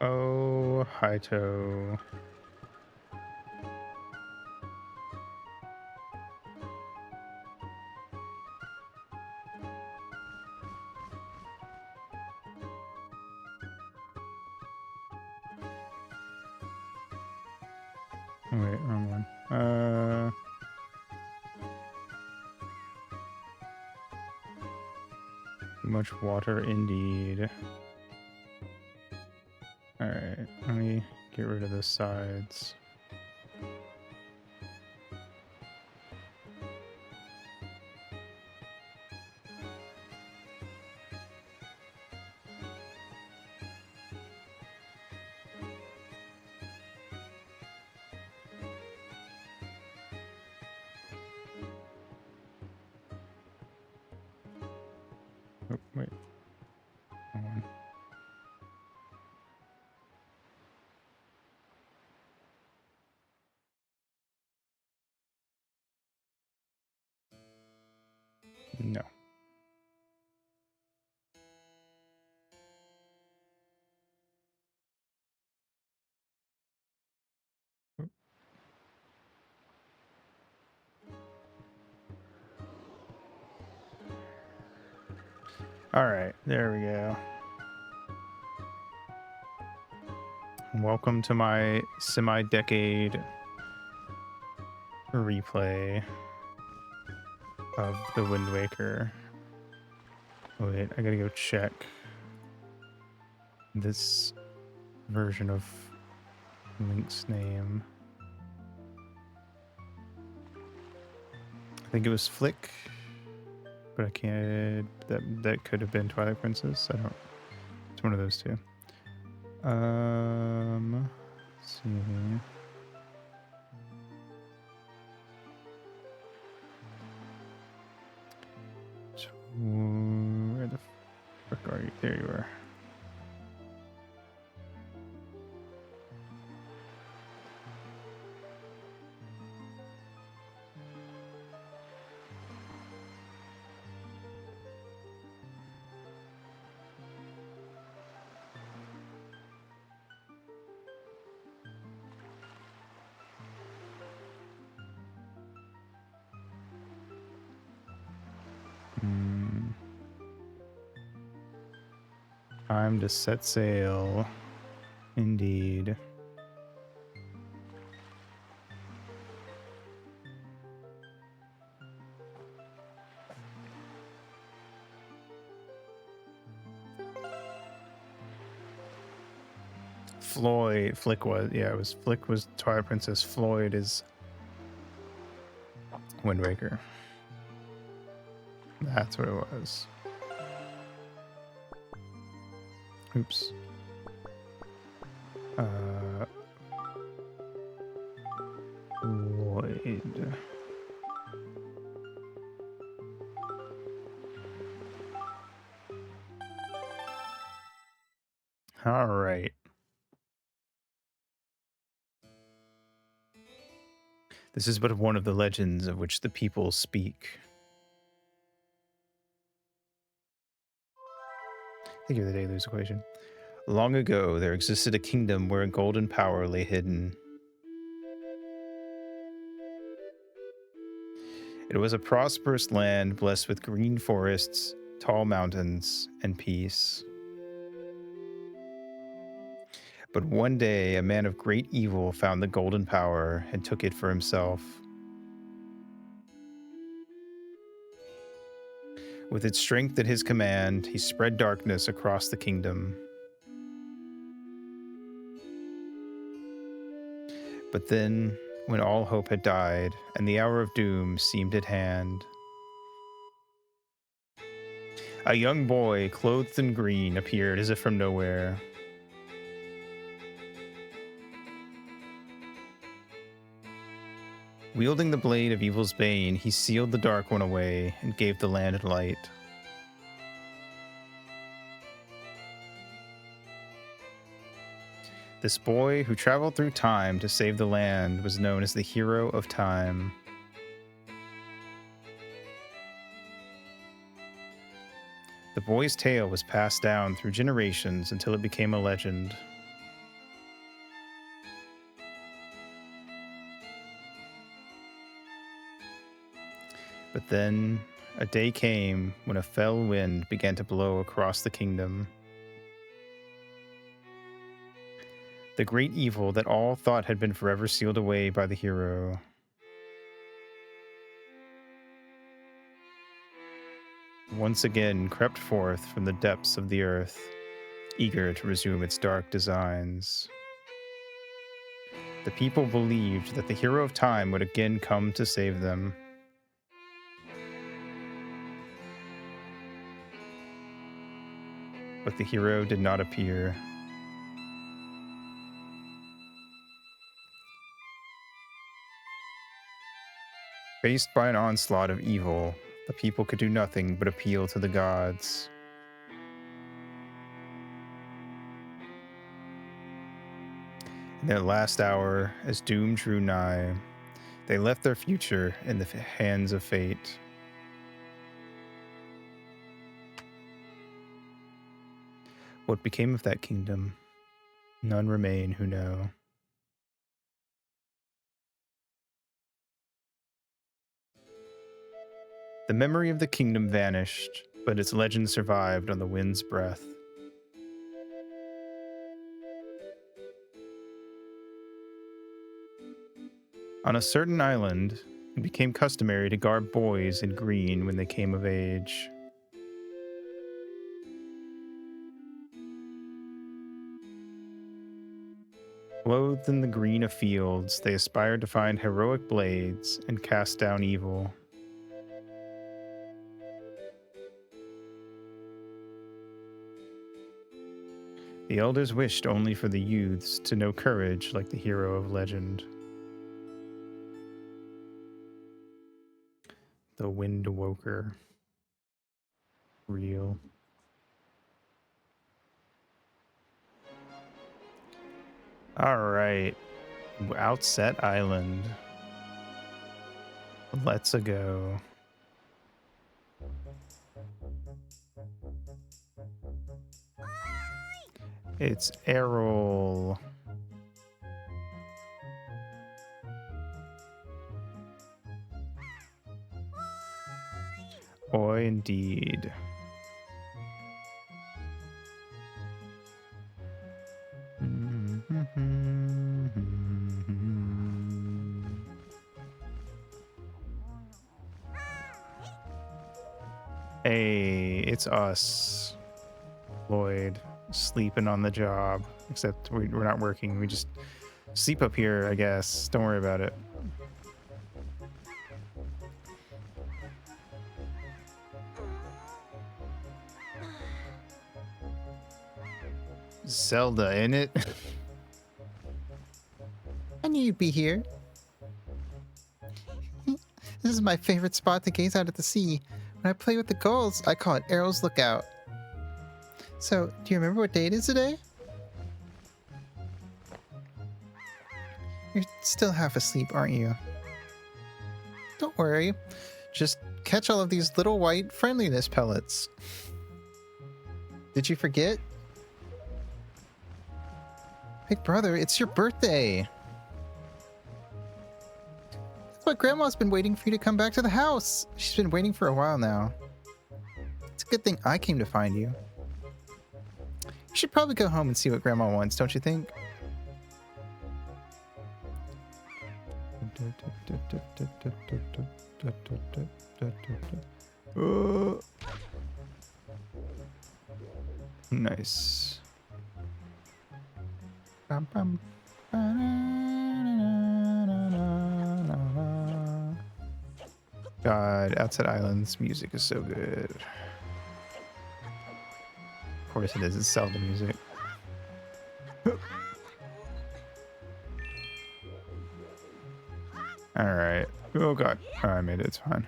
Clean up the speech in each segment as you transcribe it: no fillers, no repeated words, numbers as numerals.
Oh, Haito. Oh, wait, wrong one. Too much water indeed. Alright, let me get rid of the sides. Oh, wait. Wrong one. No. Alright, there we go. Welcome to my semi-decade replay of the Wind Waker. Oh, wait, I gotta go check this version of Link's name. I think it was Flick, but I can't. That could have been Twilight Princess. I don't. It's one of those two. Let's see. So, where the frick are you? There you are. Time to set sail. Indeed. Flick was, yeah, it was Flick was Twilight Princess. Floyd is Wind Waker. That's what it was. Oops. Lloyd. All right. This is but one of the legends of which the people speak. Think of the Delu's equation. Long ago, there existed a kingdom where a golden power lay hidden. It was a prosperous land blessed with green forests, tall mountains, and peace. But one day, a man of great evil found the golden power and took it for himself. With its strength at his command, he spread darkness across the kingdom. But then, when all hope had died and the hour of doom seemed at hand, a young boy clothed in green appeared as if from nowhere. Wielding the blade of evil's bane, he sealed the Dark One away and gave the land light. This boy, who traveled through time to save the land, was known as the Hero of Time. The boy's tale was passed down through generations until it became a legend. But then a day came when a fell wind began to blow across the kingdom. The great evil that all thought had been forever sealed away by the hero. Once again crept forth from the depths of the earth, eager to resume its dark designs. The people believed that the hero of time would again come to save them. But the hero did not appear. Faced by an onslaught of evil, the people could do nothing but appeal to the gods. In their last hour, as doom drew nigh, they left their future in the hands of fate. What became of that kingdom? None remain who know. The memory of the kingdom vanished, but its legend survived on the wind's breath. On a certain island, it became customary to garb boys in green when they came of age. Clothed in the green of fields, they aspired to find heroic blades and cast down evil. The elders wished only for the youths to know courage like the hero of legend. The Windwoker. Real. Alright. Outset Island. Let's-a go. It's Errol. Boy, indeed. Hey, it's us. Lloyd, sleeping on the job. Except we're not working. We just sleep up here, I guess. Don't worry about it. Zelda, in it? I knew you'd be here. This is my favorite spot to gaze out at the sea. When I play with the gulls, I call it Errol's Lookout. So, do you remember what day it is today? You're still half asleep, aren't you? Don't worry. Just catch all of these little white friendliness pellets. Did you forget? Big brother, it's your birthday. That's why Grandma's been waiting for you to come back to the house. She's been waiting for a while now. It's a good thing I came to find you. You should probably go home and see what Grandma wants, don't you think? Nice. God, Outside Islands music is so good. Of course it is, it's Zelda music. Alright. Oh god. Oh, I made it, it's fine.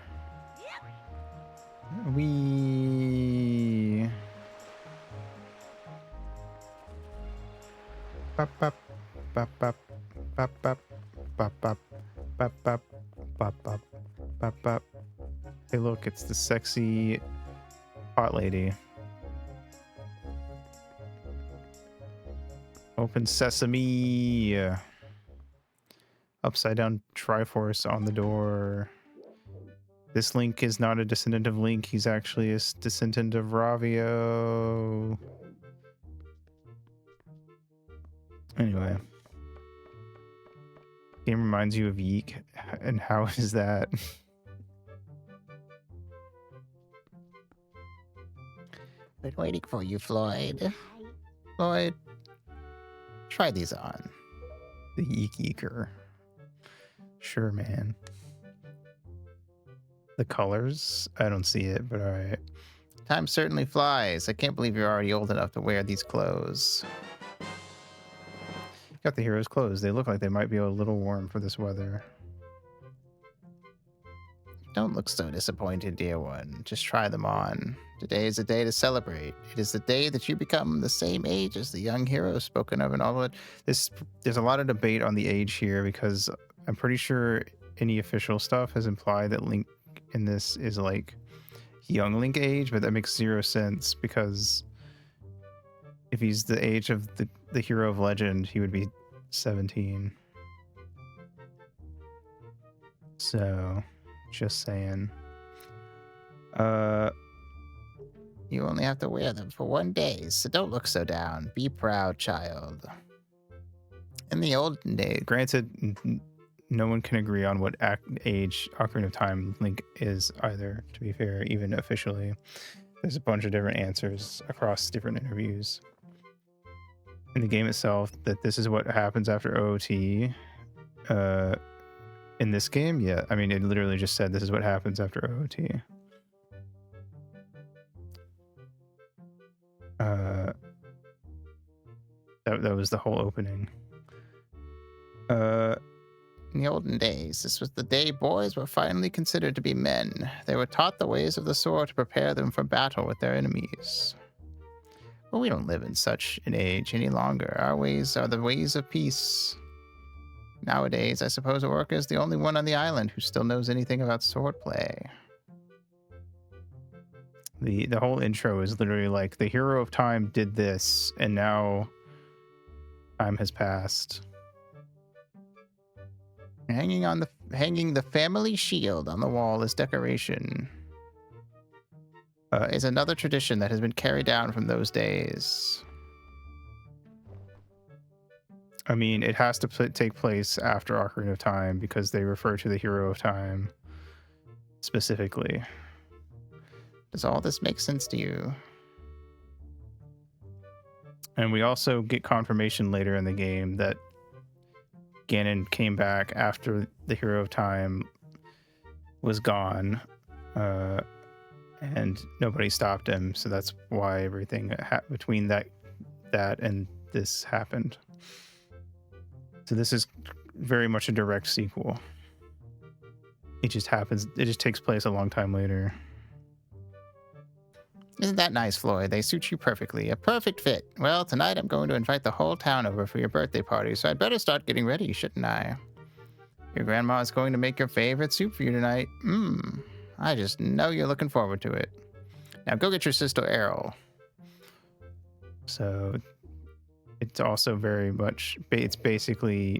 We bop bop bop bop bop bop bop bop bop bop bop bop bop bop. Hey look, it's the sexy hot lady. Open sesame. Upside down Triforce on the door. This Link is not a descendant of Link. He's actually a descendant of Ravio. Anyway. Game reminds you of Yeek. And how is that? Been waiting for you, Floyd. Floyd, try these on. The Yeek Yeeker. Sure, man. The colors? I don't see it, but alright. Time certainly flies. I can't believe you're already old enough to wear these clothes. Got the hero's clothes. They look like they might be a little warm for this weather. Don't look so disappointed, dear one. Just try them on. Today is a day to celebrate. It is the day that you become the same age as the young hero spoken of in all of it. There's a lot of debate on the age here because I'm pretty sure any official stuff has implied that Link in this is like young Link age, but that makes zero sense because if he's the age of the hero of legend, he would be 17. So, just saying. You only have to wear them for 1 day, so don't look so down. Be proud, child. In the olden days, Granted, no one can agree on what age Ocarina of Time Link is either, to be fair, even officially. There's a bunch of different answers across different interviews. In the game itself, that this is what happens after OOT. In this game, yeah. I mean, it literally just said this is what happens after OOT. That was the whole opening. in the olden days, this was the day boys were finally considered to be men. They were taught the ways of the sword to prepare them for battle with their enemies. But we don't live in such an age any longer. Our ways are the ways of peace. Nowadays, I suppose Orca is the only one on the island who still knows anything about swordplay. The whole intro is literally like the hero of time did this, and now time has passed. Hanging the family shield on the wall as decoration is another tradition that has been carried down from those days. I mean, it has to take place after Ocarina of Time because they refer to the hero of time specifically. Does all this make sense to you? And we also get confirmation later in the game that Ganon came back after the hero of time was gone, and nobody stopped him. So that's why everything between that and this happened. So this is very much a direct sequel. It just happens. It just takes place a long time later. Isn't that nice, Floyd? They suit you perfectly. A perfect fit. Well, tonight I'm going to invite the whole town over for your birthday party, so I'd better start getting ready, shouldn't I? Your grandma is going to make your favorite soup for you tonight. I just know you're looking forward to it. Now go get your sister Errol. So it's also very much, it's basically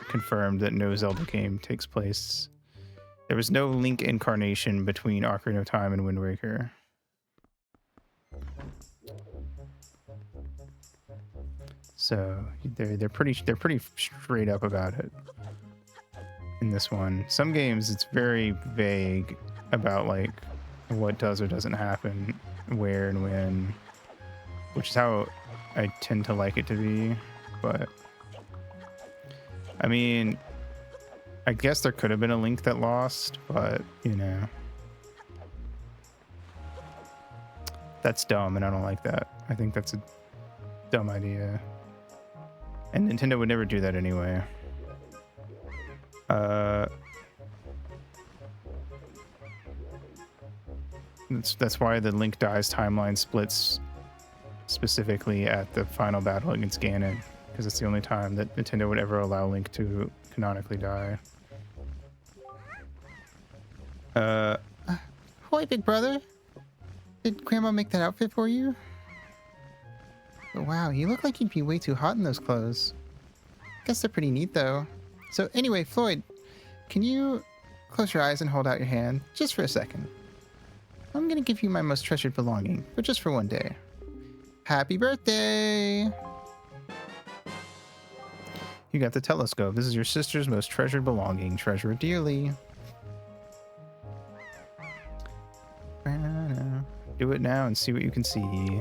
confirmed that no Zelda game takes place. There was no Link incarnation between Ocarina of Time and Wind Waker. So they're pretty straight up about it in this one. Some games it's very vague about like what does or doesn't happen, where and when, which is how I tend to like it to be. But I mean, I guess there could have been a Link that lost, but you know, that's dumb and I don't like that. I think that's a dumb idea. And Nintendo would never do that anyway. That's why the Link Dies timeline splits specifically at the final battle against Ganon, because it's the only time that Nintendo would ever allow Link to canonically die. Hoy, big brother. Did Grandma make that outfit for you? But wow, you look like you'd be way too hot in those clothes. Guess they're pretty neat, though. So anyway, Floyd, can you close your eyes and hold out your hand, just for a second. I'm gonna give you my most treasured belonging, but just for one day. Happy birthday! You got the telescope. This is your sister's most treasured belonging. Treasure it dearly. Do it now and see what you can see.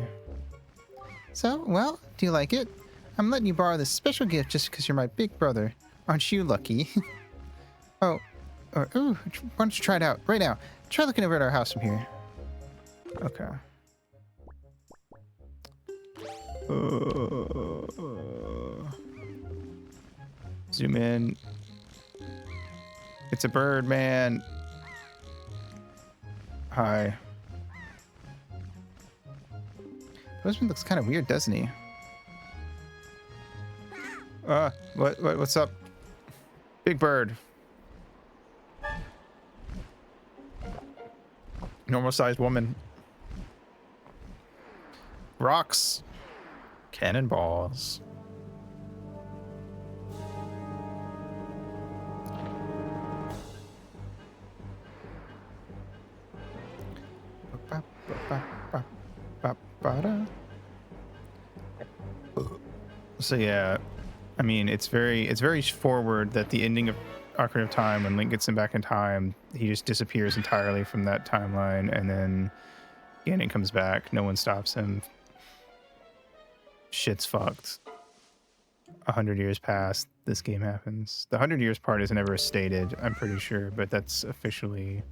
So, well, do you like it? I'm letting you borrow this special gift just because you're my big brother. Aren't you lucky? Ooh, why don't you try it out right now? Try looking over at our house from here. Okay. Zoom in. It's a bird, man. Hi. Husband looks kind of weird, doesn't he? What's up? Big bird. Normal sized woman. Rocks. Cannonballs. So yeah, I mean, it's very forward that the ending of Ocarina of Time, when Link gets him back in time, he just disappears entirely from that timeline, and then Ganon comes back. No one stops him. Shit's fucked. 100 years pass. This game happens. The 100 years part is never stated, I'm pretty sure, but that's officially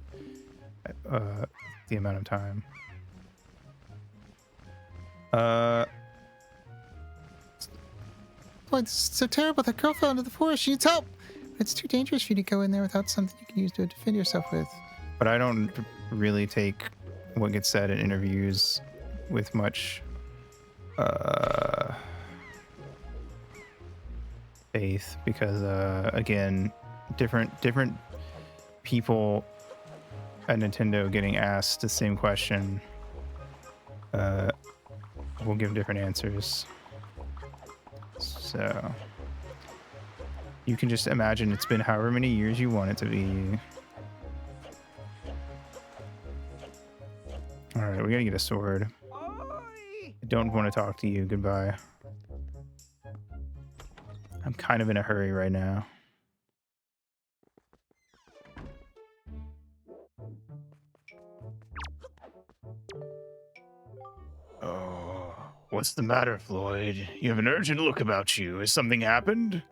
the amount of time. Boy, it's so terrible. That girl fell into the forest. She needs help. It's too dangerous for you to go in there without something you can use to defend yourself with. But I don't really take what gets said in interviews with much faith, because again, different people at Nintendo getting asked the same question will give different answers. So you can just imagine it's been however many years you want it to be. All right, we gotta get a sword. I don't want to talk to you. Goodbye. I'm kind of in a hurry right now. Oh, what's the matter, Floyd? You have an urgent look about you. Has something happened?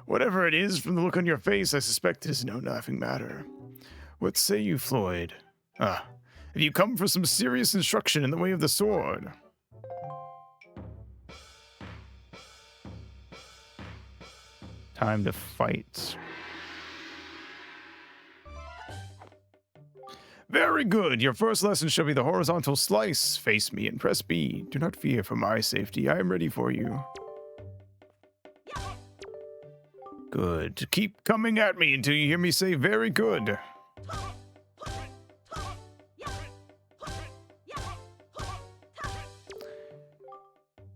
Whatever it is, from the look on your face, I suspect it is no laughing matter. What say you, Floyd? Have you come for some serious instruction in the way of the sword? Time to fight. Very good. Your first lesson shall be the horizontal slice. Face me and press B. Do not fear for my safety. I am ready for you. Good. Keep coming at me until you hear me say very good.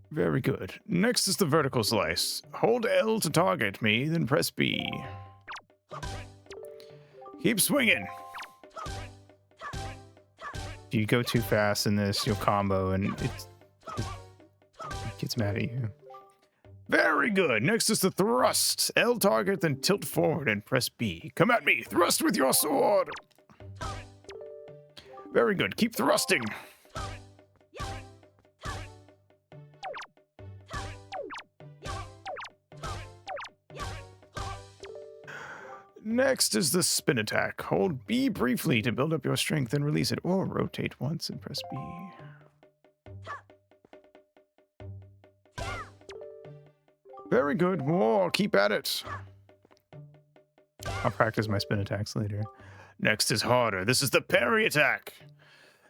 Very good. Next is the vertical slice. Hold L to target me, then press B. Keep swinging. If you go too fast in this, you'll combo and it gets mad at you. Very good. Next is the thrust. L target, then tilt forward and press B. Come at me. Thrust with your sword. Very good. Keep thrusting. Next is the spin attack. Hold B briefly to build up your strength and release it, or rotate once and press B. Very good. More. Keep at it. I'll practice my spin attacks later. Next is harder. This is the parry attack.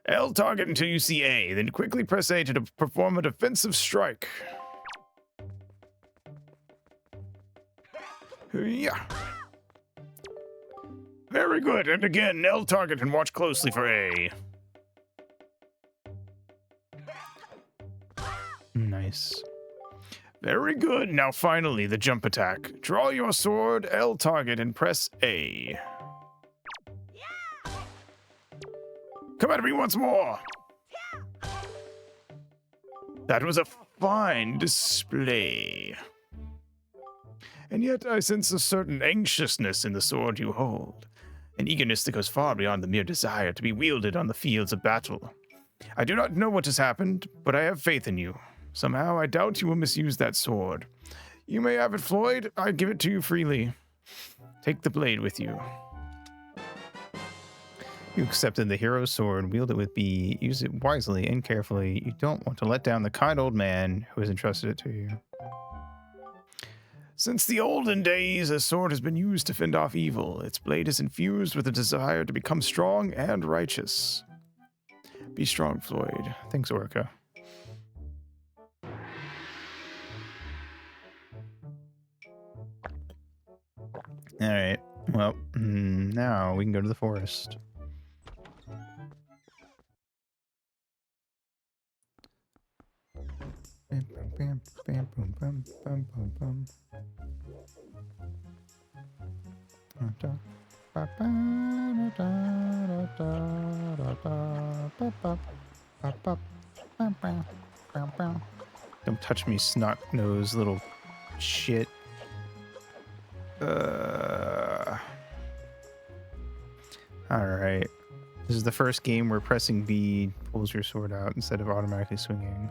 L target until you see A, then quickly press A to perform a defensive strike. Yeah. Very good. And again, L target and watch closely for A. Nice. Very good. Now finally, the jump attack. Draw your sword, L target, and press A. Come at me once more! That was a fine display. And yet I sense a certain anxiousness in the sword you hold, an eagerness that goes far beyond the mere desire to be wielded on the fields of battle. I do not know what has happened, but I have faith in you. Somehow I doubt you will misuse that sword. You may have it, Floyd. I give it to you freely. Take the blade with you. You accepted the hero's sword, wield it with B, use it wisely and carefully. You don't want to let down the kind old man who has entrusted it to you. Since the olden days, a sword has been used to fend off evil. Its blade is infused with a desire to become strong and righteous. Be strong, Floyd. Thanks, Orca. All right. Well, now we can go to the forest. Don't touch me, snot nose little shit. Alright. This is the first game where pressing B pulls your sword out instead of automatically swinging.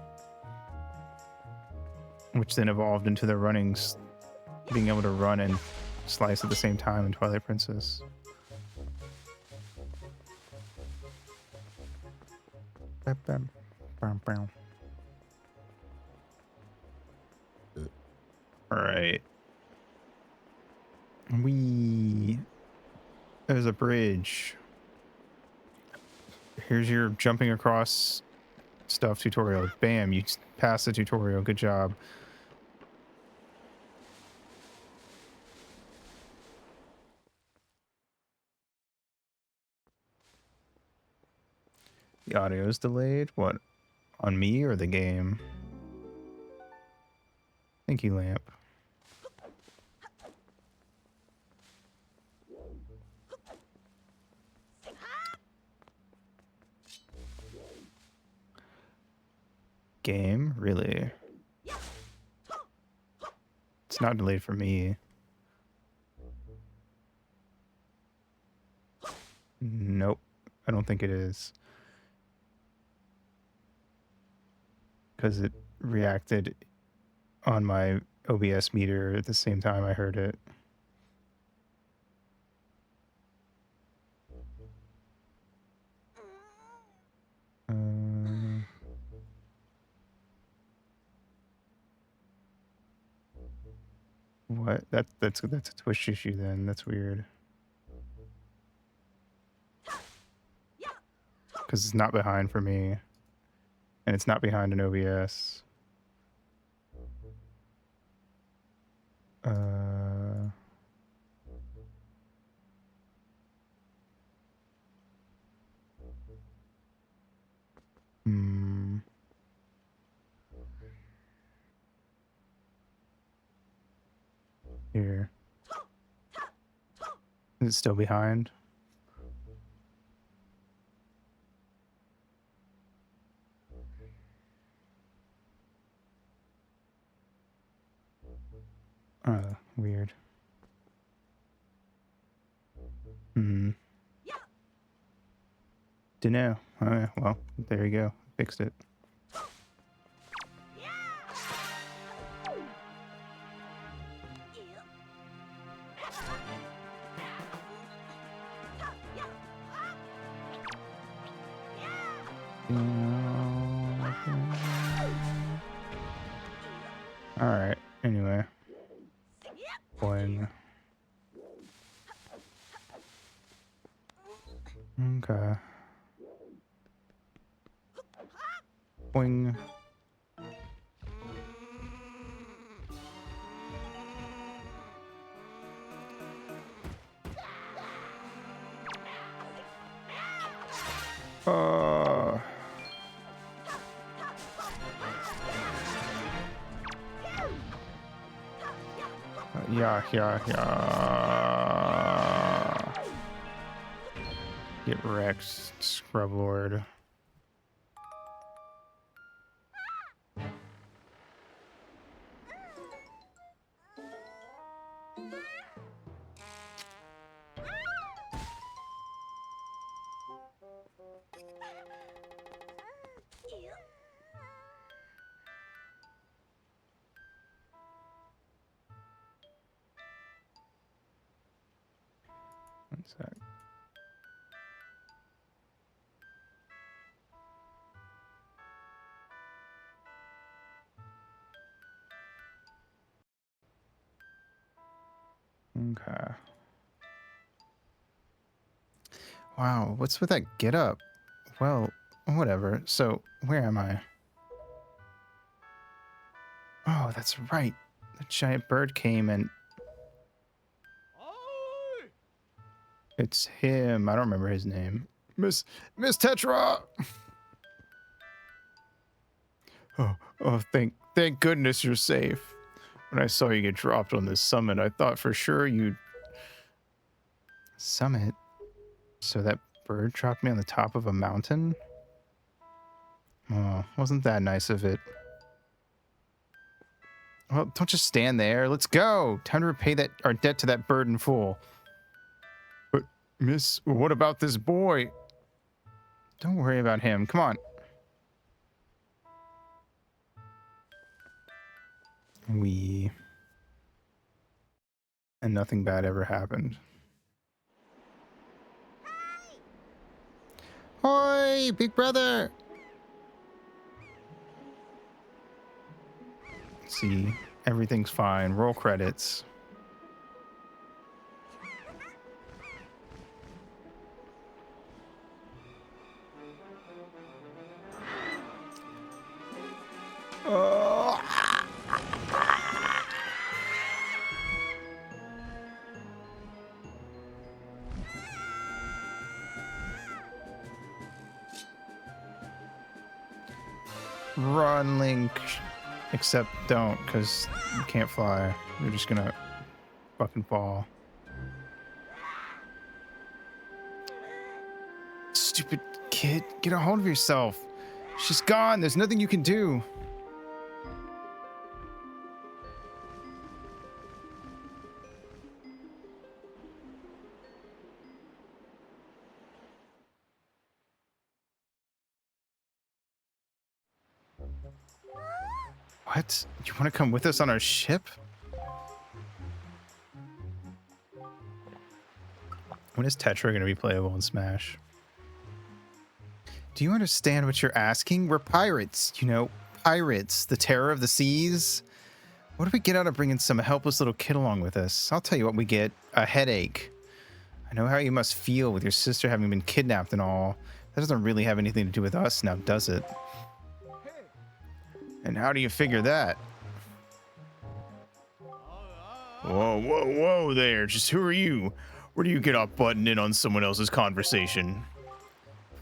Which then evolved into the being able to run and slice at the same time in Twilight Princess. Alright. There's a bridge. Here's your jumping across stuff tutorial. Bam, you passed the tutorial. Good job. The audio is delayed. What? On me or the game? Thank you, Lamp. Game? Really? It's not delayed for me. Nope. I don't think it is. Because it reacted on my OBS meter at the same time I heard it. What? That's a Twitch issue then. That's weird. Because it's not behind for me. And it's not behind an OBS. Here. Is it still behind? Weird. Dunno. Well, there you go. Fixed it. Alright, anyway. Boing. Okay. Boing. Yeah. Get wrecked, Scrub Lord. One sec. Okay. Wow, what's with that get up? Well, whatever. So, where am I? Oh, that's right. The giant bird came and it's him. I don't remember his name. Miss Tetra. Oh, thank goodness you're safe. When I saw you get dropped on this summit, I thought for sure you'd summit. So that bird dropped me on the top of a mountain? Oh, wasn't that nice of it? Well, don't just stand there. Let's go. Time to repay our debt to that bird in full. But, miss, what about this boy? Don't worry about him. Come on. And nothing bad ever happened. Hoi, big brother. See, everything's fine. Roll credits. Run, Link. Except don't, because you can't fly. You're just gonna fucking fall. Stupid kid. Get a hold of yourself. She's gone. There's nothing you can do. What? You want to come with us on our ship? When is Tetra going to be playable in Smash? Do you understand what you're asking? We're pirates, you know, pirates, the terror of the seas. What do we get out of bringing some helpless little kid along with us? I'll tell you what we get, a headache. I know how you must feel with your sister having been kidnapped and all. That doesn't really have anything to do with us now, does it? And how do you figure that? Whoa there. Just who are you? Where do you get off butting in on someone else's conversation?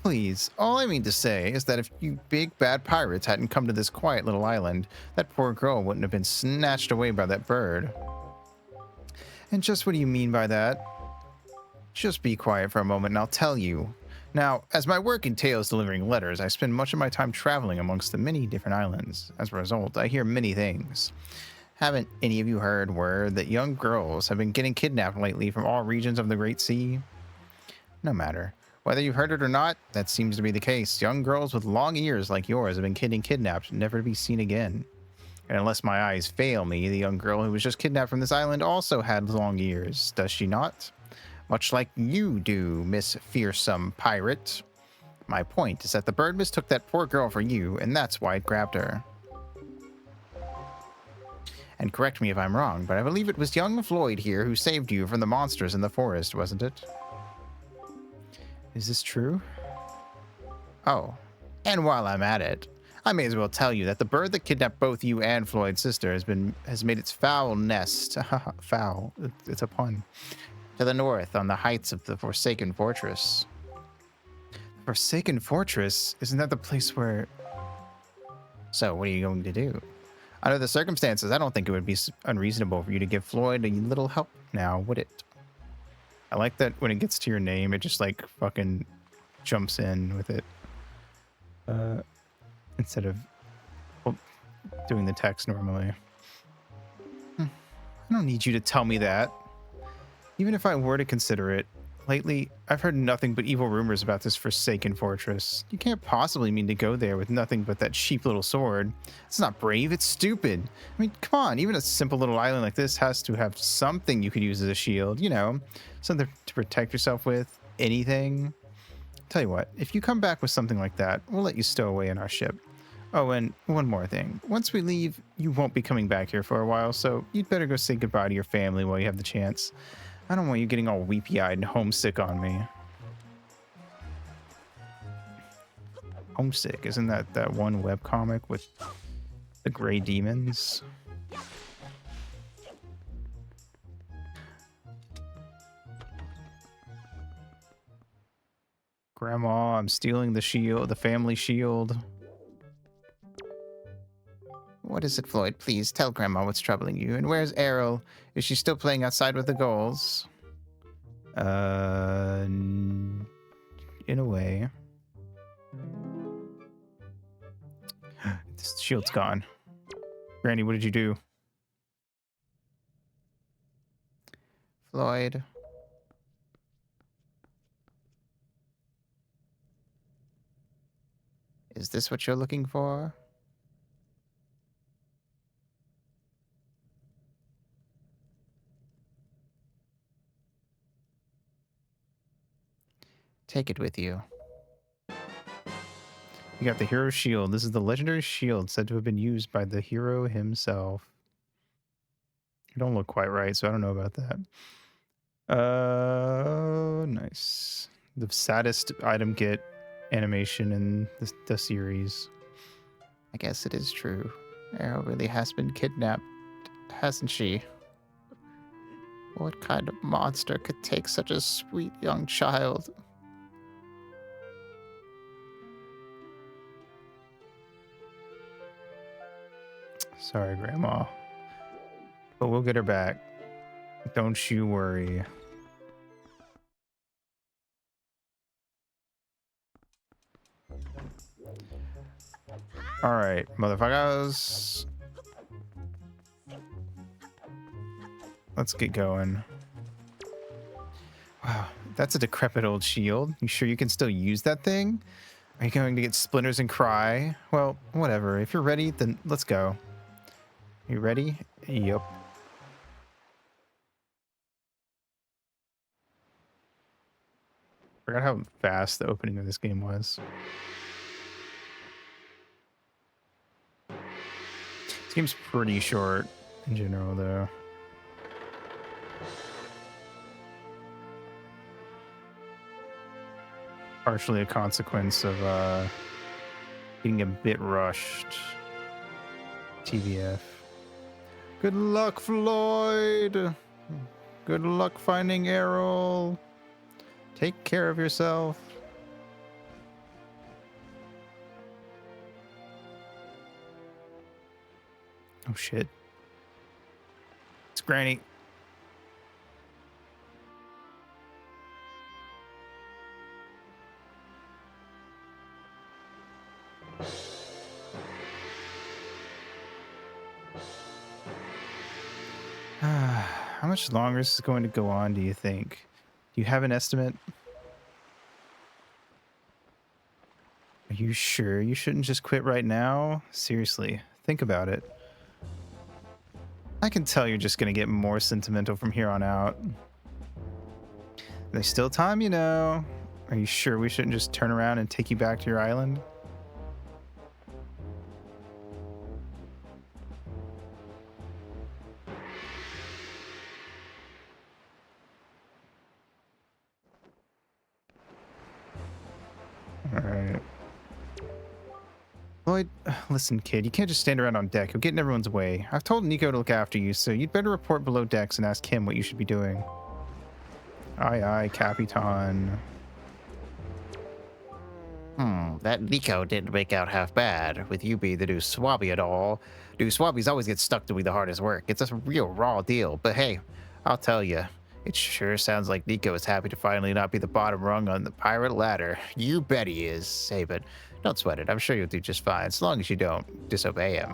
Please, all I mean to say is that if you big bad pirates hadn't come to this quiet little island, that poor girl wouldn't have been snatched away by that bird. And just what do you mean by that? Just be quiet for a moment and I'll tell you. Now, as my work entails delivering letters, I spend much of my time traveling amongst the many different islands. As a result, I hear many things. Haven't any of you heard word that young girls have been getting kidnapped lately from all regions of the Great Sea? No matter. Whether you've heard it or not, that seems to be the case. Young girls with long ears like yours have been getting kidnapped, never to be seen again. And unless my eyes fail me, the young girl who was just kidnapped from this island also had long ears, does she not? Much like you do, Miss Fearsome Pirate. My point is that the bird mistook that poor girl for you, and that's why it grabbed her. And correct me if I'm wrong, but I believe it was young Floyd here who saved you from the monsters in the forest, wasn't it? Is this true? Oh, and while I'm at it, I may as well tell you that the bird that kidnapped both you and Floyd's sister has made its foul nest, foul, it's a pun, to the north on the heights of the Forsaken Fortress. Forsaken Fortress? Isn't that the place where... So, what are you going to do? Under the circumstances, I don't think it would be unreasonable for you to give Floyd a little help now, would it? I like that when it gets to your name, it just like fucking jumps in with it. Instead of well, doing the text normally. I don't need you to tell me that. Even if I were to consider it, lately I've heard nothing but evil rumors about this forsaken fortress. You can't possibly mean to go there with nothing but that cheap little sword. It's not brave, it's stupid. I mean, come on, even a simple little island like this has to have something you could use as a shield, you know, something to protect yourself with, anything. Tell you what, if you come back with something like that, we'll let you stow away in our ship. Oh, and one more thing. Once we leave, you won't be coming back here for a while, so you'd better go say goodbye to your family while you have the chance. I don't want you getting all weepy-eyed and homesick on me. Homesick, isn't that one webcomic with the gray demons? Grandma, I'm stealing the shield, the family shield. What is it, Floyd? Please tell Grandma what's troubling you. And where's Errol? Is she still playing outside with the goals? In a way. This shield's gone. Granny, what did you do? Floyd. Is this what you're looking for? Take it with you. You got the hero shield. This is the legendary shield said to have been used by the hero himself. You don't look quite right, so I don't know about that. Nice. The saddest item get animation in the series. I guess it is true. Arrow really has been kidnapped, hasn't she? What kind of monster could take such a sweet young child? Sorry, Grandma. But we'll get her back. Don't you worry. Alright, motherfuckers. Let's get going. Wow, that's a decrepit old shield. You sure you can still use that thing? Are you going to get splinters and cry? Well, whatever. If you're ready, then let's go. You ready? Yep. Forgot how fast the opening of this game was. This game's pretty short in general, though. Partially a consequence of getting a bit rushed. TBF. Good luck, Floyd. Good luck finding Errol. Take care of yourself. Oh shit. It's Granny. How much longer is this going to go on, do you think? Do you have an estimate? Are you sure you shouldn't just quit right now? Seriously, think about it. I can tell you're just going to get more sentimental from here on out. There's still time, you know. Are you sure we shouldn't just turn around and take you back to your island? Alright. Lloyd, listen, kid, you can't just stand around on deck. You'll get in everyone's way. I've told Nico to look after you, so you'd better report below decks and ask him what you should be doing. Aye, aye, Capitan. That Nico didn't make out half bad, with you being the new swabby and all. New swabbies always get stuck doing the hardest work. It's a real raw deal, but hey, I'll tell you, It sure sounds like Nico is happy to finally not be the bottom rung on the pirate ladder. You bet he is. Hey, but don't sweat it. I'm sure you'll do just fine, as long as you don't disobey him.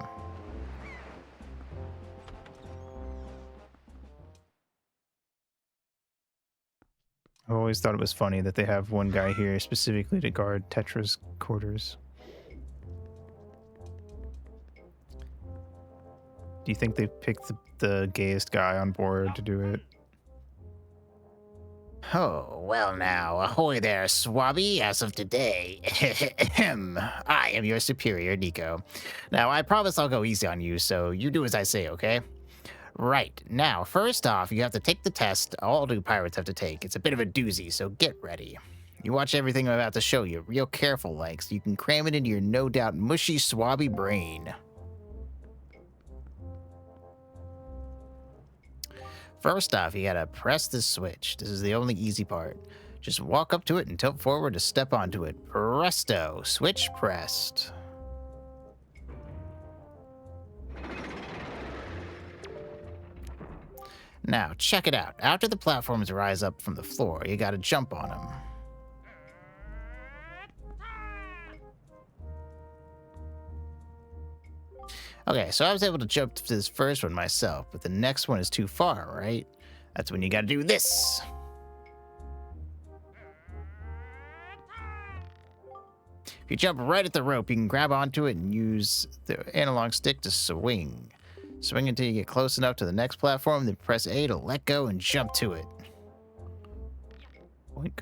I always thought it was funny that they have one guy here specifically to guard Tetra's quarters. Do you think they picked the gayest guy on board to do it? Oh, well now, ahoy there, Swabby. As of today, I am your superior, Nico. Now, I promise I'll go easy on you, so you do as I say, okay? Right, now, first off, you have to take the test all new pirates have to take. It's a bit of a doozy, so get ready. You watch everything I'm about to show you real careful like, so you can cram it into your no doubt mushy, swabby brain. First off, you gotta press the switch. This is the only easy part. Just walk up to it and tilt forward to step onto it. Presto, switch pressed. Now, check it out. After the platforms rise up from the floor, you gotta jump on them. Okay, so I was able to jump to this first one myself, but the next one is too far, right? That's when you gotta do this. If you jump right at the rope, you can grab onto it and use the analog stick to swing. Swing until you get close enough to the next platform, then press A to let go and jump to it. Boink.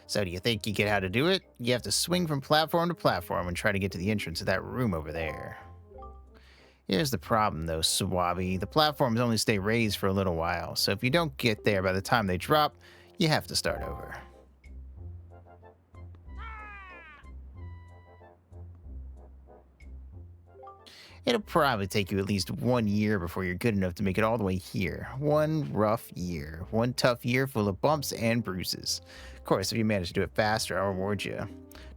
So do you think you get how to do it? You have to swing from platform to platform and try to get to the entrance of that room over there. Here's the problem though, Swabby. The platforms only stay raised for a little while, so if you don't get there by the time they drop, you have to start over. It'll probably take you at least 1 year before you're good enough to make it all the way here. One rough year. One tough year full of bumps and bruises. Of course, if you manage to do it faster, I'll reward you.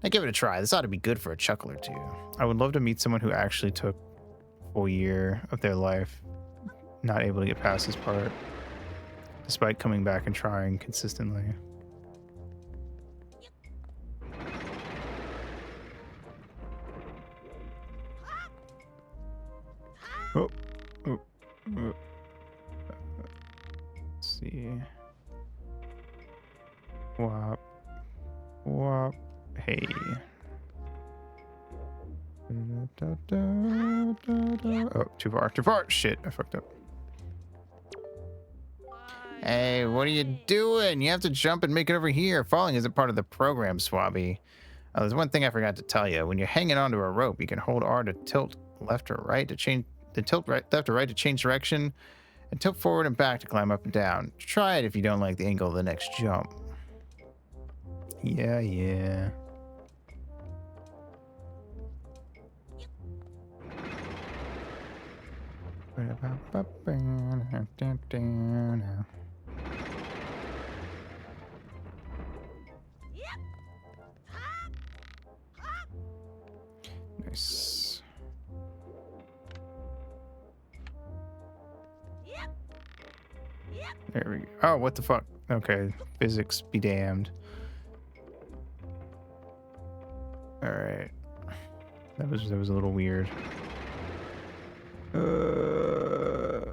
Now give it a try. This ought to be good for a chuckle or two. I would love to meet someone who actually took a full year of their life not able to get past this part, despite coming back and trying consistently. Oh, oh, oh. Let's see. Wop, wop, hey. Oh, too far, too far. Shit, I fucked up. Hey, what are you doing? You have to jump and make it over here. Falling isn't part of the program, Swabby. There's one thing I forgot to tell you. When you're hanging onto a rope, you can hold R to tilt left or right to change left or right to change direction, and tilt forward and back to climb up and down. Try it if you don't like the angle of the next jump. Yeah, yeah. Nice. There we go. Oh, what the fuck? Okay, physics be damned. All right, that was a little weird. Oh,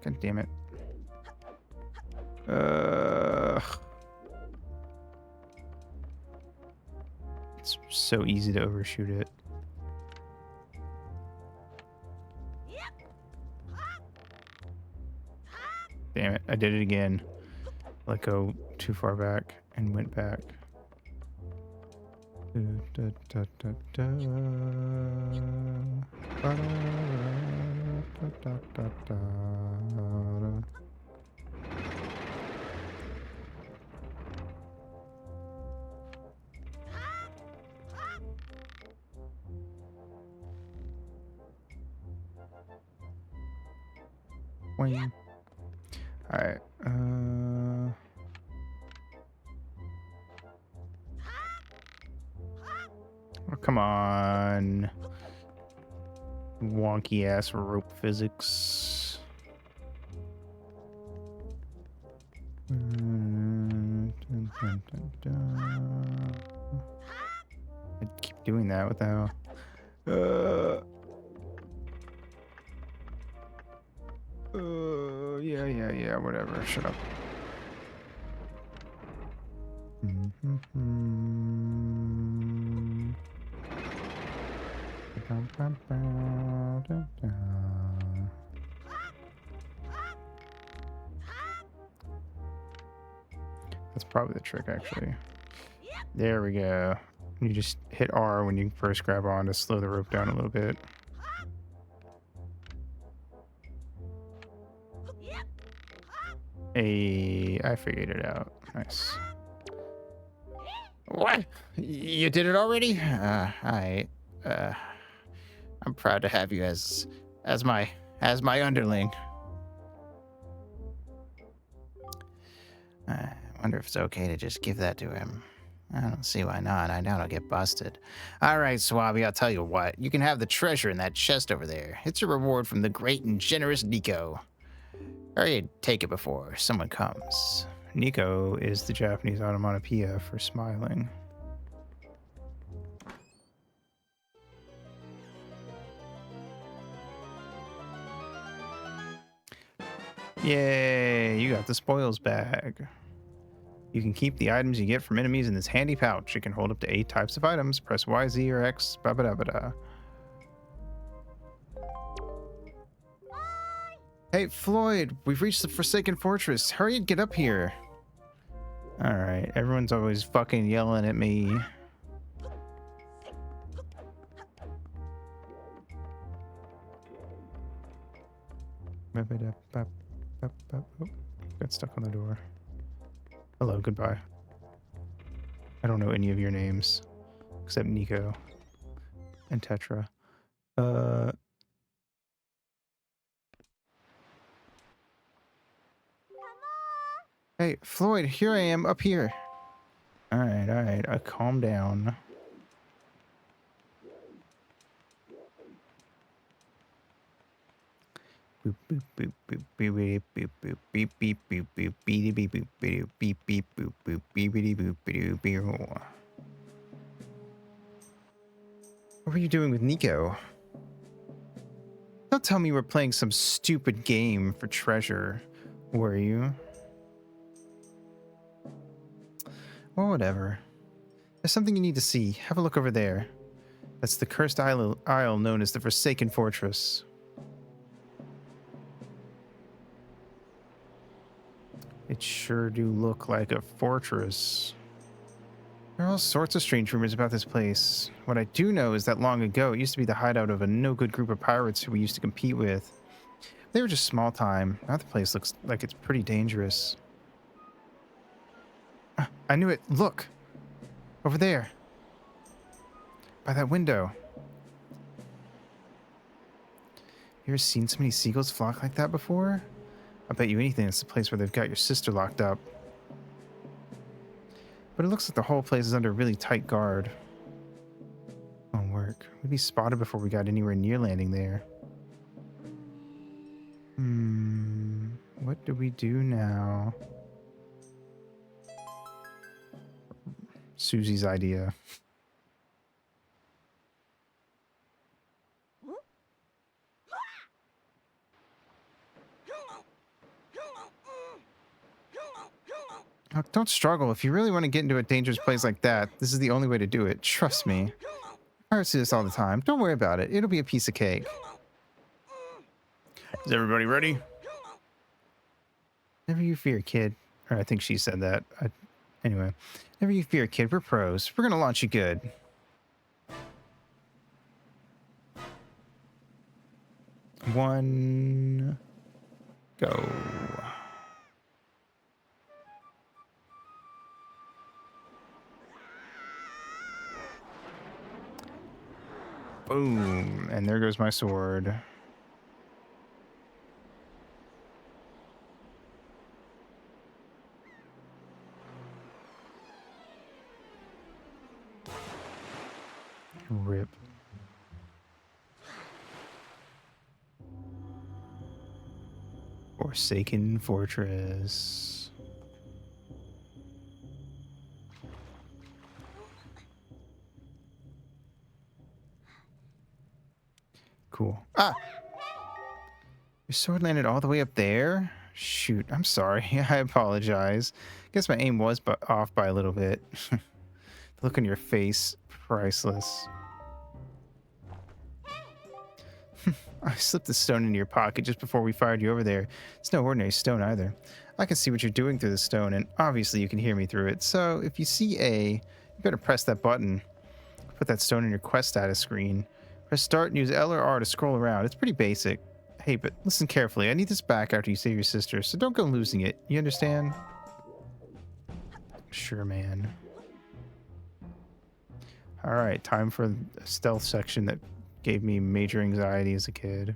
god damn it. It's so easy to overshoot it. Damn it, I did it again. Let go too far back and went back. Wing. Alright, Oh, come on. Wonky ass rope physics. I keep doing that. What the hell? Yeah, whatever. Shut up. That's probably the trick, actually. There we go. You just hit R when you first grab on to slow the rope down a little bit. Hey, I figured it out. Nice. What? You did it already? Uh, I'm proud to have you as my underling. I wonder if it's okay to just give that to him. I don't see why not. I doubt I'll get busted. All right, Swabby, I'll tell you what. You can have the treasure in that chest over there. It's a reward from the great and generous Nico. Hurry and take it before someone comes. Nico is the Japanese onomatopoeia for smiling. Yay, you got the spoils bag. You can keep the items you get from enemies in this handy pouch. It can hold up to 8 types of items. Press Y, Z, or X. Ba-ba-da-ba-da. Hey, Floyd, we've reached the Forsaken Fortress. Hurry and get up here. Alright, everyone's always fucking yelling at me. Oh, got stuck on the door. Hello, goodbye. I don't know any of your names except Nico and Tetra. Hey, Floyd, here I am up here. All right. Calm down. Boop boop boop boop beep boop boop beep beep boop boop beep beep boop beep beep beep boop boop beep beep boop boop beep. What were you doing with Nico? Don't tell me you were playing some stupid game for treasure, were you? Well, whatever. There's something you need to see. Have a look over there. That's the cursed isle known as the Forsaken Fortress. It sure do look like a fortress. There are all sorts of strange rumors about this place. What I do know is that long ago, it used to be the hideout of a no-good group of pirates who we used to compete with. They were just small time. Now the place looks like it's pretty dangerous. I knew it. Look! Over there. By that window. You ever seen so many seagulls flock like that before? I bet you anything it's the place where they've got your sister locked up. But it looks like the whole place is under really tight guard. Won't work. We'd be spotted before we got anywhere near landing there. What do we do now? Susie's idea. Look, don't struggle. If you really want to get into a dangerous place like that, this is the only way to do it. Trust me. Pirates do this all the time. Don't worry about it. It'll be a piece of cake. Is everybody ready? Never you fear, kid. Or I think she said that. Anyway. Never you fear, kid. We're pros. We're going to launch you good. One. Go. Boom. And there goes my sword. Rip. Forsaken Fortress. Cool. Ah! Your sword landed all the way up there? Shoot, I'm sorry. I apologize. Guess my aim was off by a little bit. The look on your face, priceless. I slipped the stone into your pocket just before we fired you over there. It's no ordinary stone either. I can see what you're doing through the stone, and obviously you can hear me through it. So if you see A, you better press that button. Put that stone in your quest status screen. Press start and use L or R to scroll around. It's pretty basic. Hey, but listen carefully. I need this back after you save your sister, so don't go losing it. You understand? Sure, man. All right, time for a stealth section that gave me major anxiety as a kid.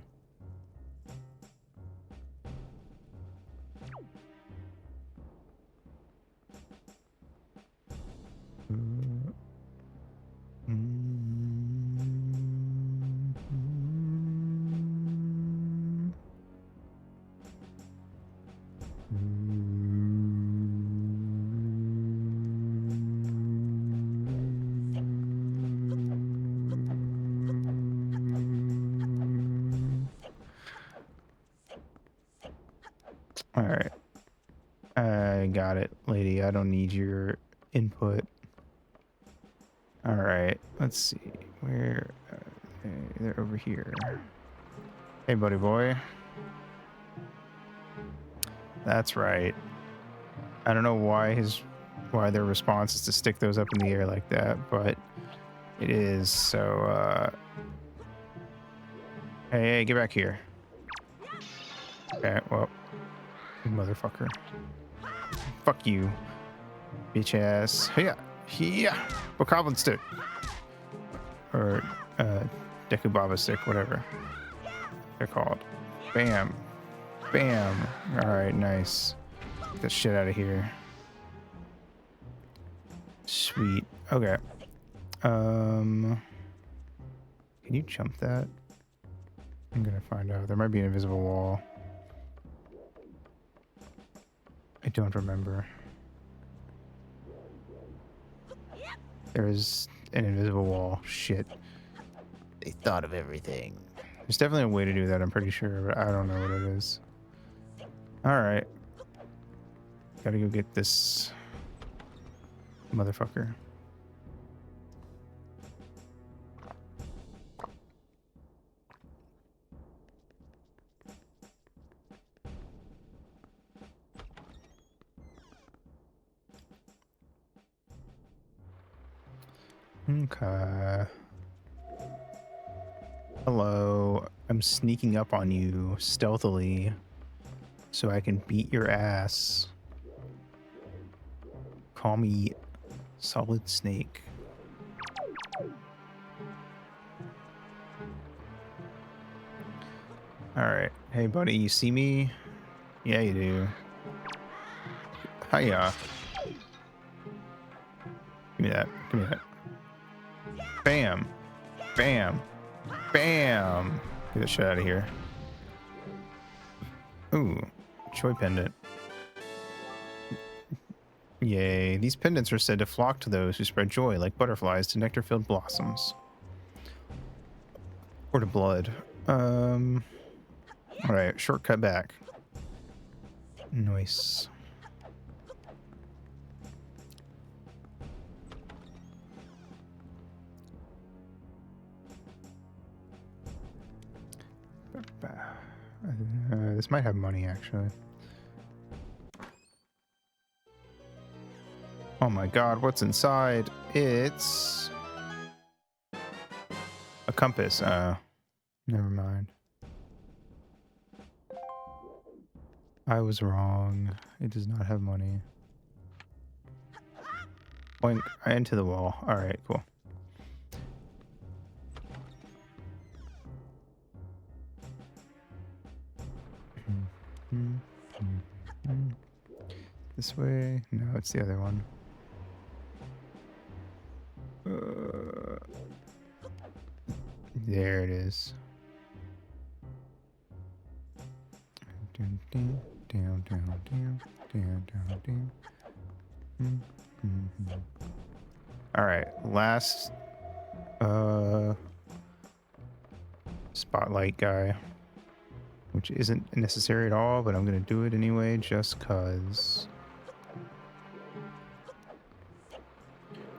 All right. I got it, lady. I don't need your input. All right. Let's see. Where? They're over here. Hey, buddy boy. That's right. I don't know why their response is to stick those up in the air like that, but it is. So, hey, get back here. Okay, well, you motherfucker. Fuck you, bitch ass. Yeah. Bokoblin stick. Or, Dekubaba stick, whatever they're called. Bam. Bam. Alright, nice. Get the shit out of here. Sweet. Okay. Can you jump that? I'm gonna find out. There might be an invisible wall. I don't remember. There is an invisible wall. Shit. They thought of everything. There's definitely a way to do that, I'm pretty sure, but I don't know what it is. Alright. Gotta go get this motherfucker. Okay. Hello. I'm sneaking up on you stealthily so I can beat your ass. Call me Solid Snake. Alright. Hey, buddy, you see me? Yeah, you do. Hiya. Give me that. Give me that. Bam. Bam. Bam. Get the shit out of here. Ooh. Joy pendant. Yay. These pendants are said to flock to those who spread joy like butterflies to nectar-filled blossoms. Or to blood. Alright, shortcut back. Nice. This might have money, actually. Oh my god, what's inside? It's a compass. Never mind. I was wrong. It does not have money. Boink. Into the wall. Alright, cool. This way? No, it's the other one. There it is. Down, down, down, down, down, down, down, down. All right, last spotlight guy, which isn't necessary at all, but I'm gonna do it anyway just cause.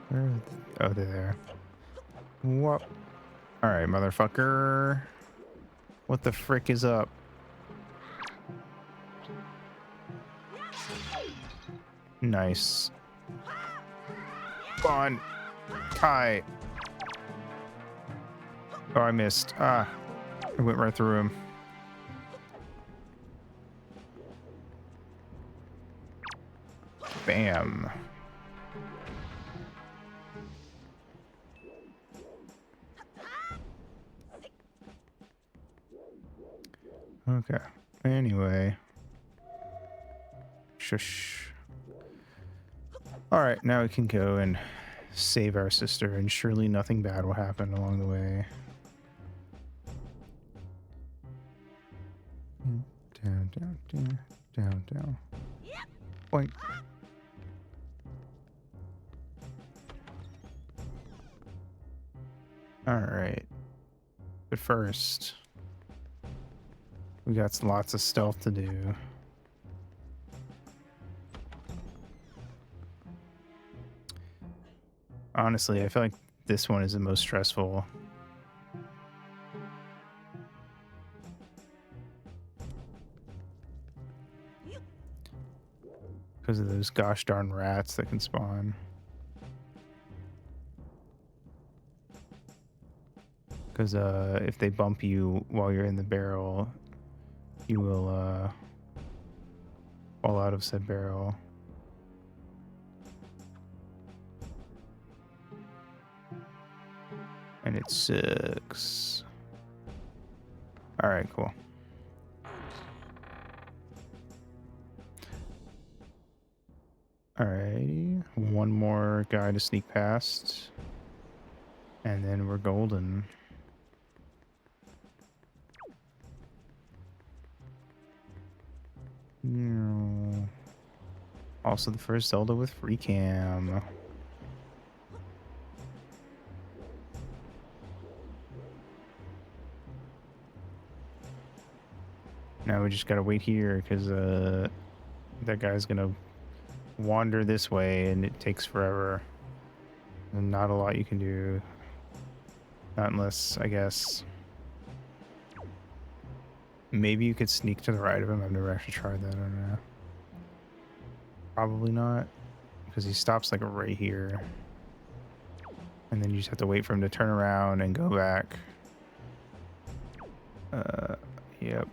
Where are oh, they're there. What? All right, motherfucker. What the frick is up? Nice. Come on. Kai. Oh, I missed. Ah. I went right through him. Bam. Okay. Anyway. Shush. All right, now we can go and save our sister, and surely nothing bad will happen along the way. Down, down, down, down, down. Point. All right. But first, we got lots of stealth to do. Honestly, I feel like this one is the most stressful. Because of those gosh darn rats that can spawn. Because if they bump you while you're in the barrel, you will fall out of said barrel. And it sucks. All right, cool. Alrighty, one more guy to sneak past, and then we're golden. Also the first Zelda with free cam. Now we just gotta wait here because that guy's gonna wander this way and it takes forever. And not a lot you can do. Not unless, I guess. Maybe you could sneak to the right of him. I've never actually tried that. I don't know. Probably not. Because he stops like right here. And then you just have to wait for him to turn around and go back. Yep.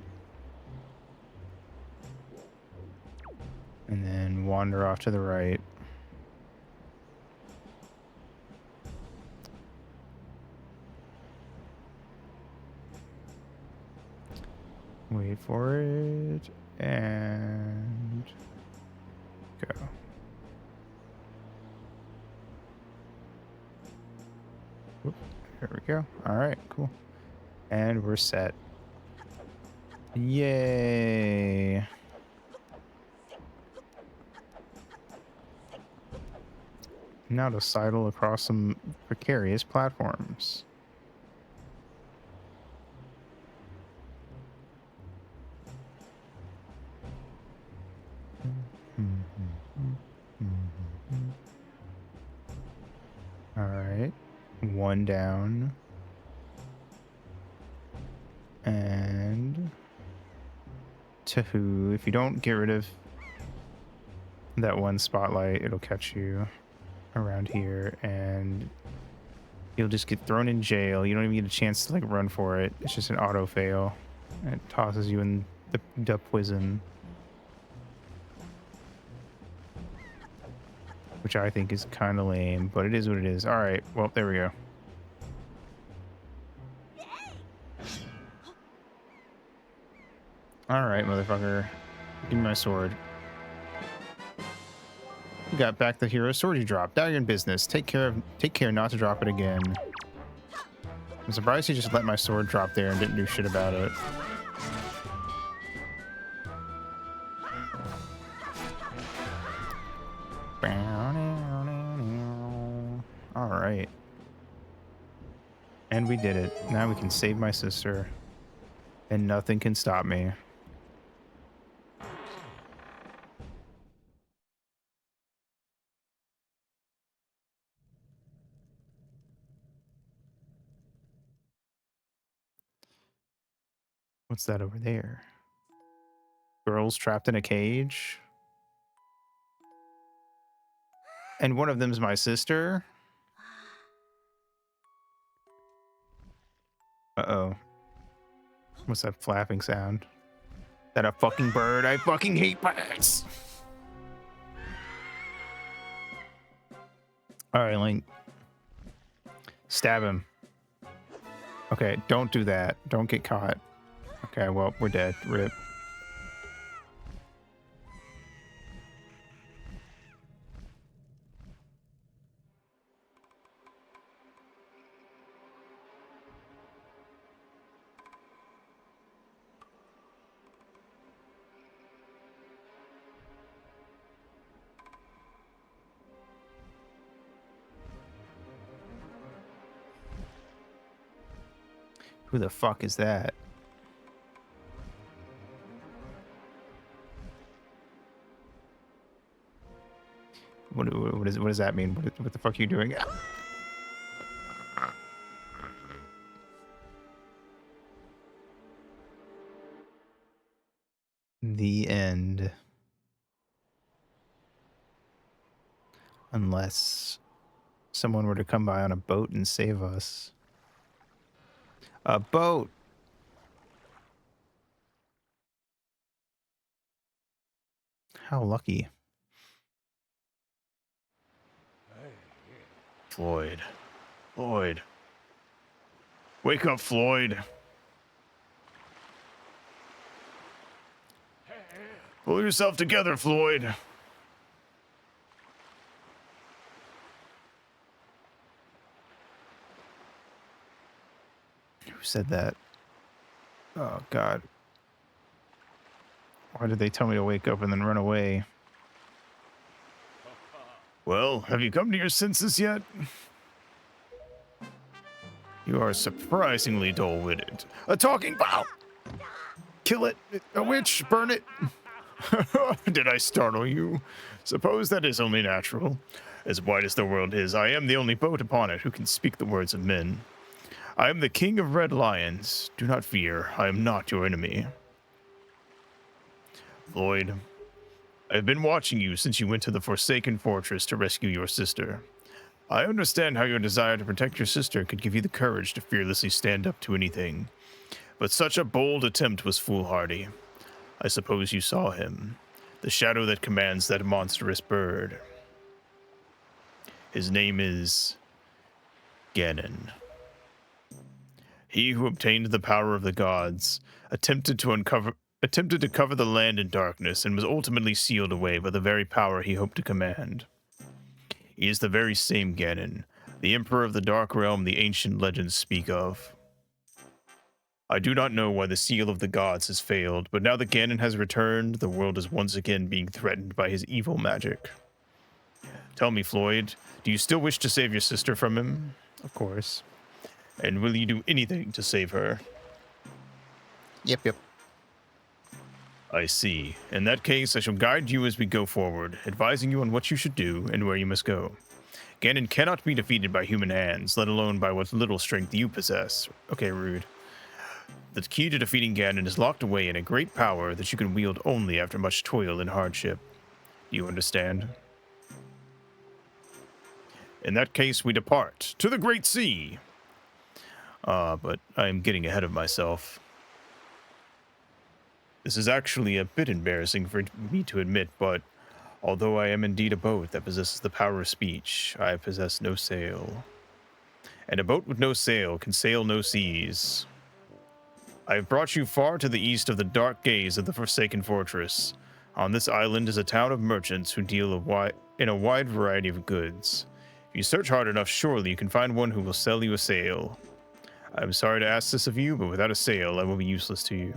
And then wander off to the right. Wait for it and go. Whoop, there we go. All right, cool. And we're set. Yay. Now to sidle across some precarious platforms. All right, one down. And to who? If you don't get rid of that one spotlight, it'll catch you around here and you'll just get thrown in jail. You don't even get a chance to like run for it. It's just an auto fail. And it tosses you in the prison. Which I think is kind of lame, but it is what it is. All right, well, there we go. All right, motherfucker. Give me my sword. You got back the hero sword you dropped. Now you're in business. Take care not to drop it again. I'm surprised he just let my sword drop there and didn't do shit about it. All right. And we did it. Now we can save my sister. And nothing can stop me. What's that over there? Girls trapped in a cage? And one of them's my sister? Uh-oh. What's that flapping sound? Is that a fucking bird? I fucking hate birds! Alright, Link. Stab him. Okay, don't do that. Don't get caught. Okay, well, we're dead. Rip. Who the fuck is that? What does that mean? What the fuck are you doing? The end. Unless someone were to come by on a boat and save us. A boat! How lucky. Floyd. Floyd. Wake up, Floyd. Pull yourself together, Floyd. Who said that? Oh, God. Why did they tell me to wake up and then run away? Well, have you come to your senses yet? You are surprisingly dull-witted. A talking bow! Kill it! A witch! Burn it! Did I startle you? Suppose that is only natural. As wide as the world is, I am the only boat upon it who can speak the words of men. I am the king of red lions. Do not fear, I am not your enemy. Floyd, I have been watching you since you went to the Forsaken Fortress to rescue your sister. I understand how your desire to protect your sister could give you the courage to fearlessly stand up to anything. But such a bold attempt was foolhardy. I suppose you saw him, the shadow that commands that monstrous bird. His name is Ganon. He who obtained the power of the gods, attempted to cover the land in darkness and was ultimately sealed away by the very power he hoped to command. He is the very same Ganon, the Emperor of the Dark Realm the ancient legends speak of. I do not know why the seal of the gods has failed, but now that Ganon has returned, the world is once again being threatened by his evil magic. Tell me, Floyd, do you still wish to save your sister from him? Of course. And will you do anything to save her? Yep. I see. In that case, I shall guide you as we go forward, advising you on what you should do and where you must go. Ganon cannot be defeated by human hands, let alone by what little strength you possess. Okay, rude. The key to defeating Ganon is locked away in a great power that you can wield only after much toil and hardship. Do you understand? In that case, we depart to the Great Sea. But I am getting ahead of myself. This is actually a bit embarrassing for me to admit, but although I am indeed a boat that possesses the power of speech, I possess no sail. And a boat with no sail can sail no seas. I have brought you far to the east of the dark gaze of the Forsaken Fortress. On this island is a town of merchants who deal in a wide variety of goods. If you search hard enough, surely you can find one who will sell you a sail. I'm sorry to ask this of you, but without a sale, I will be useless to you.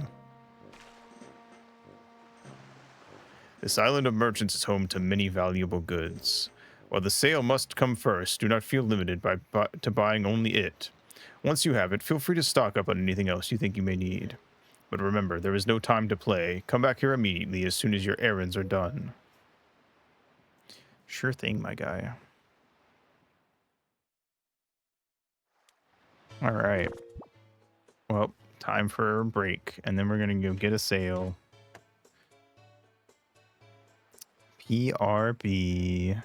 This island of merchants is home to many valuable goods. While the sale must come first, do not feel limited to buying only it. Once you have it, feel free to stock up on anything else you think you may need. But remember, there is no time to play. Come back here immediately as soon as your errands are done. Sure thing, my guy. All right. Well, time for a break, and then we're gonna go get a sale. PRB.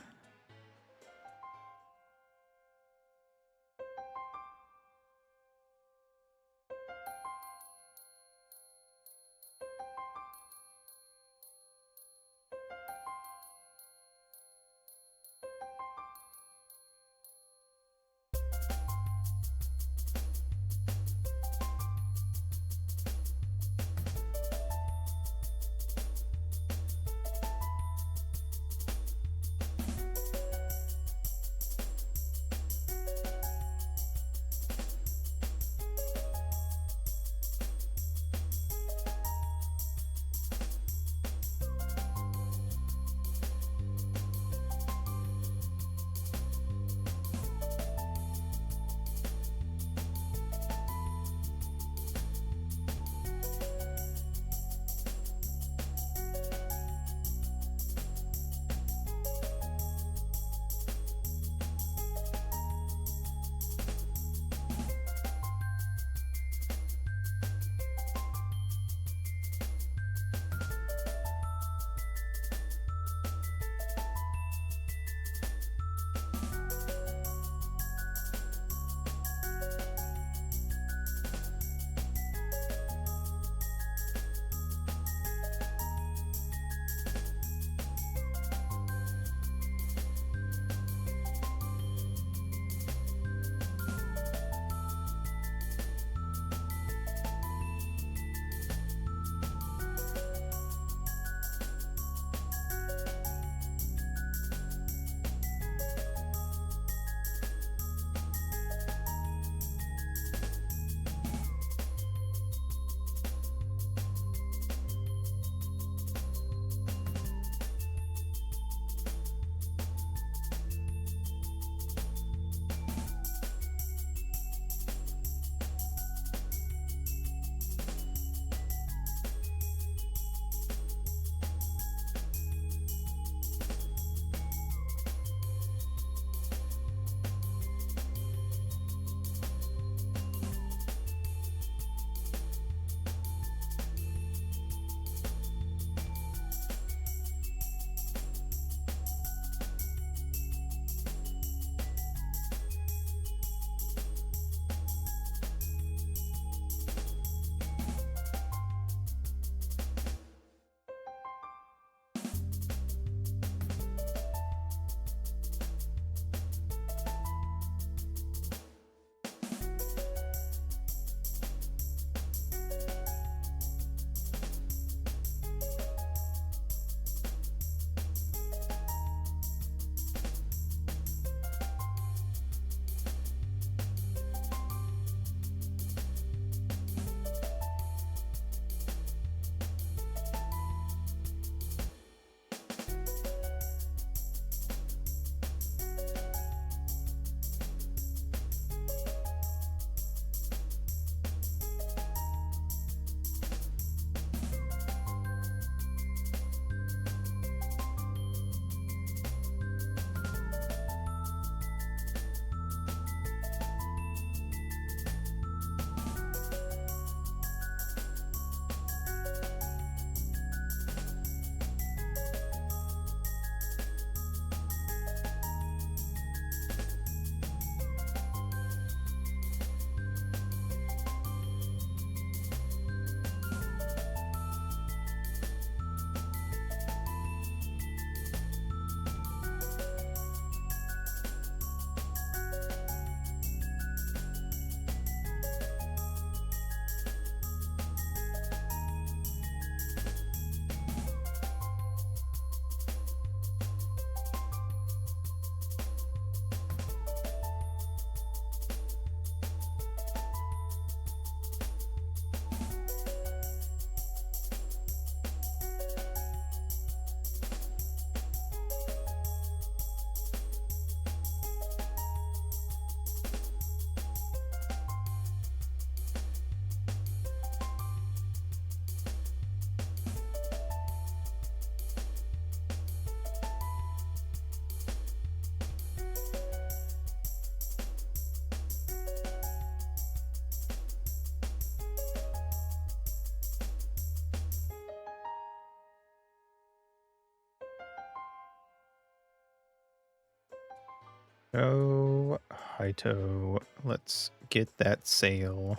Oh, Haito. Let's get that sail.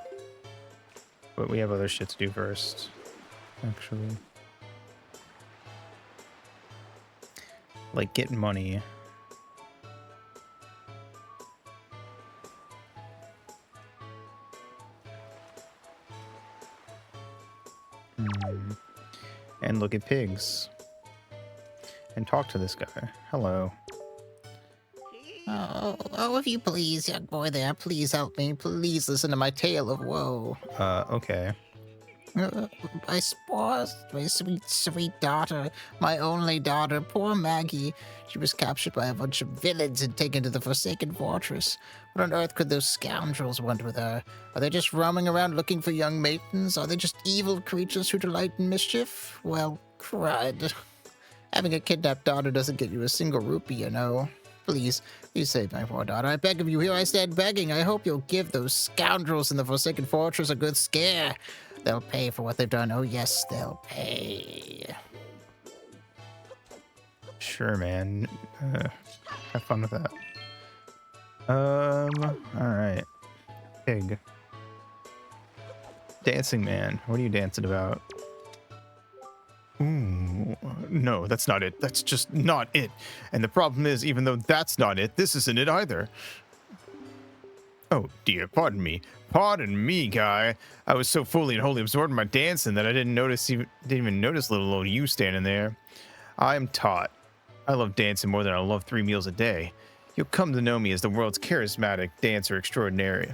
But we have other shit to do first, actually. Like getting money. And look at pigs. And talk to this guy. Hello. Oh, if you please, young boy there, please help me. Please listen to my tale of woe. Okay. My spouse, my sweet, sweet daughter, my only daughter, poor Maggie. She was captured by a bunch of villains and taken to the Forsaken Fortress. What on earth could those scoundrels want with her? Are they just roaming around looking for young maidens? Are they just evil creatures who delight in mischief? Well, crud. Having a kidnapped daughter doesn't get you a single rupee, you know. Please, please save my poor daughter. I beg of you, here I stand begging. I hope you'll give those scoundrels in the Forsaken Fortress a good scare. They'll pay for what they've done. Oh, yes, they'll pay. Sure, man. Have fun with that. Alright. Pig. Dancing man. What are you dancing about? Ooh, no, that's not it. That's just not it. And the problem is, even though that's not it, this isn't it either. Oh dear, pardon me. Pardon me, guy. I was so fully and wholly absorbed in my dancing that I didn't even notice little old you standing there. I am taught. I love dancing more than I love 3 meals a day. You'll come to know me as the world's charismatic dancer extraordinary.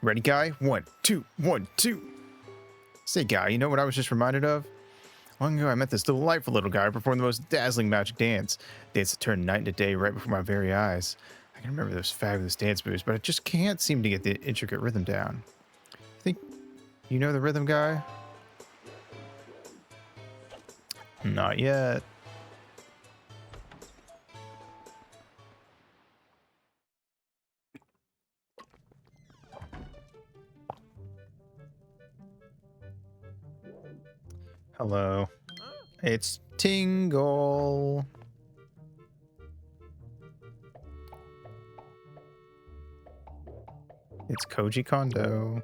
Ready, guy? 1, 2, 1, 2. Say, guy, you know what I was just reminded of? Long ago, I met this delightful little guy who performed the most dazzling magic dance. Dance that turned night into day right before my very eyes. I can remember those fabulous dance moves, but I just can't seem to get the intricate rhythm down. Think you know the rhythm guy? Not yet. Hello. It's Tingle. It's Koji Kondo.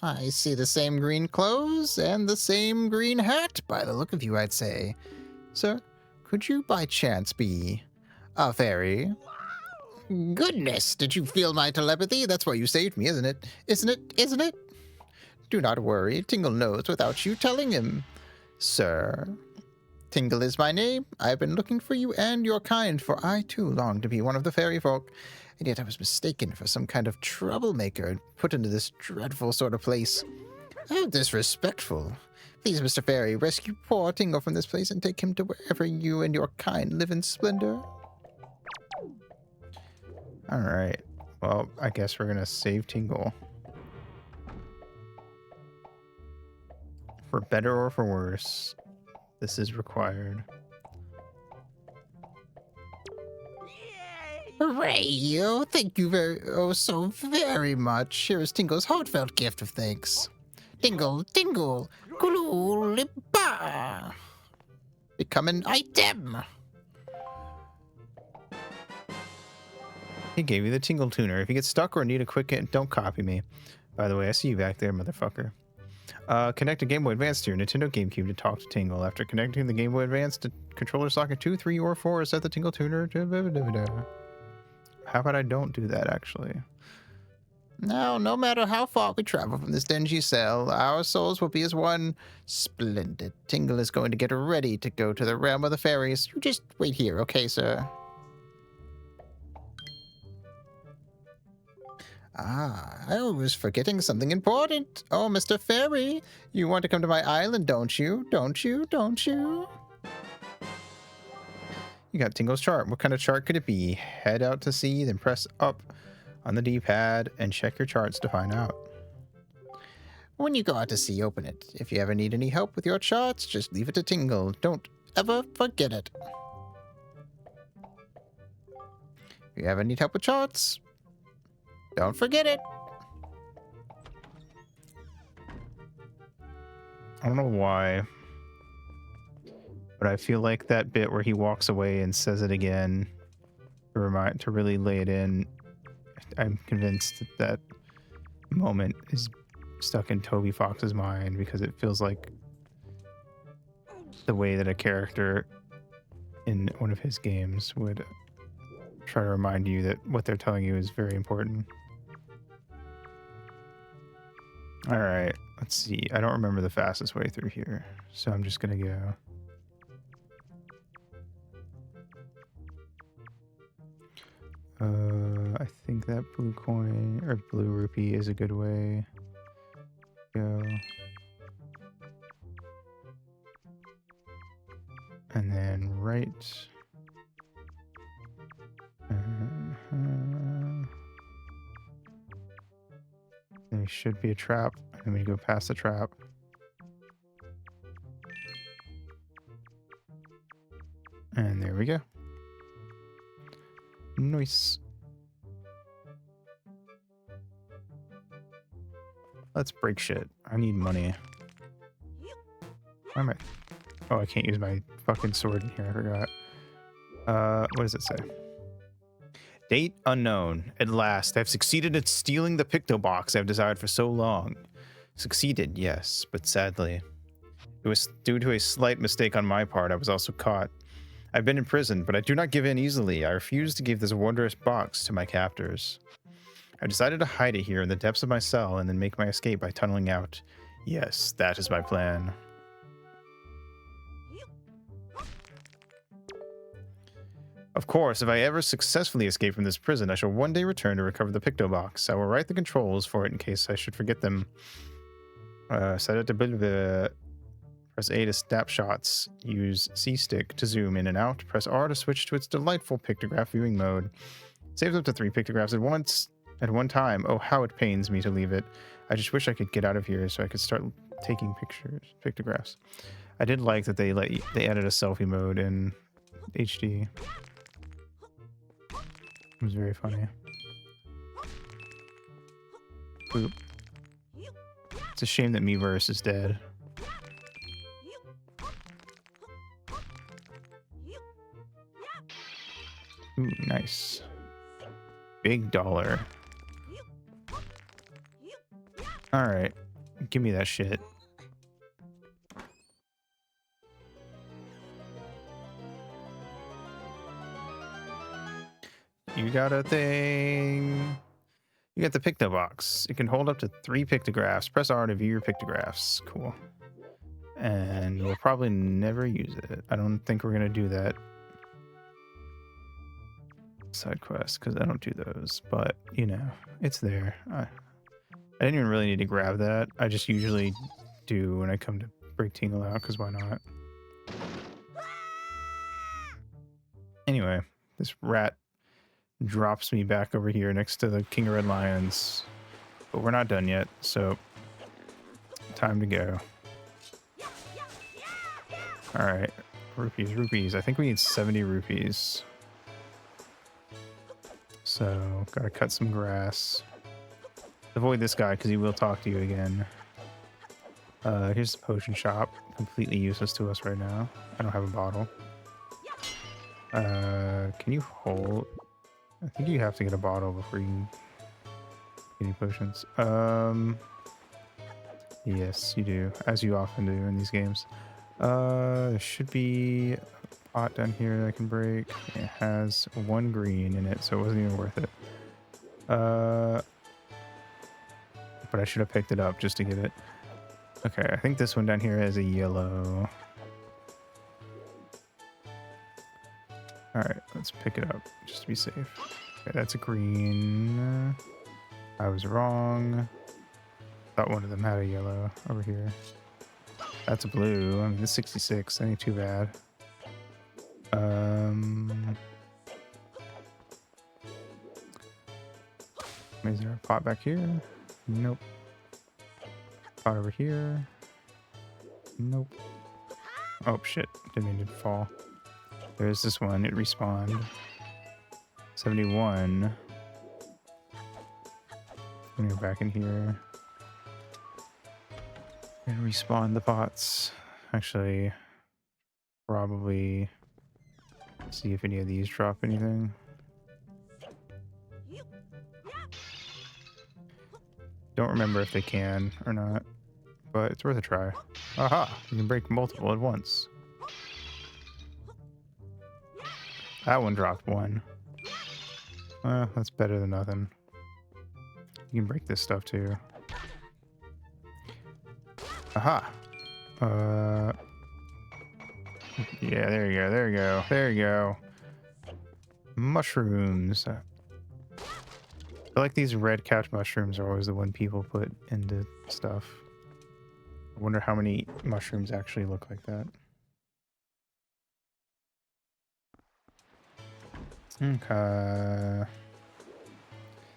I see the same green clothes and the same green hat by the look of you, I'd say. Sir, could you by chance be a fairy? Goodness, did you feel my telepathy? That's why you saved me, isn't it? Isn't it? Isn't it? Do not worry, Tingle knows without you telling him. Sir, Tingle is my name. I've been looking for you and your kind, for I too long to be one of the fairy folk. And yet I was mistaken for some kind of troublemaker and put into this dreadful sort of place. How disrespectful. Please, Mr. Fairy, rescue poor Tingle from this place and take him to wherever you and your kind live in splendor. Alright. Well, I guess we're gonna save Tingle. For better or for worse, this is required. Hooray! Oh, thank you so very much. Here is Tingle's heartfelt gift of thanks. Tingle, Tingle, Kululipa. Become an item. He gave you the Tingle Tuner. If you get stuck or need a quick hit, don't copy me. By the way, I see you back there, motherfucker. Connect a Game Boy Advance to your Nintendo GameCube to talk to Tingle. After connecting the Game Boy Advance to controller socket 2, 3, or 4, set the Tingle Tuner to... How about I don't do that, actually? Now, no matter how far we travel from this dingy cell, our souls will be as one. Splendid. Tingle is going to get ready to go to the realm of the fairies. You just wait here, okay, sir? Ah, I was forgetting something important. Oh, Mr. Fairy, you want to come to my island, don't you? Don't you? Don't you? You got Tingle's chart. What kind of chart could it be? Head out to sea, then press up on the D-pad and check your charts to find out. When you go out to sea, open it. If you ever need any help with your charts, just leave it to Tingle. Don't ever forget it. If you ever need help with charts, don't forget it. I don't know why But I feel like that bit where he walks away and says it again to really lay it in. I'm convinced that that moment is stuck in Toby Fox's mind because it feels like the way that a character in one of his games would try to remind you that what they're telling you is very important. All right, let's see. I don't remember the fastest way through here, so I'm just gonna go. I think that blue coin or blue rupee is a good way. Go. And then right. There should be a trap. And then we go past the trap. And there we go. Nice. Let's break shit. I need money. Why am I? Oh, I can't use my fucking sword in here. I forgot. What does it say? Date unknown. At last, I've succeeded at stealing the picto box I've desired for so long. Succeeded, yes, but sadly, it was due to a slight mistake on my part. I was also caught. I've been imprisoned, but I do not give in easily. I refuse to give this wondrous box to my captors. I decided to hide it here in the depths of my cell and then make my escape by tunneling out. Yes, that is my plan. Of course, if I ever successfully escape from this prison, I shall one day return to recover the picto box. I will write the controls for it in case I should forget them. Set it to press A to snap shots. Use C-stick to zoom in and out. Press R to switch to its delightful pictograph viewing mode. Saves up to 3 pictographs at once. At one time. Oh, how it pains me to leave it. I just wish I could get out of here so I could start taking pictographs. I did like that they added a selfie mode in HD. It was very funny. Boop. It's a shame that Miiverse is dead. Ooh, nice. Big dollar. Alright. Give me that shit. You got a thing. You got the picto box. It can hold up to 3 pictographs. Press R to view your pictographs. Cool. And we'll probably never use it. I don't think we're going to do that side quest because I don't do those. But, you know, it's there. I didn't even really need to grab that. I just usually do when I come to break Tingle out because why not? Anyway, this rat drops me back over here next to the King of Red Lions. But we're not done yet, so time to go. Alright, rupees. I think we need 70 rupees. So, gotta cut some grass. Avoid this guy because he will talk to you again. Here's the potion shop. Completely useless to us right now. I don't have a bottle. Can you hold? I think you have to get a bottle before you can get any potions. Yes, you do, as you often do in these games. There should be a pot down here that I can break. It has 1 green in it, so it wasn't even worth it. But I should have picked it up just to get it. Okay, I think this one down here has a yellow. Alright, let's pick it up just to be safe. Okay, that's a green. I was wrong. Thought one of them had a yellow over here. That's a blue. I mean, it's 66. That ain't too bad. Is there a pot back here? Nope. Pot over here? Nope. Oh, shit. Didn't mean to fall. There's this one. It respawned. 71. I'm gonna go back in here and respawn the pots. Actually, probably see if any of these drop anything. Don't remember if they can or not, but it's worth a try. Aha! You can break multiple at once. That one dropped one. That's better than nothing. You can break this stuff too. Aha! Yeah, there you go, there you go, there you go. Mushrooms. I feel like these red couch mushrooms are always the one people put into stuff. I wonder how many mushrooms actually look like that. Okay.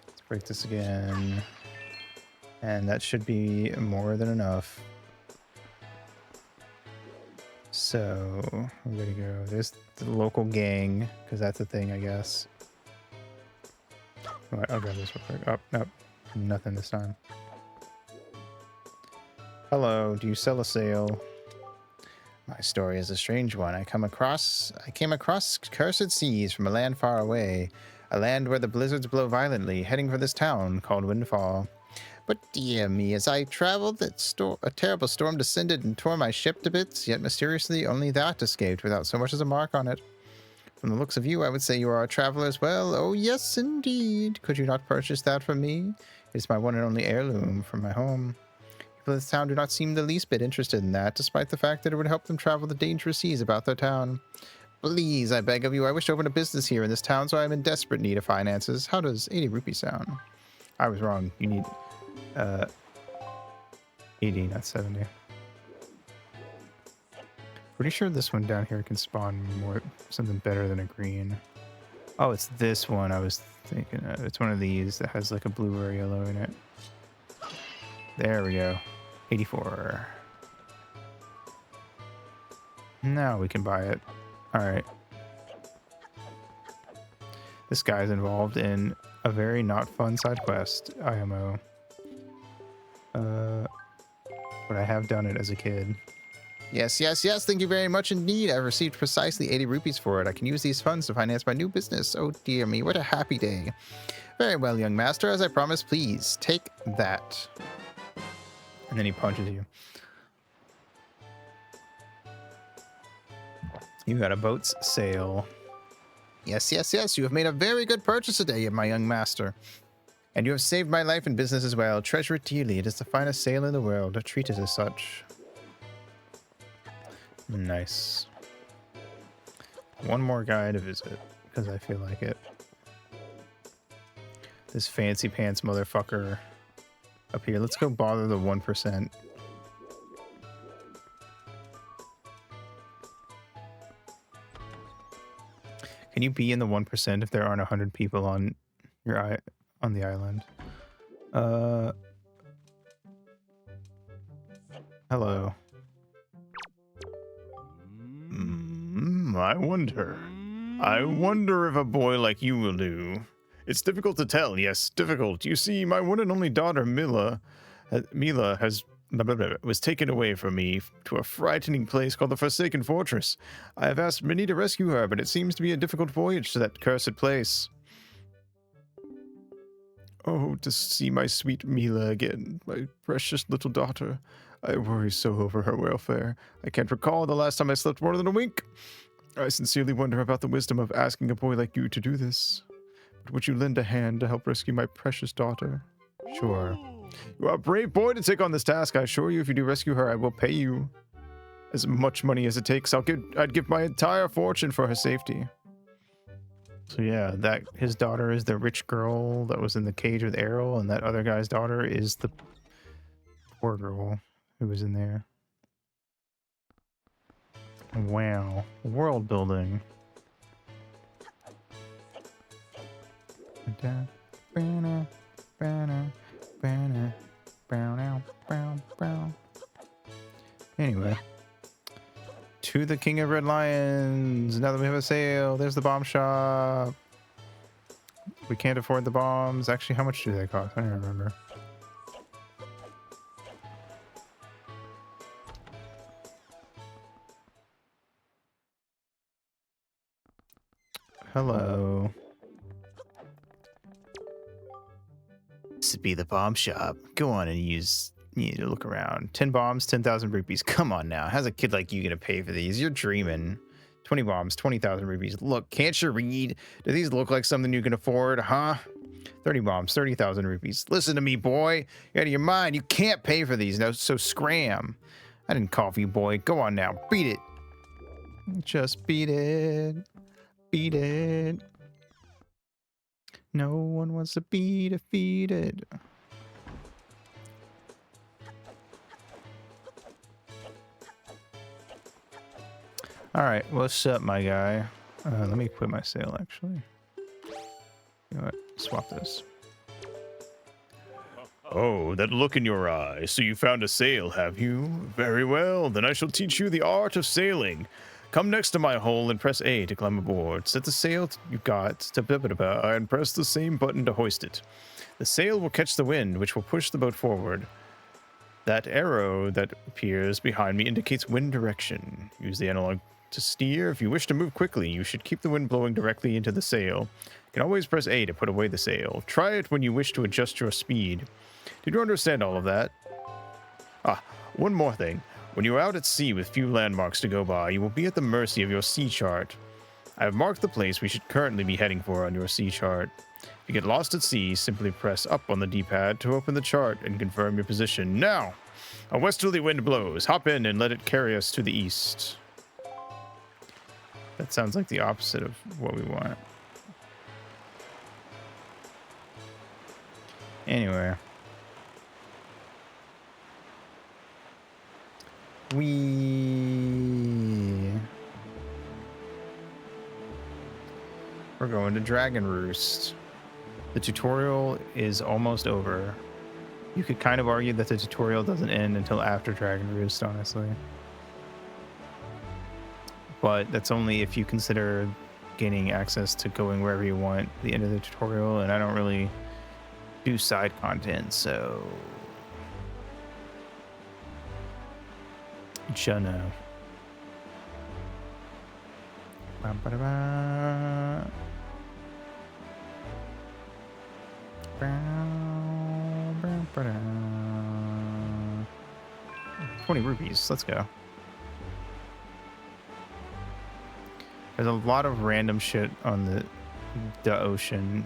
Let's break this again. And that should be more than enough. So, we're gonna go. There's the local gang, because that's a thing, I guess. All right, I'll grab this real quick. Oh, nope. Nothing this time. Hello, do you sell a sail? My story is a strange one. I came across cursed seas from a land far away, a land where the blizzards blow violently, heading for this town called Windfall. But dear me, as I traveled, a terrible storm descended and tore my ship to bits, yet mysteriously only that escaped without so much as a mark on it. From the looks of you, I would say you are a traveler as well. Oh yes, indeed. Could you not purchase that from me? It is my one and only heirloom from my home. People of this town do not seem the least bit interested in that, despite the fact that it would help them travel the dangerous seas about their town. Please, I beg of you, I wish to open a business here in this town, so I am in desperate need of finances. How does 80 rupees sound? I was wrong. You need 80, not 70. Pretty sure this one down here can spawn more something better than a green. Oh, it's this one I was thinking of. It's one of these that has like a blue or yellow in it. There we go. 84. Now we can buy it. Alright. This guy's involved in a very not fun side quest, IMO. But I have done it as a kid. Yes, yes, yes, thank you very much indeed. I've received precisely 80 rupees for it. I can use these funds to finance my new business. Oh dear me, what a happy day. Very well, young master, as I promised, please take that. And then he punches you. You got a boat's sail. Yes, yes, yes, you have made a very good purchase today, my young master. And you have saved my life and business as well. Treasure it dearly. It is the finest sail in the world. Treat it as such. Nice. One more guy to visit, because I feel like it. This fancy pants motherfucker up here. Let's go bother the 1%. Can you be in the 1% if there aren't 100 people on your on the island? Hello. I wonder if a boy like you will do. It's difficult to tell, yes, difficult. You see, my one and only daughter, Mila has was taken away from me to a frightening place called the Forsaken Fortress. I have asked many to rescue her, but it seems to be a difficult voyage to that cursed place. Oh, to see my sweet Mila again, my precious little daughter. I worry so over her welfare. I can't recall the last time I slept more than a wink. I sincerely wonder about the wisdom of asking a boy like you to do this. But would you lend a hand to help rescue my precious daughter? Sure. You are a brave boy to take on this task. I assure you, if you do rescue her, I will pay you as much money as it takes. I'd give my entire fortune for her safety. So yeah, that his daughter is the rich girl that was in the cage with Errol, and that other guy's daughter is the poor girl who was in there. Wow, world building. Anyway, to the King of Red Lions. Now that we have a sale, there's the bomb shop. We can't afford the bombs. Actually, how much do they cost? I don't remember. Hello. This would be the bomb shop. Go on and you need to look around. 10 bombs, 10,000 rupees. Come on now. How's a kid like you gonna pay for these? You're dreaming. 20 bombs, 20,000 rupees. Look, can't you read? Do these look like something you can afford, huh? 30 bombs, 30,000 rupees. Listen to me, boy. You're out of your mind. You can't pay for these. Now, so scram. I didn't call for you, boy. Go on now. Beat it. Just beat it. Beat it. No one wants to be defeated. All right, what's up, my guy? Let me quit my sale, actually. You know what? Swap this. Oh, that look in your eye. So you found a sail, have you? Very well, then I shall teach you the art of sailing. Come next to my hole and press A to climb aboard. Set the sail you got to and press the same button to hoist it. The sail will catch the wind, which will push the boat forward. That arrow that appears behind me indicates wind direction. Use the analog to steer. If you wish to move quickly, you should keep the wind blowing directly into the sail. You can always press A to put away the sail. Try it when you wish to adjust your speed. Did you understand all of that? Ah, one more thing. When you are out at sea with few landmarks to go by, you will be at the mercy of your sea chart. I have marked the place we should currently be heading for on your sea chart. If you get lost at sea, simply press up on the D-pad to open the chart and confirm your position. Now, a westerly wind blows. Hop in and let it carry us to the east. That sounds like the opposite of what we want. Anyway. We're going to Dragon Roost. The tutorial is almost over. You could kind of argue that the tutorial doesn't end until after Dragon Roost, honestly. But that's only if you consider gaining access to going wherever you want at the end of the tutorial, and I don't really do side content, so... Junno. Ba-ba-da-ba. 20 rupees. Let's go. There's a lot of random shit on the ocean.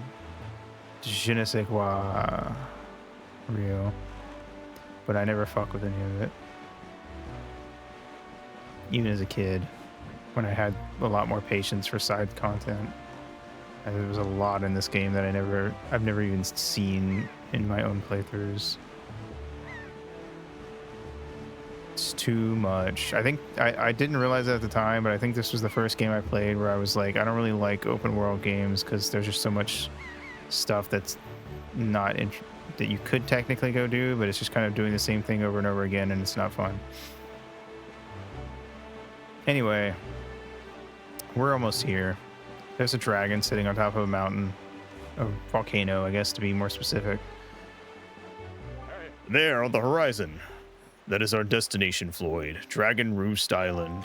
Je ne sais quoi. Real. But I never fuck with any of it. Even as a kid, when I had a lot more patience for side content. And there was a lot in this game that I've never even seen in my own playthroughs. It's too much. I think I didn't realize it at the time, but I think this was the first game I played where I was like, I don't really like open world games because there's just so much stuff that's not that you could technically go do, but it's just kind of doing the same thing over and over again, and it's not fun. Anyway, we're almost here. There's a dragon sitting on top of a mountain, a volcano, I guess, to be more specific. There on the horizon. That is our destination, Floyd. Dragon Roost Island.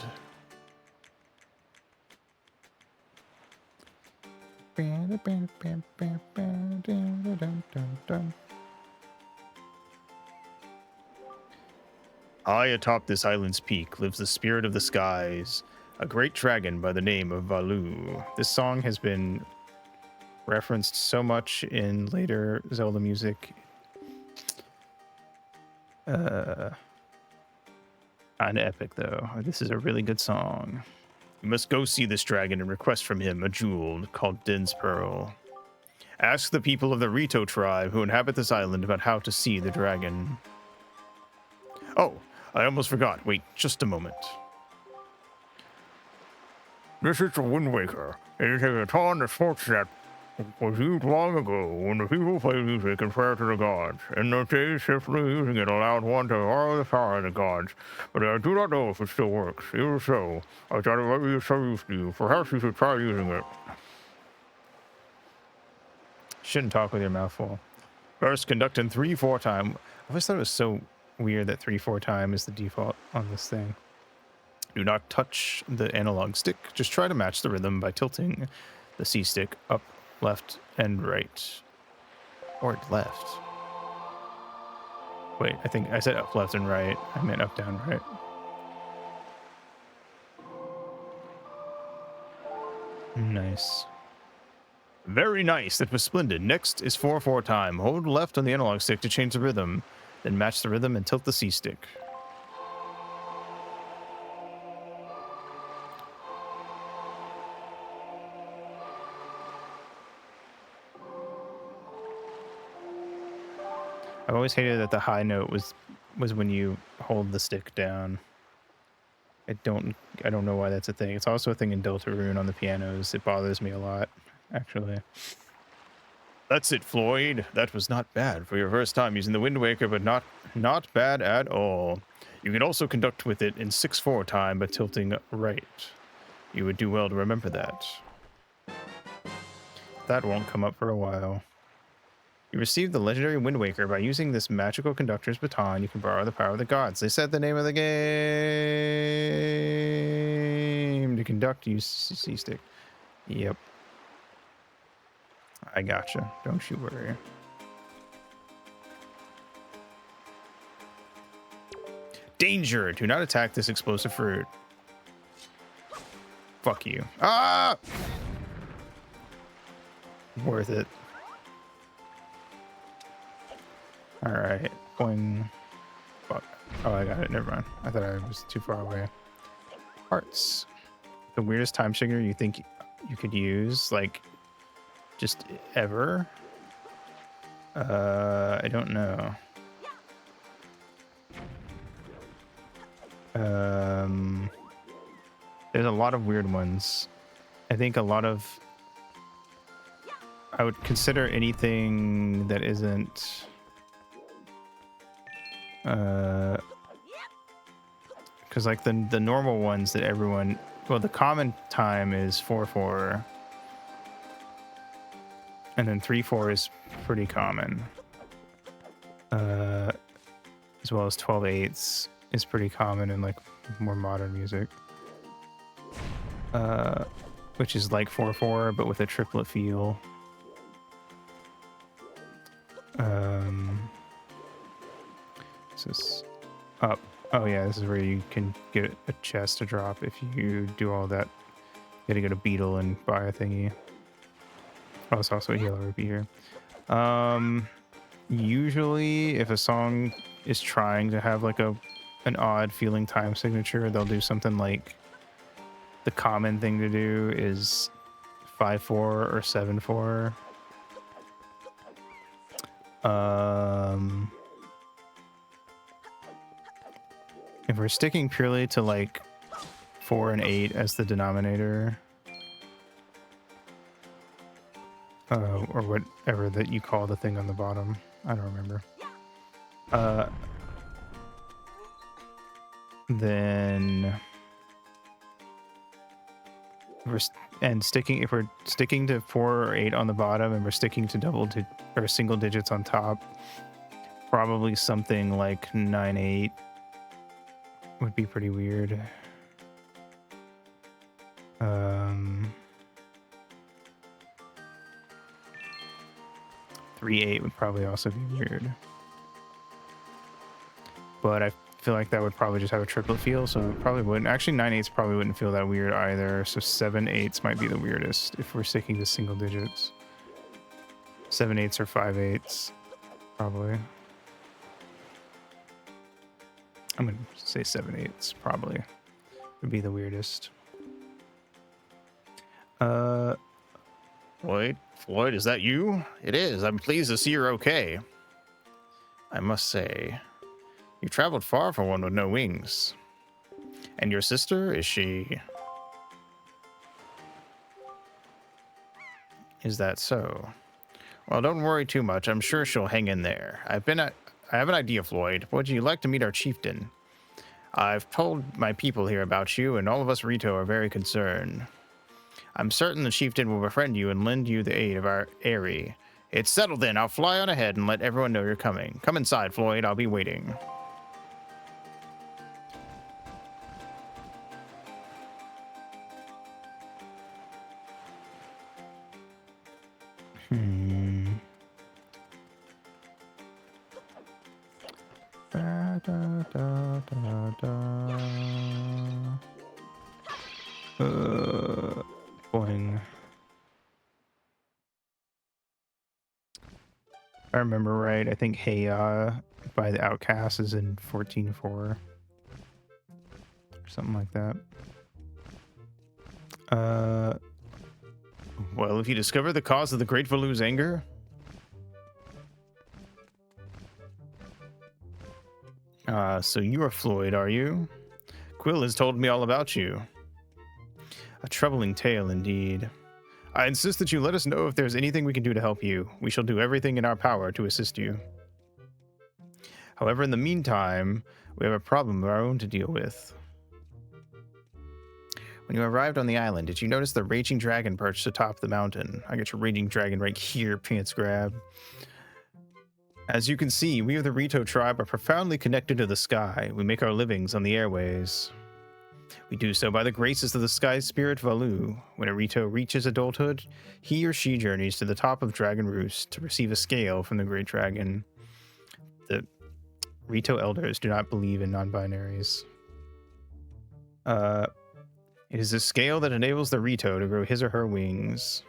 High atop this island's peak lives the spirit of the skies, a great dragon by the name of Valu. This song has been referenced so much in later Zelda music. An epic, though. This is a really good song. You must go see this dragon and request from him a jewel called Din's Pearl. Ask the people of the Rito tribe who inhabit this island about how to see the dragon. Oh, I almost forgot. Wait just a moment. This is the Wind Waker. It is a guitar sports that was used long ago when the people played music in prayer to the gods. In those days, simply using it allowed one to borrow the power of the gods, but I do not know if it still works. Even so, I thought it might be of some use to you. Perhaps you should try using it. Shouldn't talk with your mouth full. First, conduct in 3/4 time. I always thought it was so weird that 3/4 time is the default on this thing. Do not touch the analog stick. Just try to match the rhythm by tilting the C stick up, left, and right. Or left. Wait, I think I said up, left, and right. I meant up, down, right. Nice. Very nice. That was splendid. Next is 4/4 time. Hold left on the analog stick to change the rhythm. Then match the rhythm and tilt the C stick. I've always hated that the high note was when you hold the stick down. I don't know why that's a thing. It's also a thing in Deltarune on the pianos. It bothers me a lot, actually. That's it, Floyd. That was not bad for your first time using the Wind Waker, but not bad at all. You can also conduct with it in 6/4 time by tilting right. You would do well to remember that. That won't come up for a while. You received the legendary Wind Waker. By using this magical conductor's baton, you can borrow the power of the gods. They said the name of the game. To conduct, use C stick. Yep. I gotcha. Don't you worry. Danger! Do not attack this explosive fruit. Fuck you. Ah! Worth it. Alright. Boing. Fuck. Oh, I got it. Never mind. I thought I was too far away. Hearts. The weirdest time signature you think you could use, like, just ever? I don't know. There's a lot of weird ones. I think a lot of... I would consider anything that isn't... because like the normal ones that everyone... Well, the common time is 4/4. And then 3/4 is pretty common. As well as 12/8 is pretty common in like more modern music. Which is like 4/4 but with a triplet feel. This is up. Oh yeah, this is where you can get a chest to drop if you do all that. You gotta go to Beetle and buy a thingy. Oh, it's also a healer rupee here. Usually, if a song is trying to have like an odd feeling time signature, they'll do something like the common thing to do is 5/4 or 7/4. If we're sticking purely to like 4 and 8 as the denominator, or whatever that you call the thing on the bottom, I don't remember. Then if we're sticking to 4 or 8 on the bottom, and we're sticking to or single digits on top, probably something like 9/8 would be pretty weird. 3/8 would probably also be weird. But I feel like that would probably just have a triplet feel, so it probably wouldn't. Actually, 9/8 probably wouldn't feel that weird either, so 7/8 might be the weirdest if we're sticking to single digits. 7/8 or 5/8, probably. I'm gonna say 7/8 probably would be the weirdest. Floyd, is that you? It is. I'm pleased to see you're okay. I must say, you traveled far for one with no wings. And your sister, is she... Is that so? Well, don't worry too much. I'm sure she'll hang in there. I have an idea, Floyd. Would you like to meet our chieftain? I've told my people here about you, and all of us Rito are very concerned. I'm certain the chieftain will befriend you and lend you the aid of our Aerie. It's settled then. I'll fly on ahead and let everyone know you're coming. Come inside, Floyd. I'll be waiting. Hmm. Da, da, da, da, da. Boing. If I remember right, I think Hey by the Outcast is in 14.4 or something like that. Well, if you discover the cause of the Great Valu's anger, so you are Floyd, are you? Quill has told me all about you. A troubling tale indeed. I insist that you let us know if there's anything we can do to help you. We shall do everything in our power to assist you. However, in the meantime, we have a problem of our own to deal with. When you arrived on the island, did you notice the raging dragon perched atop the mountain? I got your raging dragon right here, pants grab. As you can see, we of the Rito tribe are profoundly connected to the sky. We make our livings on the airways. We do so by the graces of the sky spirit Valu. When a Rito reaches adulthood, he or she journeys to the top of Dragon Roost to receive a scale from the Great Dragon. The Rito elders do not believe in non-binaries. It is a scale that enables the Rito to grow his or her wings.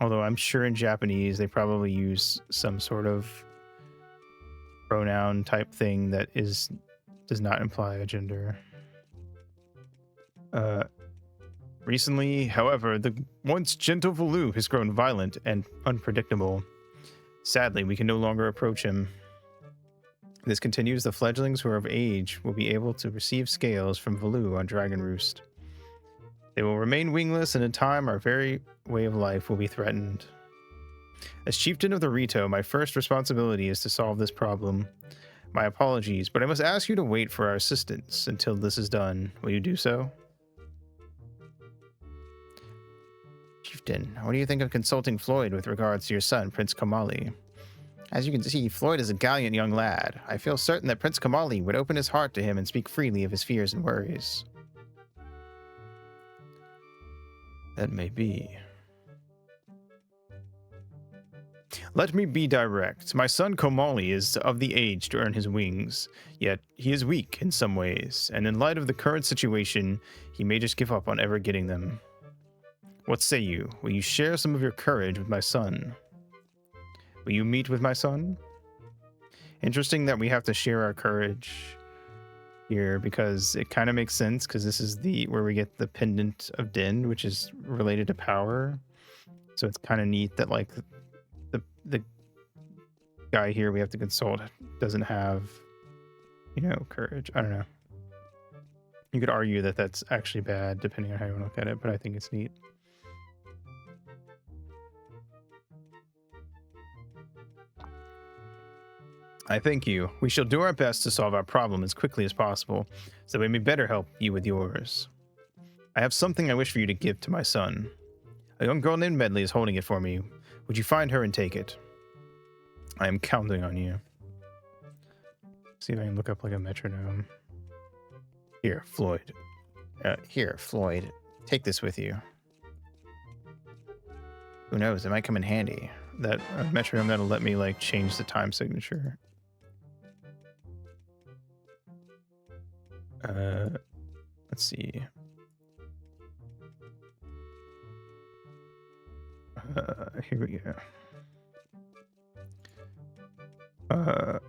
Although I'm sure in Japanese they probably use some sort of pronoun type thing that does not imply a gender. Recently, however, the once gentle Valu has grown violent and unpredictable. Sadly, we can no longer approach him. If this continues, the fledglings who are of age will be able to receive scales from Valu on Dragon Roost. They will remain wingless, and in time, our very way of life will be threatened. As chieftain of the Rito, my first responsibility is to solve this problem. My apologies, but I must ask you to wait for our assistance until this is done. Will you do so? Chieftain, what do you think of consulting Floyd with regards to your son, Prince Kamali? As you can see, Floyd is a gallant young lad. I feel certain that Prince Kamali would open his heart to him and speak freely of his fears and worries. That may be. Let me be direct. My son Komali is of the age to earn his wings, yet he is weak in some ways, and in light of the current situation, he may just give up on ever getting them. What say you? Will you share some of your courage with my son? Will you meet with my son? Interesting that we have to share our courage here, because it kind of makes sense, because this is where we get the pendant of Din, which is related to power. So it's kind of neat that like the guy here we have to consult doesn't have, courage. I don't know. You could argue that that's actually bad depending on how you want to look at it, but I think it's neat. I thank you. We shall do our best to solve our problem as quickly as possible, so we may better help you with yours. I have something I wish for you to give to my son. A young girl named Medley is holding it for me. Would you find her and take it? I am counting on you. See if I can look up like a metronome. Here, Floyd. Take this with you. Who knows? It might come in handy. That metronome that'll let me like change the time signature. Let's see. Here we go.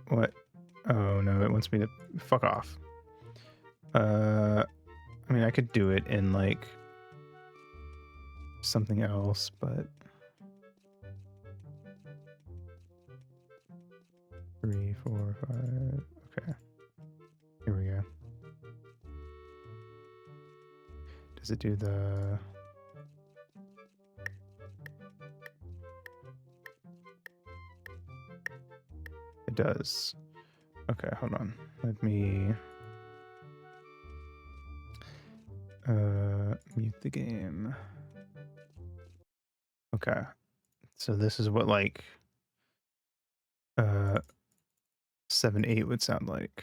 What? Oh no, it wants me to fuck off. I mean, I could do it in like something else, but 3, 4, 5. Okay, here we go. Does it do the? It does. Okay, hold on. Let me mute the game. Okay. So this is what like 7/8 would sound like.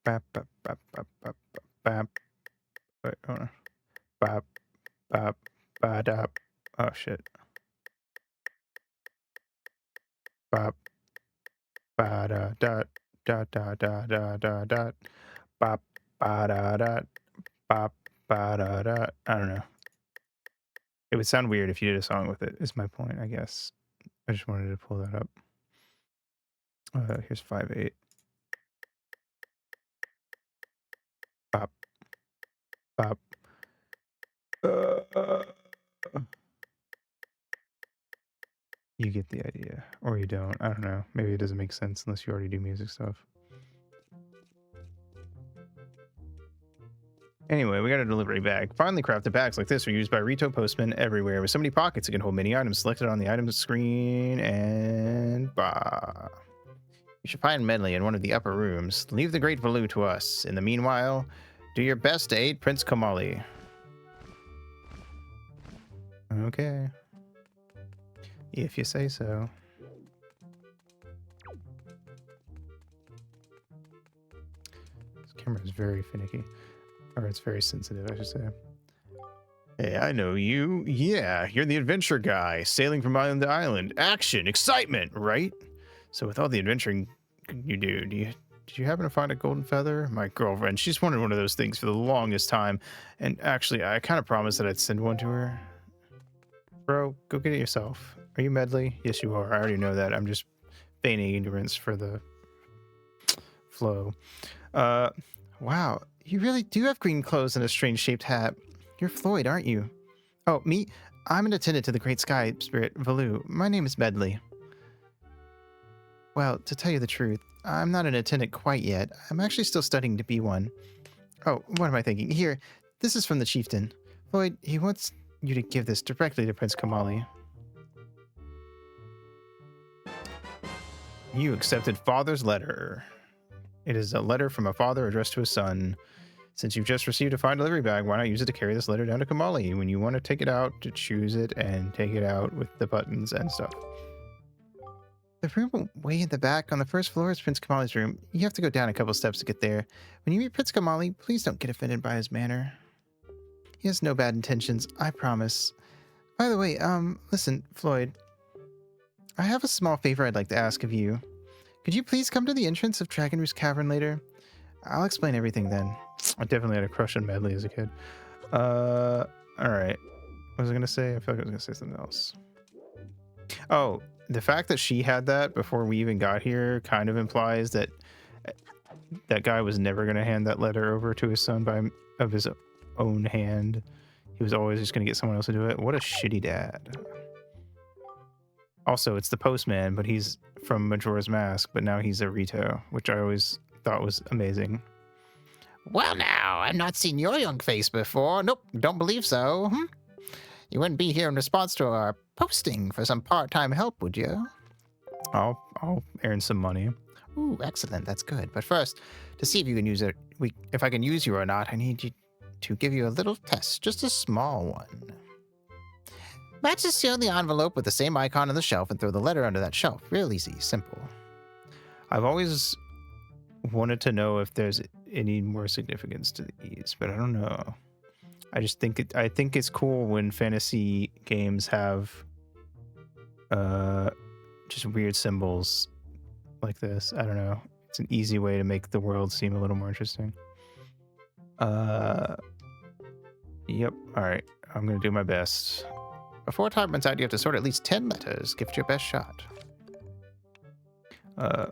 Bap, bap, bap, bap, bap, bap, bap. Wait, hold on. Bap, bap, badap. Oh shit. Bap, bada, dot, dot, dot, dot, dot, dot, dot. Bap, bada, dot, bap, bada, dot. I don't know. It would sound weird if you did a song with it, is my point, I guess. I just wanted to pull that up. Here's 5/8. Bop, bop. Uh, you get the idea. Or you don't. I don't know. Maybe it doesn't make sense unless you already do music stuff. Anyway, we got a delivery bag. Finely crafted bags like this are used by retail postmen everywhere. With so many pockets, it can hold many items selected on the item screen, and bah. You should find Medley in one of the upper rooms. Leave the Great Valoo to us. In the meanwhile, do your best to aid Prince Kamali. Okay. If you say so. This camera is very finicky. Or it's very sensitive, I should say. Hey, I know you. Yeah, you're the adventure guy, sailing from island to island. Action, excitement, right? So with all the adventuring you do, did you happen to find a golden feather? My girlfriend, she's wanted one of those things for the longest time. And actually, I kind of promised that I'd send one to her. Bro, go get it yourself. Are you Medley? Yes, you are. I already know that. I'm just feigning ignorance for the flow. Wow. You really do have green clothes and a strange-shaped hat. You're Floyd, aren't you? Oh, me? I'm an attendant to the Great Sky Spirit, Valoo. My name is Medley. Well, to tell you the truth, I'm not an attendant quite yet. I'm actually still studying to be one. Oh, what am I thinking? Here, this is from the chieftain. Floyd, he wants you to give this directly to Prince Kamali. You accepted father's letter. It is a letter from a father addressed to his son. Since you've just received a fine delivery bag, why not use it to carry this letter down to Kamali? When you want to take it out, to choose it and take it out with the buttons and stuff. The room way in the back on the first floor is Prince Kamali's room. You have to go down a couple steps to get there. When you meet Prince Kamali, please don't get offended by his manner. He has no bad intentions, I promise. By the way, listen, Floyd. I have a small favor I'd like to ask of you. Could you please come to the entrance of Dragon Roost Cavern later? I'll explain everything then. I definitely had a crush on Medley as a kid. Alright. What was I gonna say? I feel like I was gonna say something else. Oh, the fact that she had that before we even got here kind of implies that that guy was never gonna hand that letter over to his son of his own hand. He was always just gonna get someone else to do it. What a shitty dad. Also, it's the postman, but he's from Majora's Mask, but now he's a Rito, which I always thought was amazing. Well, now, I've not seen your young face before. Nope, don't believe so. You wouldn't be here in response to our posting for some part-time help, would you? I'll earn some money. Ooh, excellent. That's good. But first, to see if you can use it, if I can use you or not, I need you to give you a little test, just a small one. Match the seal in the envelope with the same icon on the shelf and throw the letter under that shelf. Real easy, simple. I've always wanted to know if there's any more significance to these, but I don't know. I just think I think it's cool when fantasy games have just weird symbols like this. I don't know. It's an easy way to make the world seem a little more interesting. Yep. All right. I'm gonna do my best. Before time runs out, you have to sort at least 10 letters. Give it your best shot. Okay.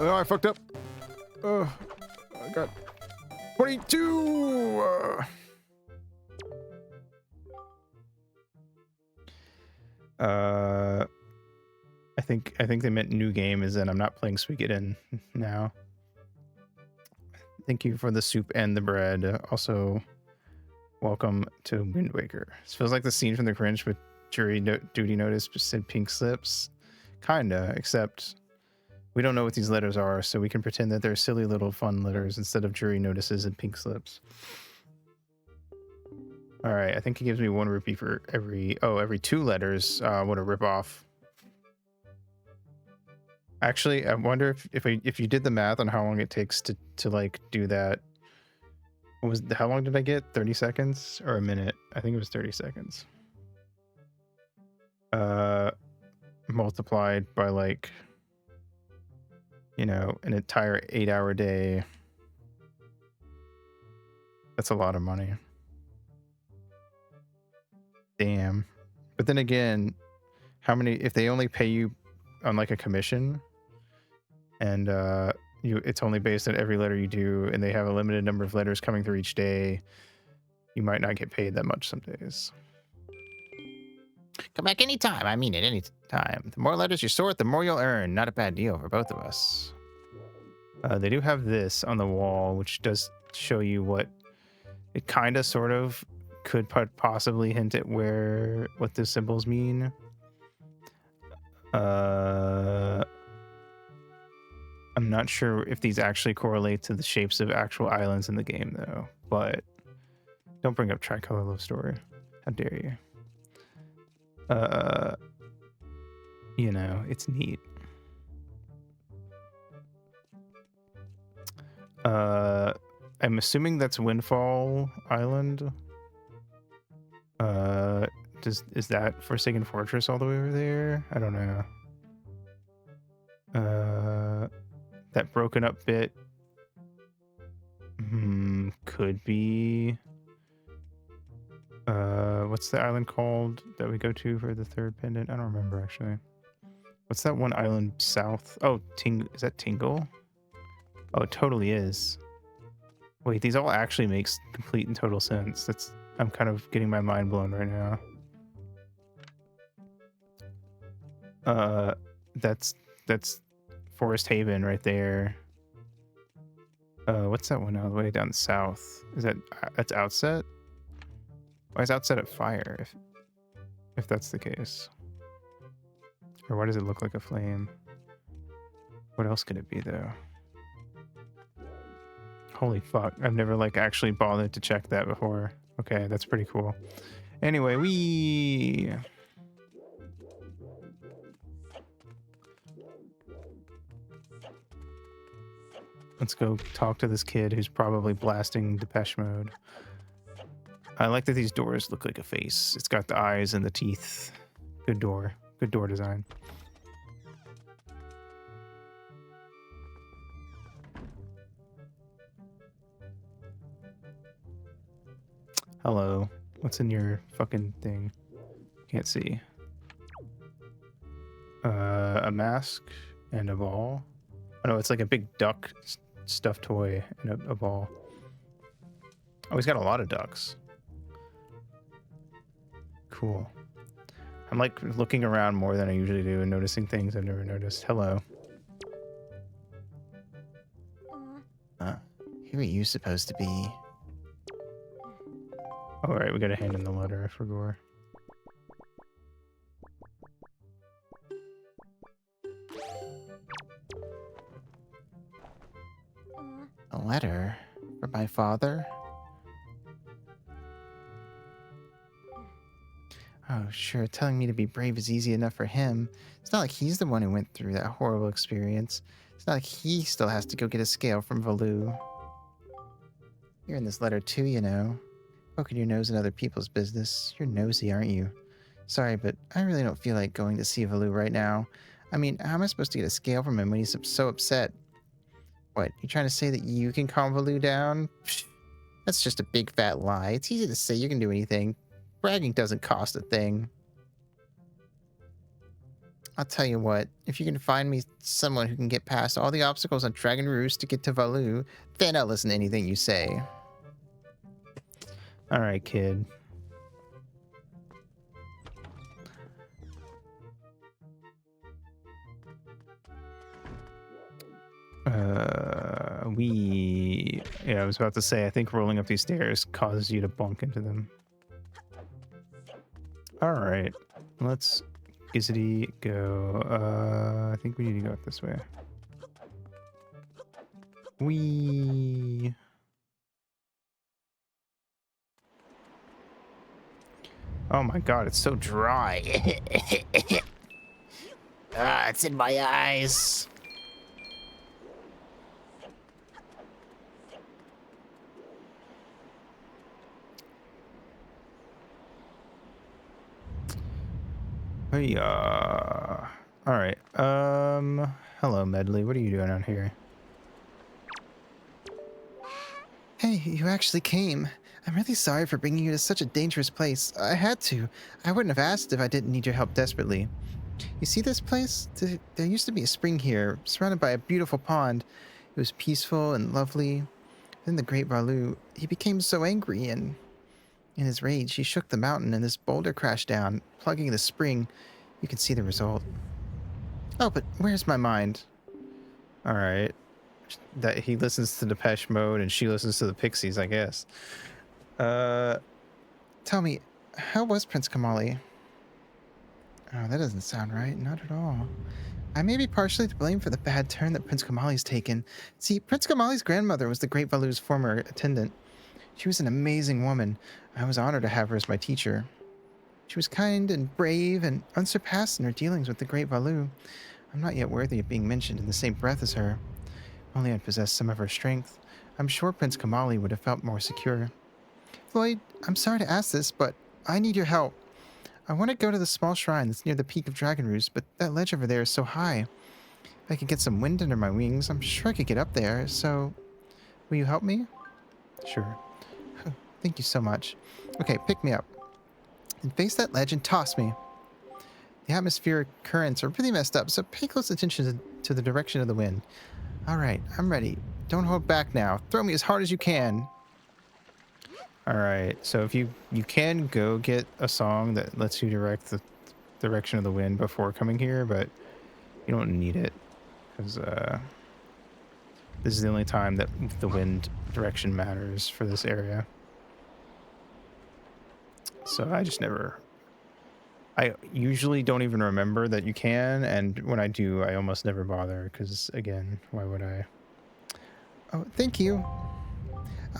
I fucked up. I got 22. I think they meant new game, as in I'm not playing Suikoden now. Thank you for the soup and the bread. Also, welcome to Wind Waker. This feels like the scene from The Grinch with duty notice said pink slips? Kinda, except we don't know what these letters are, so we can pretend that they're silly little fun letters instead of jury notices and pink slips. All right, I think it gives me 1 rupee for every 2 letters. What a ripoff. Actually, I wonder if you did the math on how long it takes to like do that. How long did I get? 30 seconds or a minute? I think it was 30 seconds. Multiplied by like, you know, an entire 8-hour day. That's a lot of money. Damn. But then again, how many, if they only pay you on like a commission and it's only based on every letter you do and they have a limited number of letters coming through each day, you might not get paid that much some days. Come back anytime. I mean it, anytime. The more letters you sort, the more you'll earn. Not a bad deal for both of us. They do have this on the wall, which does show you what it kind of sort of could possibly hint at what the symbols mean. I'm not sure if these actually correlate to the shapes of actual islands in the game, though. But don't bring up Tricolor Love Story. How dare you? You know, it's neat. I'm assuming that's Windfall Island. Is that Forsaken Fortress all the way over there? I don't know. That broken up bit could be what's the island called that we go to for the 3rd pendant? I don't remember actually. What's that one island south? Oh, is that Tingle? Oh, it totally is. Wait, these all actually makes complete and total sense. I'm kind of getting my mind blown right now. That's Forest Haven right there. What's that one all the way down south? That's Outset? Why is Outset at fire if that's the case? Or why does it look like a flame? What else could it be though? Holy fuck, I've never like actually bothered to check that before. Okay, that's pretty cool. Anyway, let's go talk to this kid who's probably blasting Depeche Mode. I like that these doors look like a face. It's got the eyes and the teeth. Good door. Good door design. Hello. What's in your fucking thing? Can't see. A mask and a ball. Oh no, it's like a big duck stuffed toy and a ball. Oh, he's got a lot of ducks. Cool. I'm like looking around more than I usually do and noticing things I've never noticed. Hello. Who are you supposed to be? All right, we gotta hand in the letter for Gore. A letter from my father? Oh, sure, telling me to be brave is easy enough for him. It's not like he's the one who went through that horrible experience. It's not like he still has to go get a scale from Valoo. You're in this letter too, you know. Poking your nose in other people's business. You're nosy, aren't you? Sorry, but I really don't feel like going to see Valoo right now. I mean, how am I supposed to get a scale from him when he's so upset? What, you trying to say that you can calm Valoo down? Psh, that's just a big fat lie. It's easy to say you can do anything. Bragging doesn't cost a thing. I'll tell you what, if you can find me someone who can get past all the obstacles on Dragon Roost to get to Valoo, then I'll listen to anything you say. All right, kid. Yeah, I was about to say, I think rolling up these stairs causes you to bump into them. All right. Let's Gizzity go. I think we need to go up this way. Whee! Oh my god, it's so dry. Ah, it's in my eyes. Hey, alright. Hello, Medley. What are you doing out here? Hey, you actually came. I'm really sorry for bringing you to such a dangerous place. I had to. I wouldn't have asked if I didn't need your help desperately. You see this place? There used to be a spring here, surrounded by a beautiful pond. It was peaceful and lovely. Then the great Balu, he became so angry, and in his rage, he shook the mountain and this boulder crashed down, plugging the spring. You can see the result. Oh, but where's my mind? Alright. That he listens to Depeche Mode and she listens to the Pixies, I guess. Tell me, how was Prince Kamali? Oh, that doesn't sound right. Not at all. I may be partially to blame for the bad turn that Prince Kamali's taken. See, Prince Kamali's grandmother was the Great Valu's former attendant. She was an amazing woman. I was honored to have her as my teacher. She was kind and brave and unsurpassed in her dealings with the Great Valu. I'm not yet worthy of being mentioned in the same breath as her. If only I'd possessed some of her strength, I'm sure Prince Kamali would have felt more secure. Floyd, I'm sorry to ask this, but I need your help. I want to go to the small shrine that's near the peak of Dragon Roost, but that ledge over there is so high. If I could get some wind under my wings, I'm sure I could get up there, so... Will you help me? Sure. Thank you so much. Okay, pick me up. And face that ledge and toss me. The atmospheric currents are really messed up, so pay close attention to the direction of the wind. Alright, I'm ready. Don't hold back now. Throw me as hard as you can. Alright, so if you can go get a song that lets you direct the direction of the wind before coming here, but you don't need it. Because this is the only time that the wind direction matters for this area. So I usually don't even remember that you can, and when I do, I almost never bother, because, again, why would I? Oh, thank you.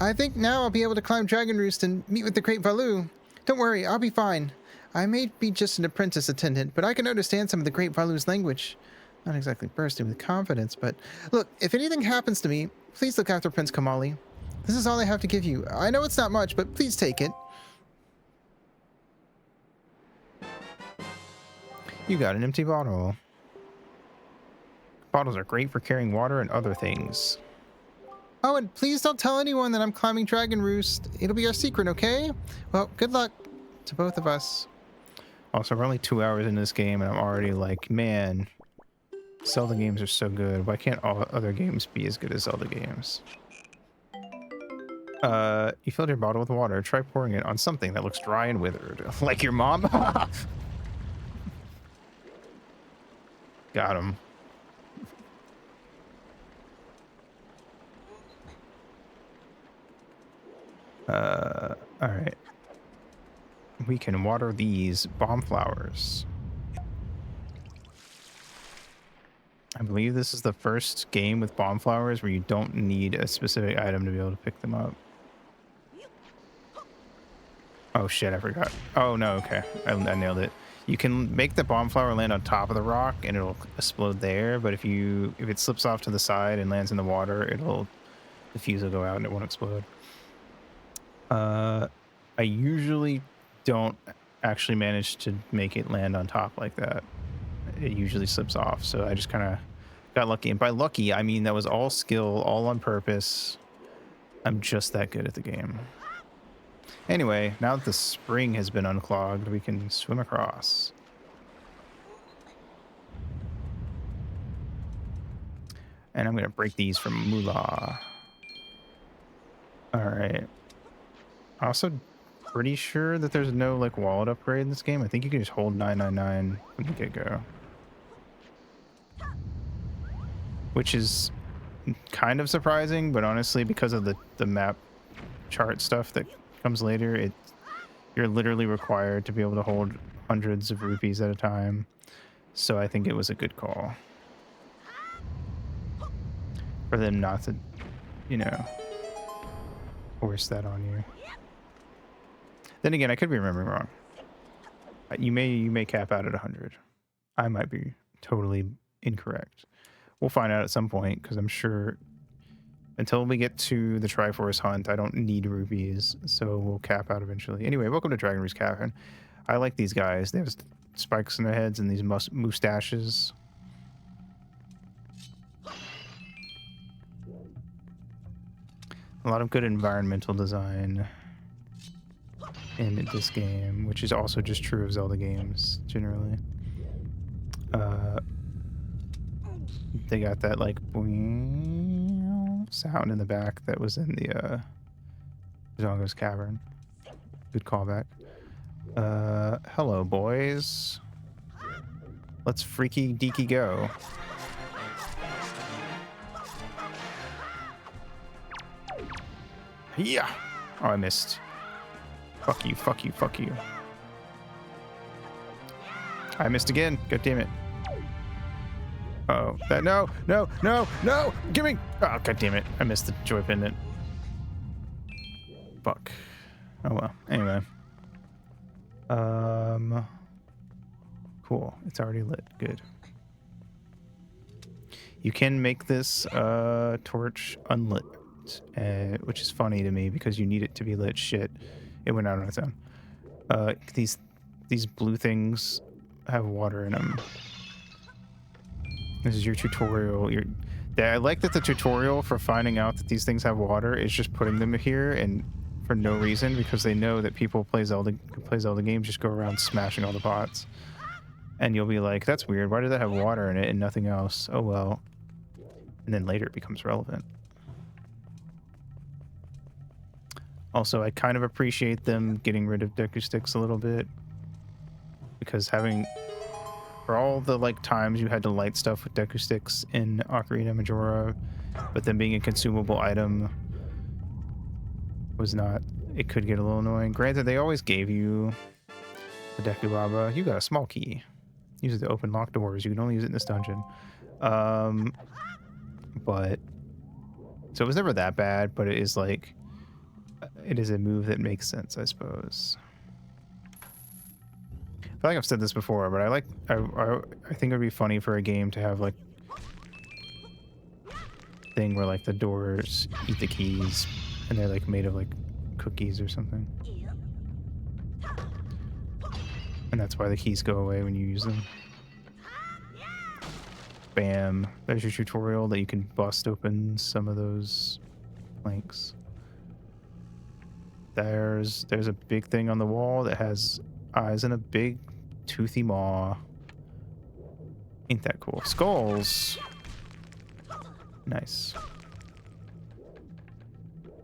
I think now I'll be able to climb Dragon Roost and meet with the Great Valu. Don't worry, I'll be fine. I may be just an apprentice attendant, but I can understand some of the Great Valu's language. Not exactly bursting with confidence, but look, if anything happens to me, please look after Prince Kamali. This is all I have to give you. I know it's not much, but please take it. You got an empty bottle. Bottles are great for carrying water and other things. Oh, and please don't tell anyone that I'm climbing Dragon Roost. It'll be our secret, okay? Well, good luck to both of us. Also, we're only 2 hours into this game, and I'm already like, man, Zelda games are so good. Why can't all other games be as good as Zelda games? You filled your bottle with water. Try pouring it on something that looks dry and withered. Like your mom? Got him. Alright. We can water these bomb flowers. I believe this is the first game with bomb flowers where you don't need a specific item to be able to pick them up. Oh shit, I forgot. Oh no, okay. I nailed it. You can make the bomb flower land on top of the rock and it'll explode there, but if it slips off to the side and lands in the water, the fuse will go out and it won't explode. I usually don't actually manage to make it land on top like that. It usually slips off, so I just kind of got lucky. And by lucky, I mean that was all skill, all on purpose. I'm just that good at the game. Anyway, now that the spring has been unclogged, we can swim across. And I'm going to break these from Moolah. Alright. Also, pretty sure that there's no, like, wallet upgrade in this game. I think you can just hold 999 from the get-go. Which is kind of surprising, but honestly, because of the map chart stuff that comes later, you're literally required to be able to hold hundreds of rupees at a time. So I think it was a good call for them not to, you know, force that on you. Then again, I could be remembering wrong. You may cap out at 100. I might be totally incorrect. We'll find out at some point, because I'm sure until we get to the Triforce Hunt, I don't need rupees, so we'll cap out eventually. Anyway, welcome to Dragon Roost Cavern. I like these guys. They have spikes in their heads and these mustaches. A lot of good environmental design in this game, which is also just true of Zelda games generally. They got that like boing sound in the back that was in the Zongo's Cavern. Good callback. Hello boys. Let's freaky deaky go. Yeah. Oh, I missed. Fuck you, fuck you, fuck you. I missed again. God damn it. Uh-oh. That no, no, no, no! Give me! Oh, god damn it. I missed the joy pendant. Fuck. Oh well. Anyway. Cool. It's already lit. Good. You can make this torch unlit, which is funny to me because you need it to be lit. Shit. It went out on its own. These blue things have water in them. This is your tutorial. I like that the tutorial for finding out that these things have water is just putting them here and for no reason, because they know that people who play Zelda games just go around smashing all the pots. And you'll be like, that's weird. Why did that have water in it and nothing else? Oh well. And then later it becomes relevant. Also, I kind of appreciate them getting rid of Deku Sticks a little bit, because for all the like times you had to light stuff with Deku Sticks in Ocarina of Majora, but them being a consumable item was not, it could get a little annoying. Granted, they always gave you the Deku Baba. You got a small key. Use it to open locked doors. You can only use it in this dungeon. But so it was never that bad, but it is like, it is a move that makes sense, I suppose. I feel like I've said this before, but I think it would be funny for a game to have like thing where like the doors eat the keys and they're like made of like cookies or something. And that's why the keys go away when you use them. Bam. There's your tutorial that you can bust open some of those planks. There's a big thing on the wall that has eyes and a big toothy maw. Ain't that cool? Skulls. Nice.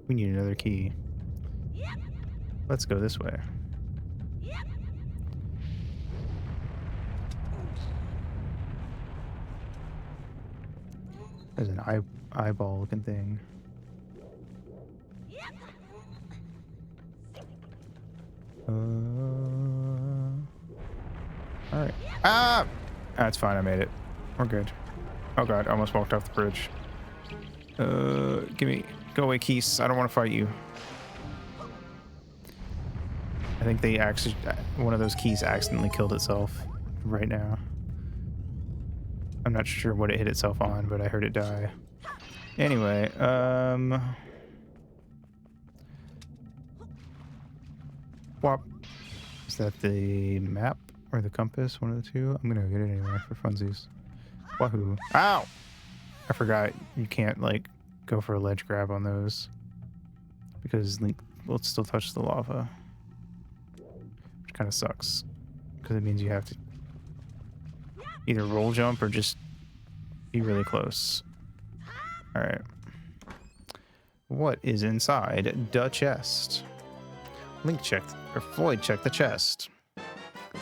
We need another key. Let's go this way. There's an eyeball looking thing. Alright. Ah! That's fine, I made it. We're good. Oh god, I almost walked off the bridge. Go away, Keese. I don't want to fight you. I think they actually, one of those keys accidentally killed itself right now. I'm not sure what it hit itself on, but I heard it die. Anyway, Whop. Is that the map or the compass? One of the two? I'm gonna get it anyway for funsies. Wahoo. Ow! I forgot you can't, like, go for a ledge grab on those, because Link will still touch the lava. Which kind of sucks, because it means you have to either roll jump or just be really close. Alright. What is inside the chest? Link checked, or Floyd checked the chest.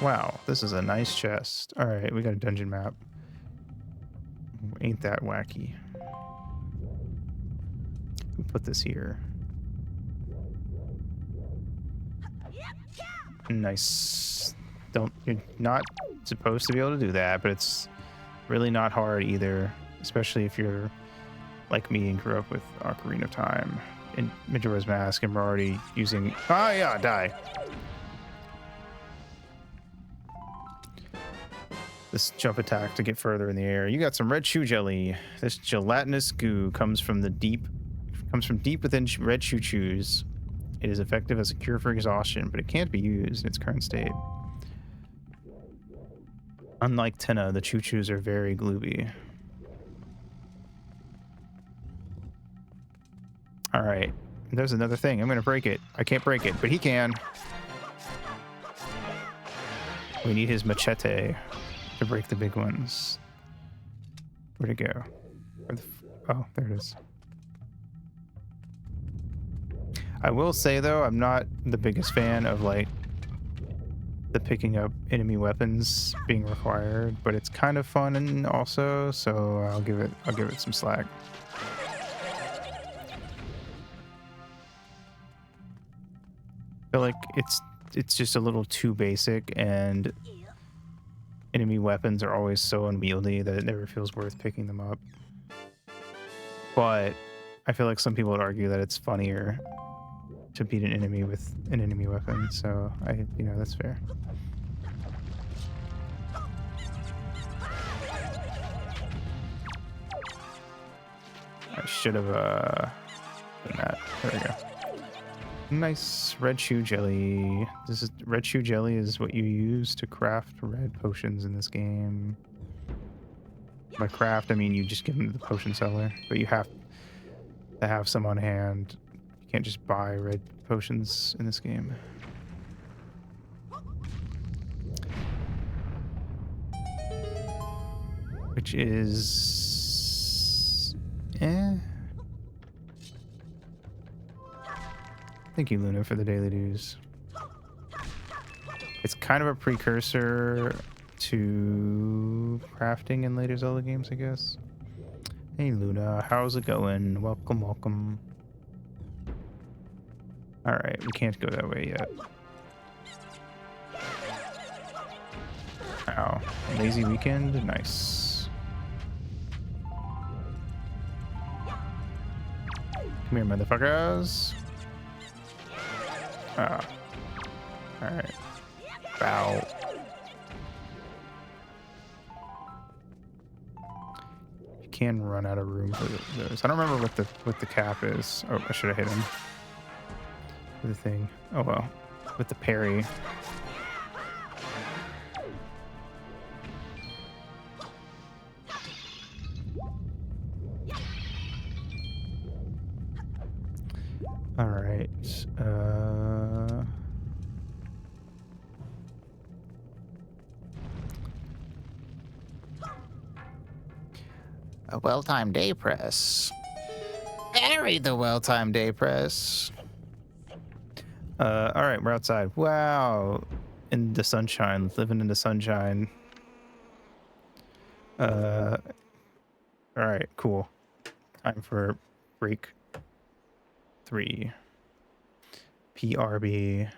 Wow, this is a nice chest. Alright, we got a dungeon map. Ain't that wacky. Who put this here? Nice. don't. You're not supposed to be able to do that, but it's really not hard either, especially if you're like me and grew up with Ocarina of Time and Majora's Mask, and we're already using. Ah, yeah, die. This jump attack to get further in the air. You got some red shoe jelly. This gelatinous goo comes from deep within red shoe chews. It is effective as a cure for exhaustion, but it can't be used in its current state. Unlike Tenna, the choo chews are very glooby. All right, there's another thing. I'm gonna break it. I can't break it, but he can. We need his machete to break the big ones. Where'd it go? Oh, there it is. I will say though, I'm not the biggest fan of like the picking up enemy weapons being required, but it's kind of fun and also, so I'll give it some slack. I feel like it's just a little too basic, and enemy weapons are always so unwieldy that it never feels worth picking them up. But I feel like some people would argue that it's funnier to beat an enemy with an enemy weapon, so that's fair. I should have done that. There we go. Nice red shoe jelly. Red shoe jelly is what you use to craft red potions in this game. By craft, I mean you just give them to the potion seller, but you have to have some on hand. You can't just buy red potions in this game. Which is... Thank you, Luna, for the daily dues. It's kind of a precursor to crafting in later Zelda games, I guess. Hey, Luna, how's it going? Welcome, welcome. Alright, we can't go that way yet. Ow. Lazy weekend? Nice. Come here, motherfuckers. Ah. Alright. Bow. You can run out of room for those. I don't remember what the cap is. Oh, I should have hit him. With the thing. Oh well. With the parry. Alright. A well-timed day press. Harry, the well-timed day press. Alright, we're outside. Wow. In the sunshine. Living in the sunshine. Alright, cool. Time for break 3. PRB.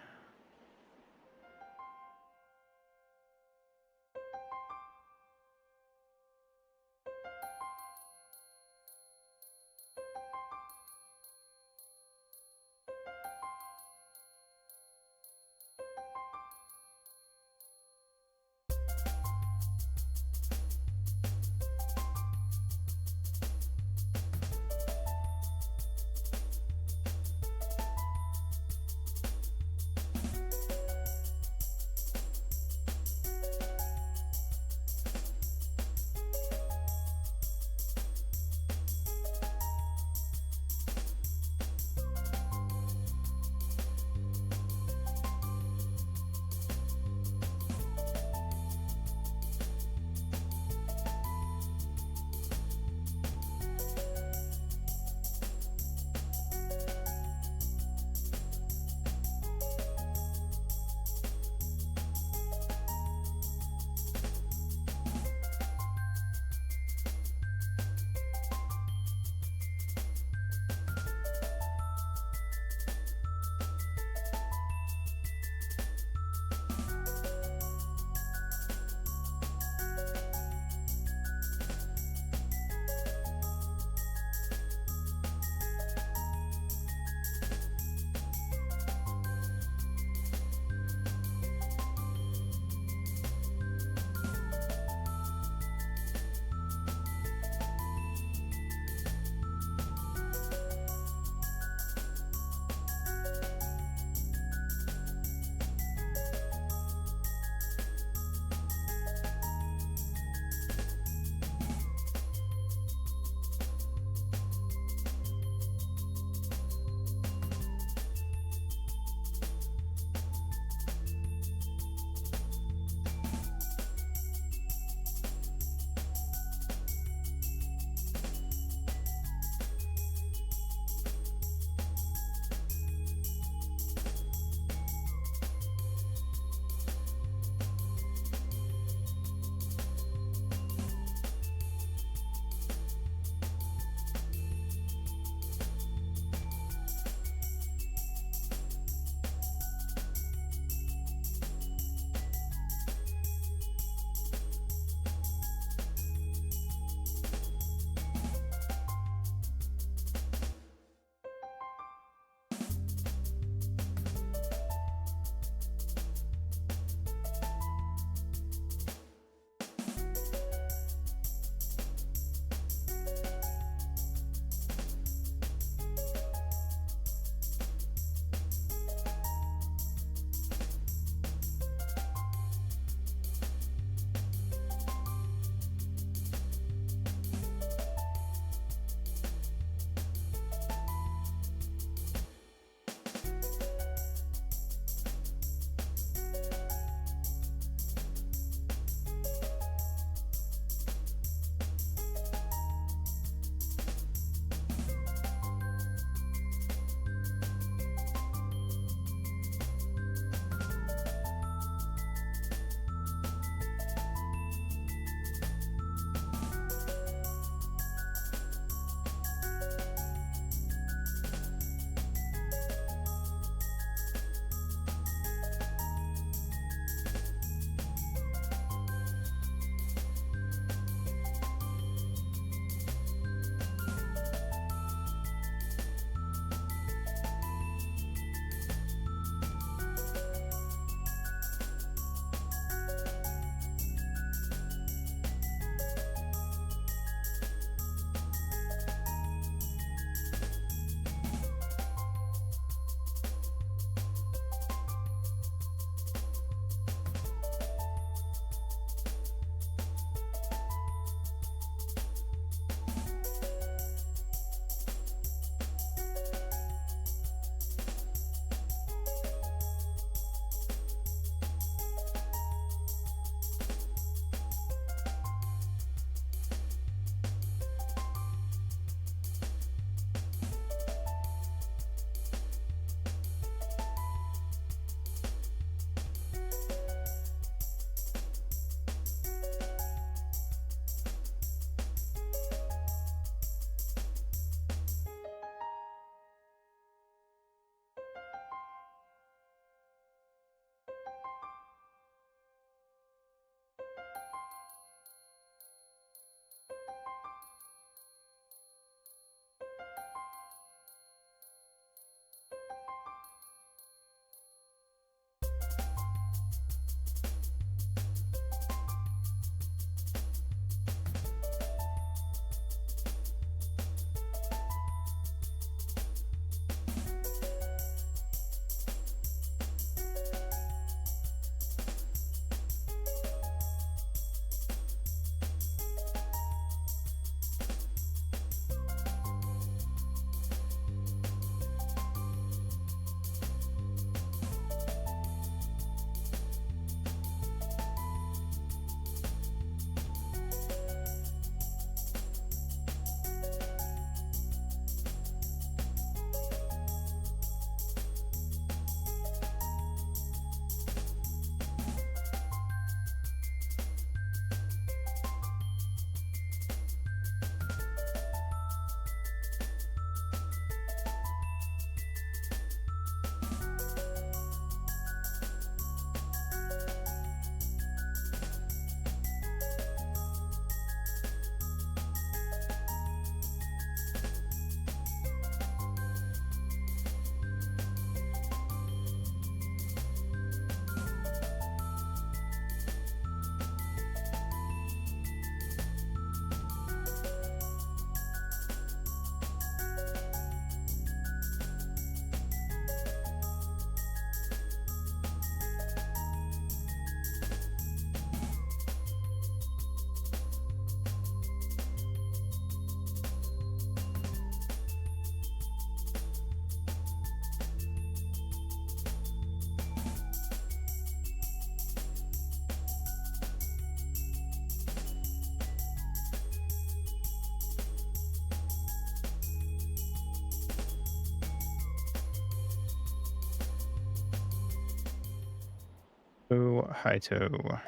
Oh, Haito.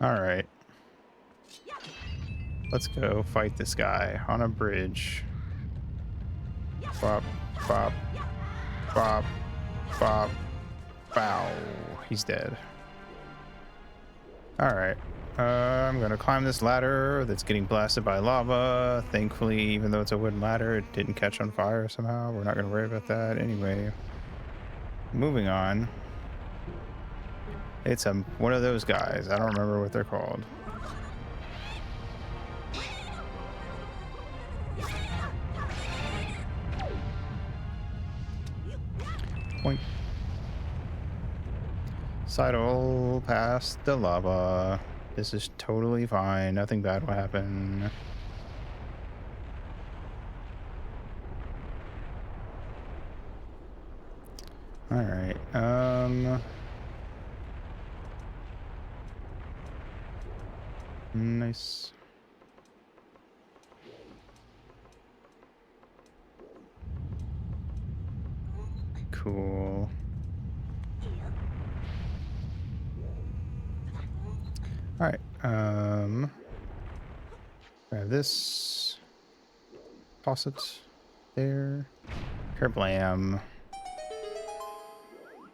All right. Let's go fight this guy on a bridge. Bop, bop, bop, bop, bow. He's dead. All right. I'm gonna climb this ladder that's getting blasted by lava. Thankfully, even though it's a wooden ladder, it didn't catch on fire somehow. We're not gonna worry about that. Anyway, moving on. It's one of those guys. I don't remember what they're called. Point. Sidle past the lava. This is totally fine. Nothing bad will happen. All right. Nice. Cool. All right. Grab this. Toss it there. Kerblam.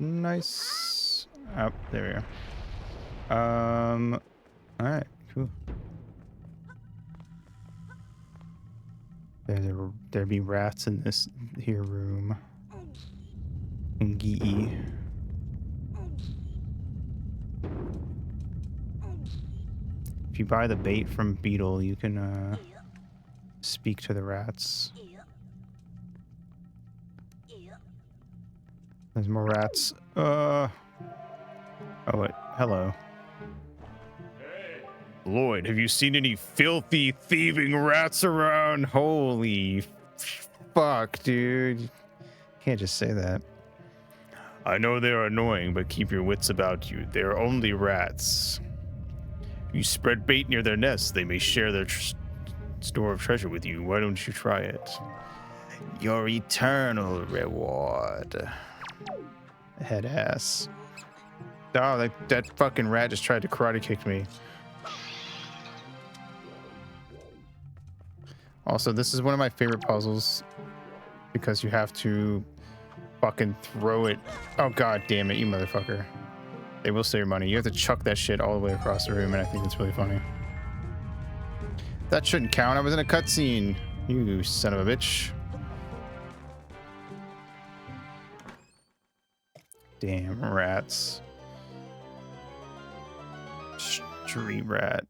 Nice. Up there we go. All right. Cool. There be rats in this here room. Ngee. If you buy the bait from Beetle, you can speak to the rats. There's more rats. Oh wait, hello. Lloyd, have you seen any filthy, thieving rats around? Holy fuck, dude. Can't just say that. I know they're annoying, but keep your wits about you. They're only rats. If you spread bait near their nests, they may share their store of treasure with you. Why don't you try it? Your eternal reward. Head ass. Oh, that fucking rat just tried to karate kick me. Also, this is one of my favorite puzzles because you have to fucking throw it. Oh, god damn it, you motherfucker. They will steal your money. You have to chuck that shit all the way across the room, and I think it's really funny. That shouldn't count. I was in a cutscene. You son of a bitch. Damn rats. Street rat.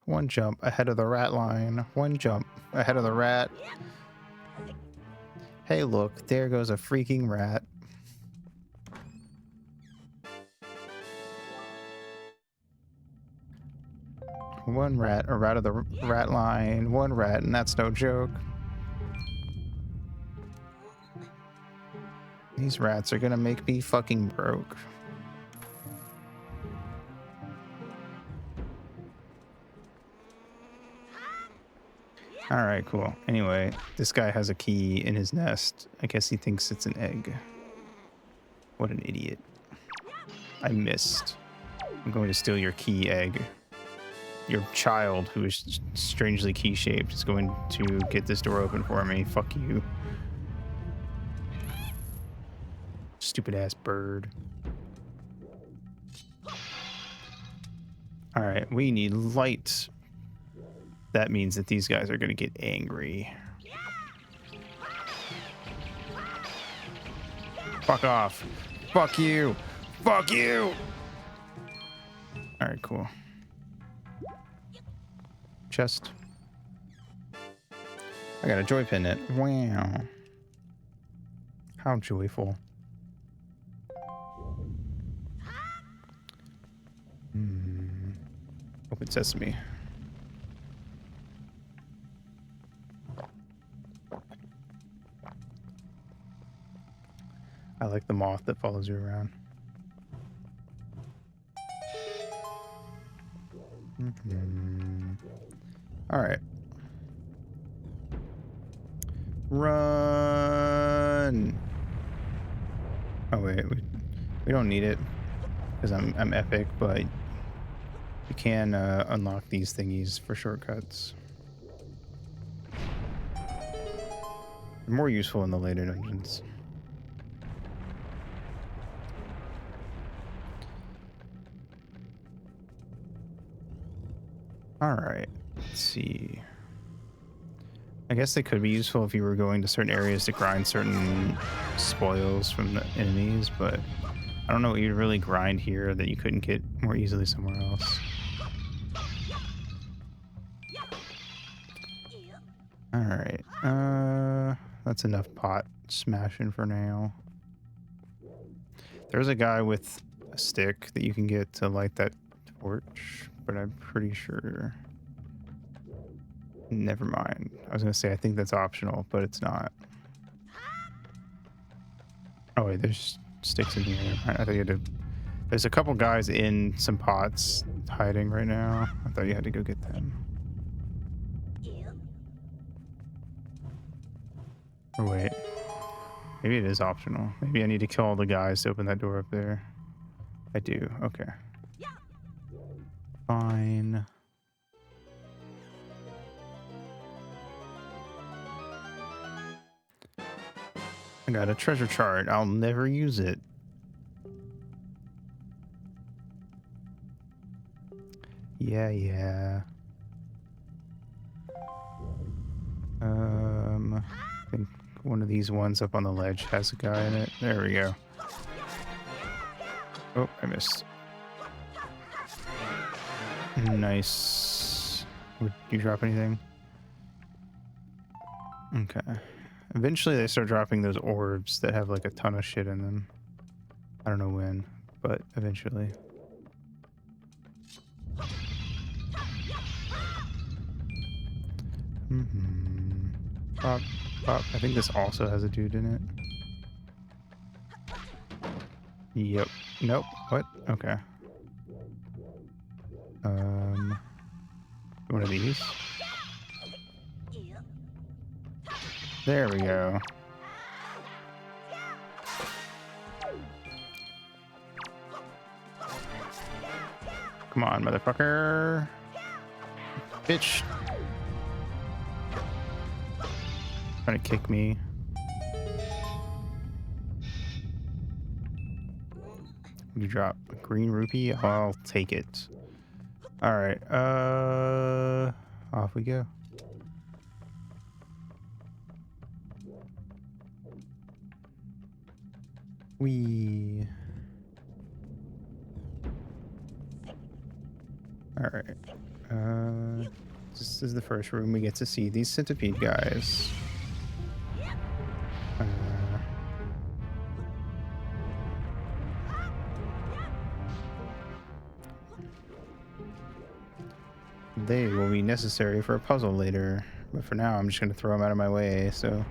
One jump ahead of the rat line. One jump ahead of the rat. Hey, look, there goes a freaking rat. One rat, or out of the rat line. One rat, and that's no joke. These rats are gonna make me fucking broke. All right, cool. Anyway, this guy has a key in his nest. I guess he thinks it's an egg. What an idiot. I missed. I'm going to steal your key, egg. Your child, who is strangely key-shaped, is going to get this door open for me. Fuck you. Stupid-ass bird. All right, we need light. That means that these guys are going to get angry. Fuck off. Fuck you. Fuck you. All right, cool. Chest. I got a joy pin in it. Wow. How joyful. Open sesame. I like the moth that follows you around. All right. Run. Oh wait, we don't need it because I'm epic, but you can unlock these thingies for shortcuts. They're more useful in the later dungeons. All right, let's see. I guess they could be useful if you were going to certain areas to grind certain spoils from the enemies, but I don't know what you'd really grind here that you couldn't get more easily somewhere else. All right, that's enough pot smashing for now. There's a guy with a stick that you can get to light that torch, but I'm pretty sure. Never mind. I was gonna say I think that's optional, but it's not. Oh wait, there's sticks in here. I thought you had to. There's a couple guys in some pots hiding right now. I thought you had to go get them. Or wait, maybe it is optional. Maybe I need to kill all the guys to open that door up there. I do. Okay. Fine. I got a treasure chart. I'll never use it. Yeah. I think one of these ones up on the ledge has a guy in it. There we go. Oh, I missed. Nice. Would you drop anything? Okay. Eventually they start dropping those orbs that have like a ton of shit in them. I don't know when, but eventually. Pop, pop. I think this also has a dude in it. Yep. Nope. What? Okay. One of these. There we go. Come on, motherfucker. Bitch. Trying to kick me. You drop a green rupee? I'll take it. Alright, off we go. Alright. This is the first room we get to see these centipede guys. They will be necessary for a puzzle later, but for now I'm just going to throw them out of my way so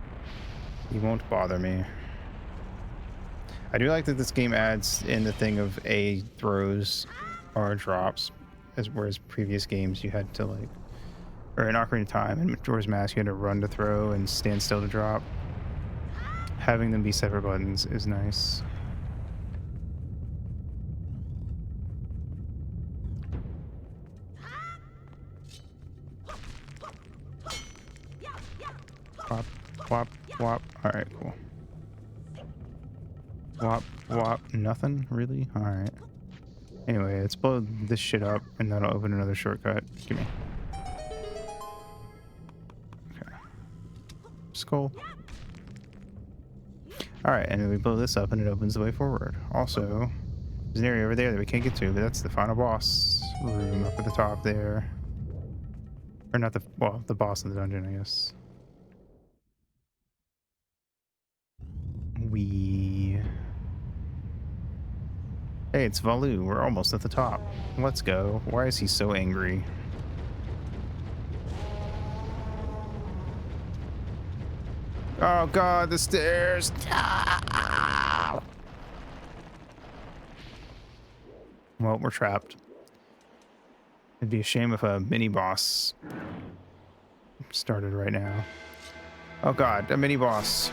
you won't bother me. I do like that this game adds in the thing of A throws or drops, whereas previous games you had to like, or in Ocarina of Time and Majora's Mask you had to run to throw and stand still to drop. Having them be separate buttons is nice. Wop, wop, wop. Alright, cool. Wop, wop. Nothing? Really? Alright. Anyway, let's blow this shit up and that'll open another shortcut. Give me. Okay. Skull. Alright, and then we blow this up and it opens the way forward. Also, there's an area over there that we can't get to, but that's the final boss room up at the top there. Or not the, well, the boss of the dungeon, I guess. Hey, it's Valu. We're almost at the top. Let's go. Why is he so angry? Oh god, the stairs! No! Well, we're trapped. It'd be a shame if a mini-boss started right now. Oh god, a mini-boss.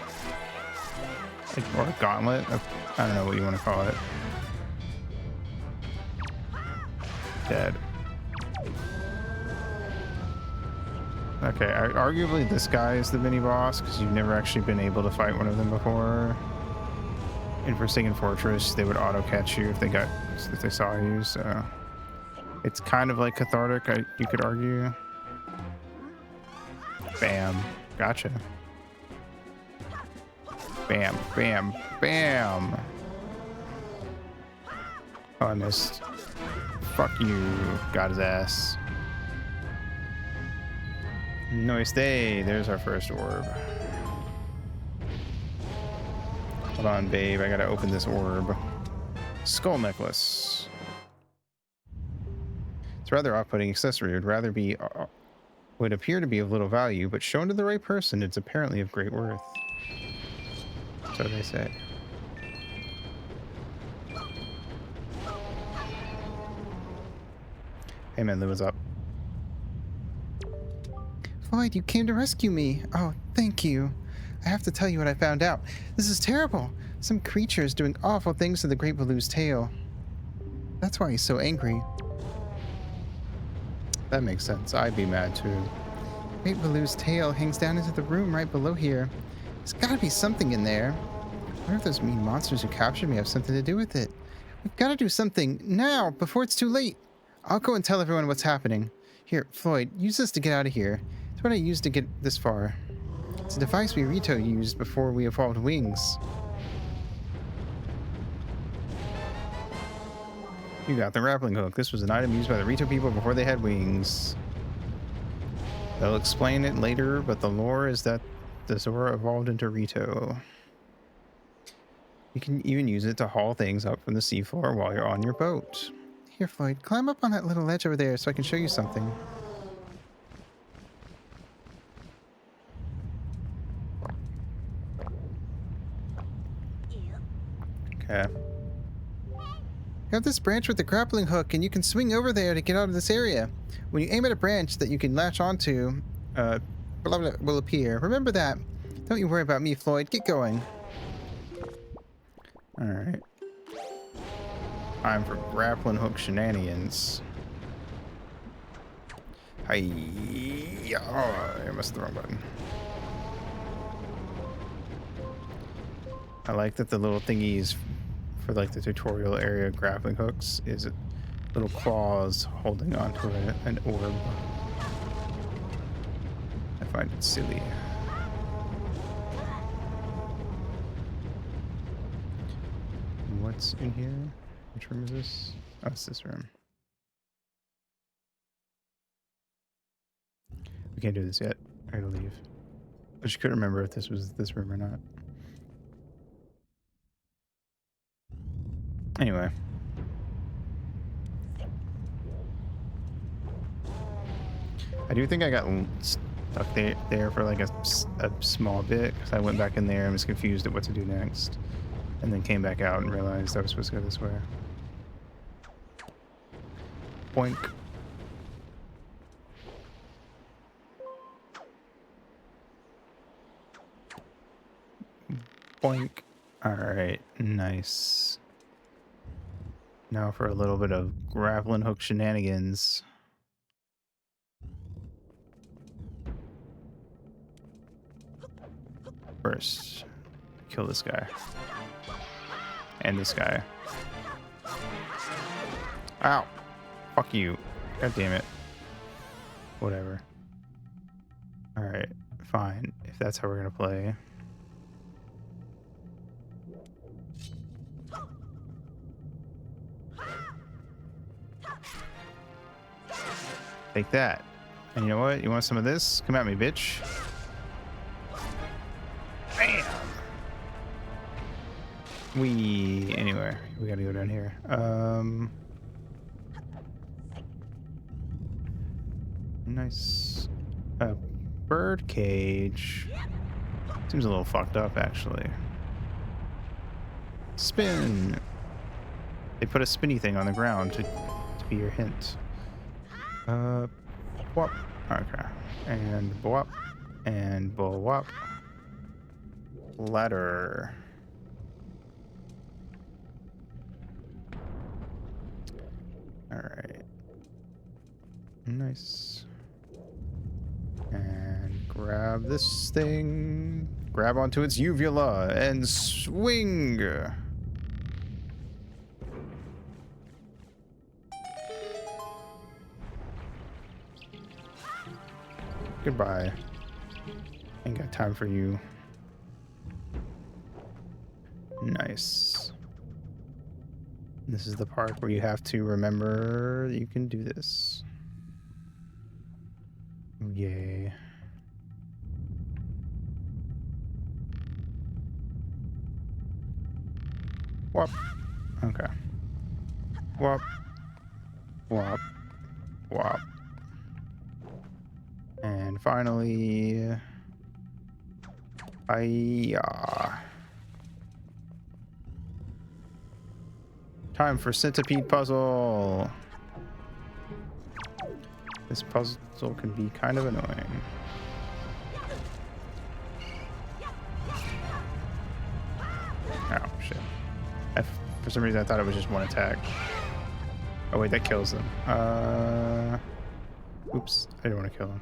Like, or a gauntlet. I don't know what you want to call it. Dead. Okay, arguably this guy is the mini boss because you've never actually been able to fight one of them before. In Forsaken Fortress, they would auto catch you if they saw you. So it's kind of like cathartic, you could argue. Bam, gotcha. Bam, bam, bam. Oh, I missed. Fuck you. Got his ass. Nice day. There's our first orb. Hold on, babe. I gotta open this orb. Skull necklace. It's a rather off-putting accessory. Would appear to be of little value, but shown to the right person, it's apparently of great worth. So they say. Hey man, what's up? Floyd, you came to rescue me. Oh, thank you. I have to tell you what I found out. This is terrible. Some creature is doing awful things to the Great Baloo's tail. That's why he's so angry. That makes sense. I'd be mad too. Great Baloo's tail hangs down into the room right below here. There's gotta be something in there. I wonder if those mean monsters who captured me have something to do with it. We've gotta do something now, before it's too late. I'll go and tell everyone what's happening. Here, Floyd, use this to get out of here. It's what I used to get this far. It's a device we Rito used before we evolved wings. You got the grappling hook. This was an item used by the Rito people before they had wings. They'll explain it later, but the lore is that the Zora evolved into Rito. You can even use it to haul things up from the seafloor while you're on your boat. Here, Floyd, climb up on that little ledge over there so I can show you something. Okay. You have this branch with the grappling hook, and you can swing over there to get out of this area. When you aim at a branch that you can latch onto, blah, blah, will appear. Remember that. Don't you worry about me, Floyd. Get going. Alright. Time for grappling hook shenanigans. Hi. Oh, I missed the wrong button. I like that the little thingies for like the tutorial area grappling hooks is little claws holding onto an orb. I find it silly. What's in here? Which room is this? Oh, it's this room. We can't do this yet. I gotta leave. I just couldn't remember if this was this room or not. Anyway. I do think I got stuck there for like a small bit because I went back in there and was confused at what to do next. And then came back out and realized I was supposed to go this way. Boink. Boink. Alright, nice. Now for a little bit of grappling hook shenanigans. First, kill this guy. And this guy. Ow! Fuck you. God damn it. Whatever. Alright, fine. If that's how we're gonna play. Take that. And you know what? You want some of this? Come at me, bitch. Bam! Anyway, we gotta go down here. Nice. A bird cage. Seems a little fucked up, actually. Spin! They put a spinny thing on the ground to be your hint. Whop. Okay. And bwop. And bwop. Ladder. All right. Nice. And grab this thing. Grab onto its uvula and swing. Goodbye. Ain't got time for you. Nice. This is the part where you have to remember you can do this. Yay. Whop. Okay. Whop. Whop. Whop. And finally... Hiya. Time for centipede puzzle. This puzzle can be kind of annoying. Oh, shit. For some reason, I thought it was just one attack. Oh, wait, that kills them. Oops, I didn't want to kill him.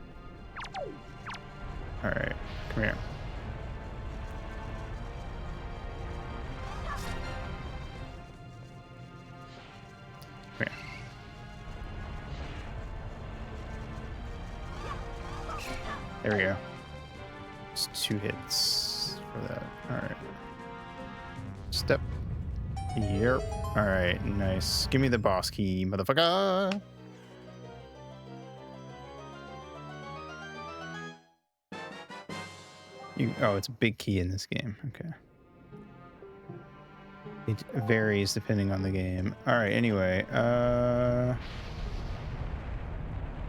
Alright, come here. Come here. There we go. Just 2 hits for that. Alright. Step. Yep. Alright, nice. Give me the boss key, motherfucker. Oh, it's a big key in this game. Okay. It varies depending on the game. Alright, anyway.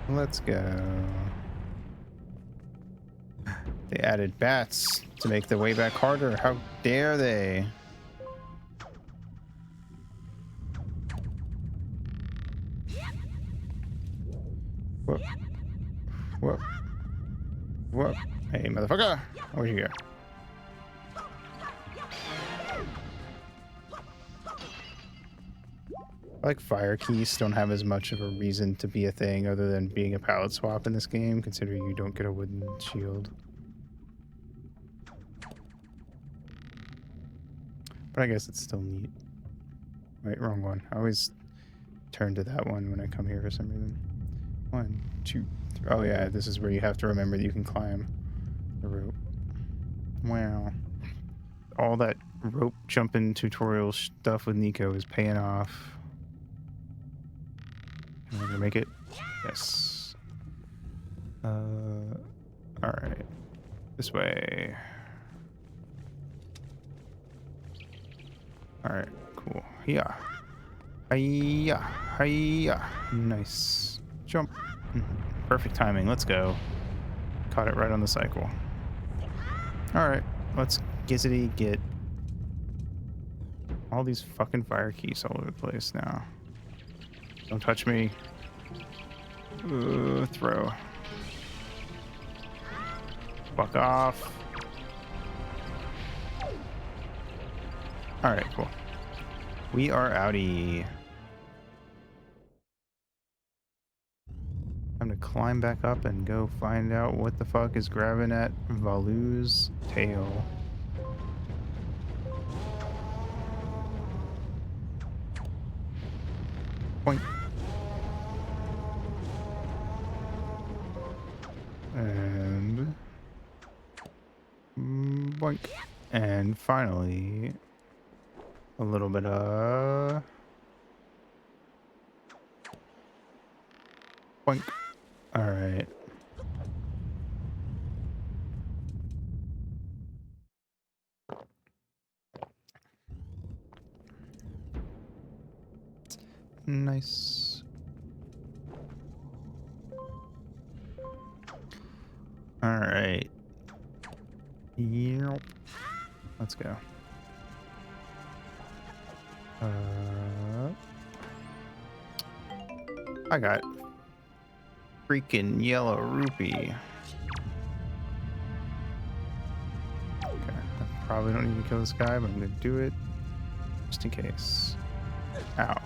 Let's go. They added bats to make the way back harder. How dare they? Whoop. Whoop. Whoop. Hey, motherfucker. Where'd you go? I like fire keys don't have as much of a reason to be a thing other than being a palette swap in this game, considering you don't get a wooden shield. But I guess it's still neat. Wait, wrong one. I always turn to that one when I come here for some reason. 1, 2, 3. Oh yeah, this is where you have to remember that you can climb the rope. Wow. All that rope jumping tutorial stuff with Nico is paying off. Am I gonna make it? Yes. Alright. This way. Alright, cool. Yeah. Hiya. Hiya. Nice. Jump. Perfect timing. Let's go. Caught it right on the cycle. Alright. Let's gizzity get all these fucking fire keys all over the place now. Don't touch me. Throw. Fuck off. Alright, cool. We are outie. Time to climb back up and go find out what the fuck is grabbing at Valu's tail. Point. And boink. And finally a little bit of boink. All right. Nice. All right. Yep. Let's go. I got freaking yellow rupee. Okay, I probably don't need to kill this guy, but I'm gonna do it just in case. Ow.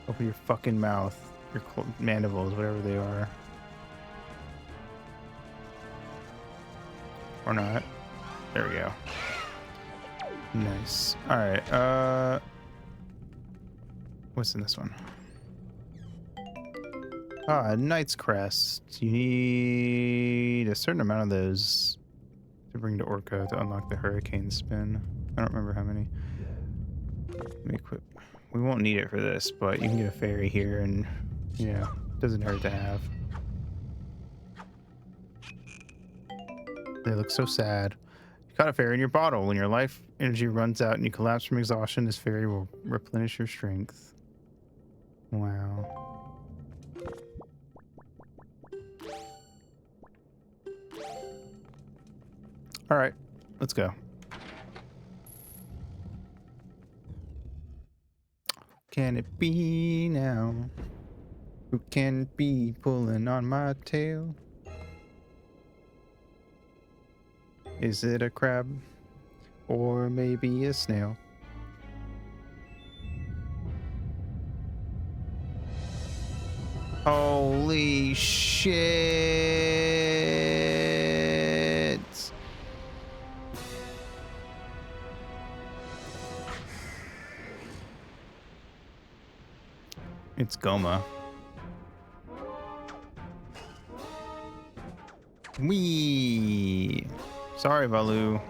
Open your fucking mouth. Your mandibles, whatever they are. Or not. There we go. Nice. Alright, what's in this one? Ah, Knight's Crest. You need a certain amount of those to bring to Orca to unlock the Hurricane Spin. I don't remember how many. Let me equip. We won't need it for this, but you can get a fairy here and, you know, doesn't hurt to have. They look so sad. You caught a fairy in your bottle. When your life energy runs out and you collapse from exhaustion, this fairy will replenish your strength. Wow. All right, let's go. Can it be now? Who can it be pulling on my tail? Is it a crab? Or maybe a snail? Holy shit! It's Goma. Wee! Sorry, Valu.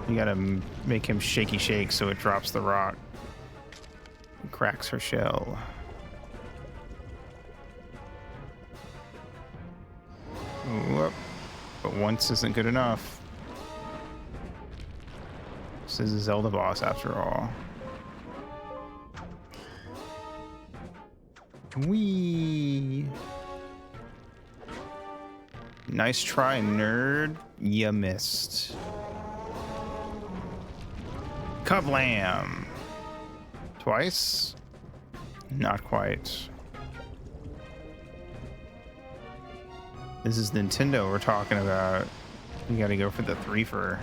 You gotta make him shaky shake so it drops the rock and cracks her shell. Whoop. But once isn't good enough. This is a Zelda boss after all. Wee. Nice try, nerd. You missed. Kablam! Twice? Not quite. This is Nintendo we're talking about. You gotta go for the threefer.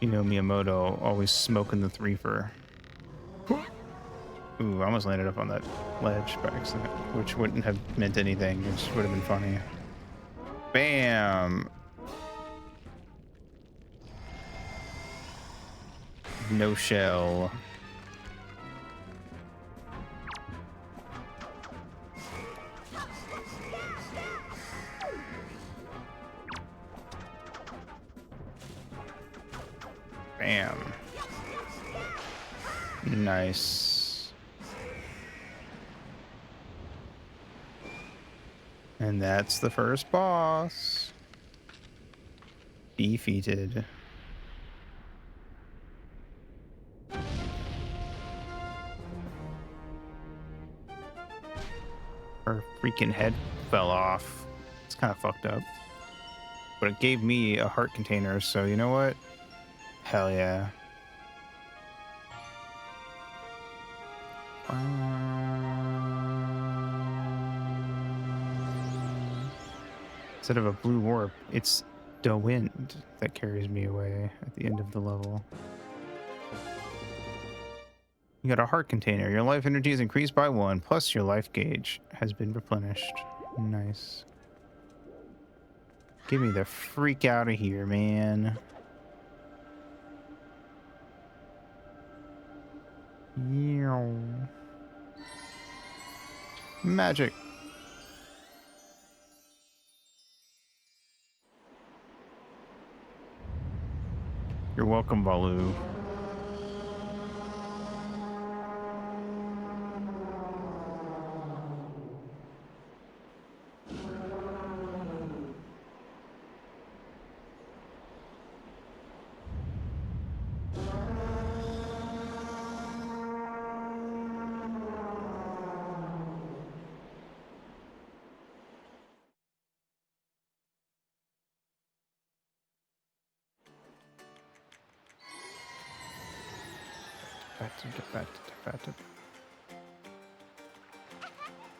You know Miyamoto always smoking the threefer. Ooh, I almost landed up on that ledge by accident, which wouldn't have meant anything. It just would have been funny. Bam! No shell. Bam. Nice. And that's the first boss. Defeated. Her freaking head fell off. It's kind of fucked up. But it gave me a heart container, so you know what? Hell yeah. Instead of a blue warp, it's the wind that carries me away at the end of the level. You got a heart container. Your life energy is increased by 1, plus your life gauge has been replenished. Nice. Get me the freak out of here, man. Meow. Magic. You're welcome, Balu.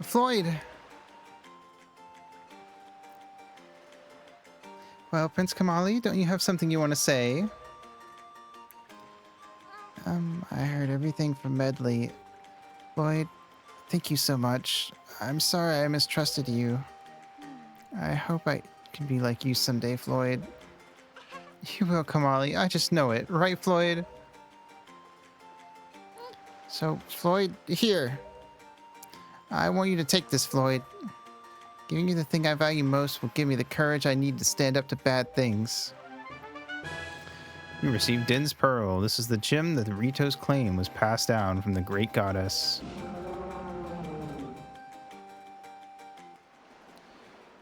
Floyd! Well, Prince Kamali, don't you have something you want to say? I heard everything from Medley. Floyd, thank you so much. I'm sorry I mistrusted you. I hope I can be like you someday, Floyd. You will, Kamali. I just know it. Right, Floyd? So, Floyd, here. I want you to take this, Floyd. Giving you the thing I value most will give me the courage I need to stand up to bad things. You received Din's Pearl. This is the gem that the Rito's claim was passed down from the great goddess.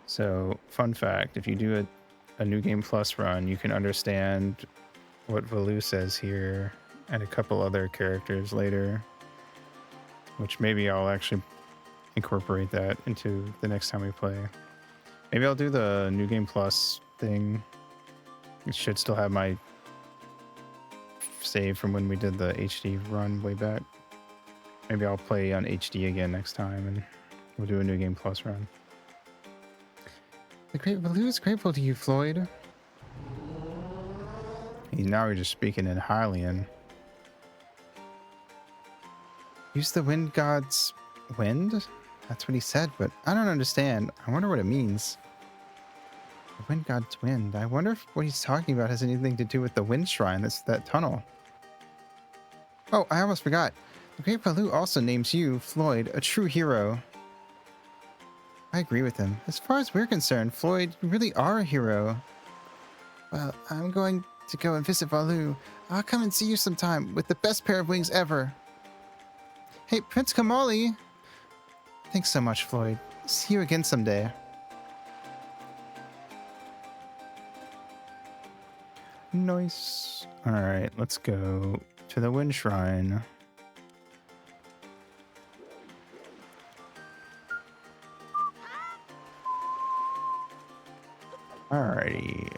So, fun fact, if you do a New Game Plus run, you can understand what Valu says here and a couple other characters later, which maybe I'll actually incorporate that into the next time we play. Maybe I'll do the New Game Plus thing. It should still have my save from when we did the HD run way back. Maybe I'll play on HD again next time and we'll do a New Game Plus run. The great Valu is grateful to you, Floyd. Now we're just speaking in Hylian. Use the wind god's wind? That's what he said, but I don't understand. I wonder what it means. The wind god's wind. I wonder if what he's talking about has anything to do with the wind shrine. That's that tunnel. Oh, I almost forgot. The great Valu also names you, Floyd, a true hero. I agree with him. As far as we're concerned, Floyd, you really are a hero. Well, I'm going to go and visit Valu. I'll come and see you sometime with the best pair of wings ever. Hey, Prince Kamali! Thanks so much, Floyd. See you again someday. Nice. Alright, let's go to the Wind Shrine. Alrighty.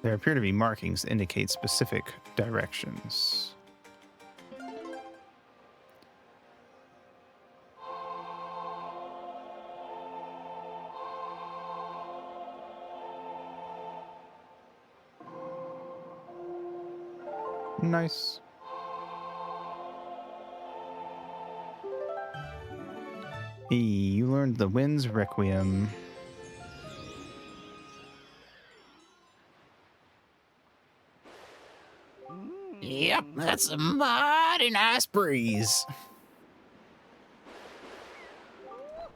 There appear to be markings that indicate specific directions. Nice. Hey, you learned the Wind's Requiem. Yep, that's a mighty nice breeze.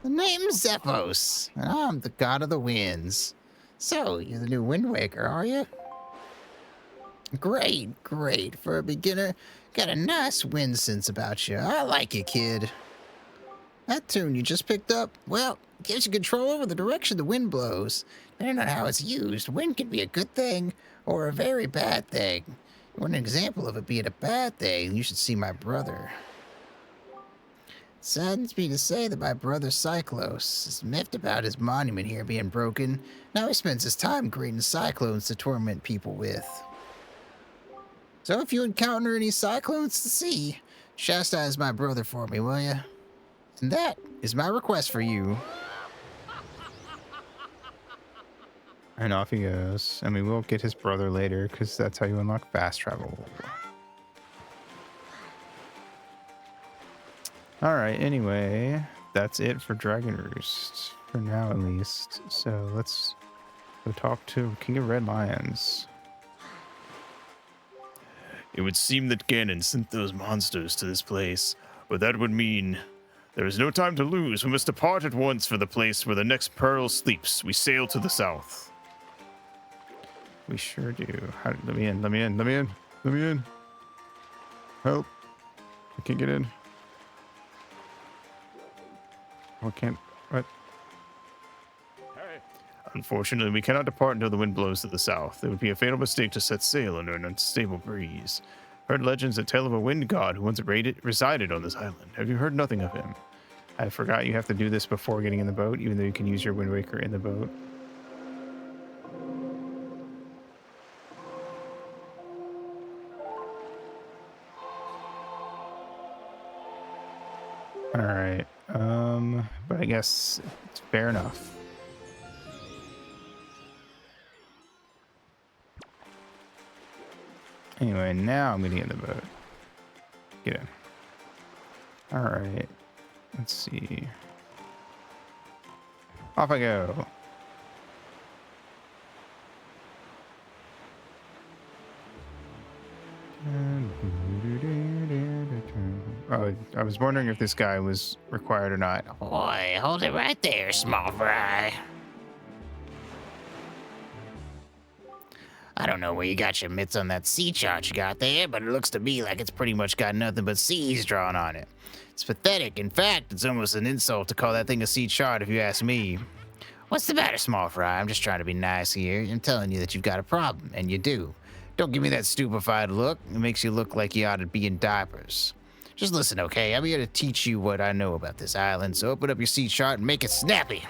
The name's Zephos, and I'm the god of the winds. So, you're the new Wind Waker, are you? Great, great. For a beginner, got a nice wind sense about you. I like you, kid. That tune you just picked up, well, gives you control over the direction the wind blows. Depending on how it's used, wind can be a good thing or a very bad thing. You want an example of it being a bad thing, you should see my brother. It saddens me to say that my brother Cyclos is miffed about his monument here being broken. Now he spends his time creating cyclones to torment people with. So if you encounter any cyclones to see, chastise my brother for me, will ya? And that is my request for you. And off he goes. And we will get his brother later, because that's how you unlock fast travel. Alright, anyway, that's it for Dragon Roost. For now, at least. So let's go talk to King of Red Lions. It would seem that Ganon sent those monsters to this place, but that would mean there is no time to lose. We must depart at once for the place where the next pearl sleeps. We sail to the south. We sure do. Let me in, let me in, let me in, let me in. Help. I can't get in. Oh, I can't. What? Unfortunately, we cannot depart until the wind blows to the south. It would be a fatal mistake to set sail under an unstable breeze. Heard legends that tell of a wind god who once resided on this island. Have you heard nothing of him? I forgot you have to do this before getting in the boat, even though you can use your Wind Waker in the boat. guess it's fair enough. Anyway, now I'm getting in the boat. Get in. All right. Let's see. Off I go. Oh, I was wondering if this guy was required or not. Boy, hold it right there, small fry. I don't know where you got your mitts on that sea chart you got there, but it looks to me like it's pretty much got nothing but seas drawn on it. It's pathetic. In fact, it's almost an insult to call that thing a sea chart if you ask me. What's the matter, small fry? I'm just trying to be nice here. I'm telling you that you've got a problem, and you do. Don't give me that stupefied look. It makes you look like you ought to be in diapers. Just listen, okay? I'm here to teach you what I know about this island, so open up your sea chart and make it snappy.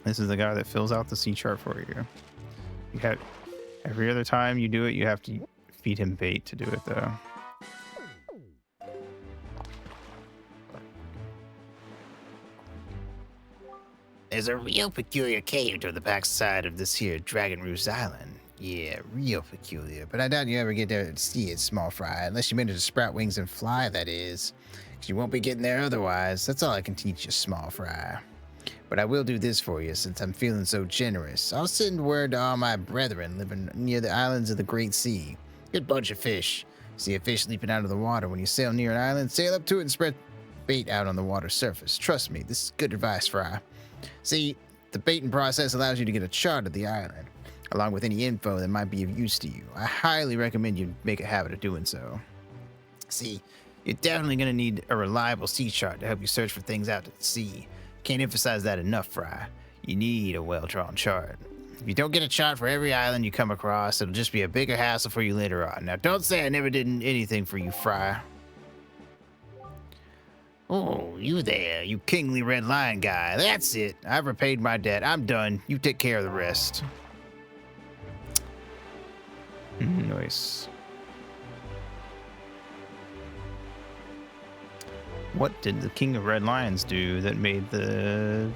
This is the guy that fills out the sea chart for you. You have every other time you do it, you have to feed him bait to do it, though. There's a real peculiar cave toward the backside of this here Dragon Roost Island. Yeah, real peculiar. But I doubt you ever get there to see it, small fry. Unless you manage to sprout wings and fly, that is. 'Cause you won't be getting there otherwise. That's all I can teach you, small fry. But I will do this for you since I'm feeling so generous. I'll send word to all my brethren living near the islands of the Great Sea. Good bunch of fish. See a fish leaping out of the water when you sail near an island, sail up to it and spread bait out on the water surface. Trust me, this is good advice, Fry. See, the baiting process allows you to get a chart of the island, along with any info that might be of use to you. I highly recommend you make a habit of doing so. See, you're definitely going to need a reliable sea chart to help you search for things out at sea. Can't emphasize that enough, Fry. You need a well-drawn chart. If you don't get a chart for every island you come across, it'll just be a bigger hassle for you later on. Now, don't say I never did anything for you, Fry. Oh, you there, you kingly red lion guy. That's it. I've repaid my debt. I'm done. You take care of the rest. Nice. What did the King of Red Lions do that made the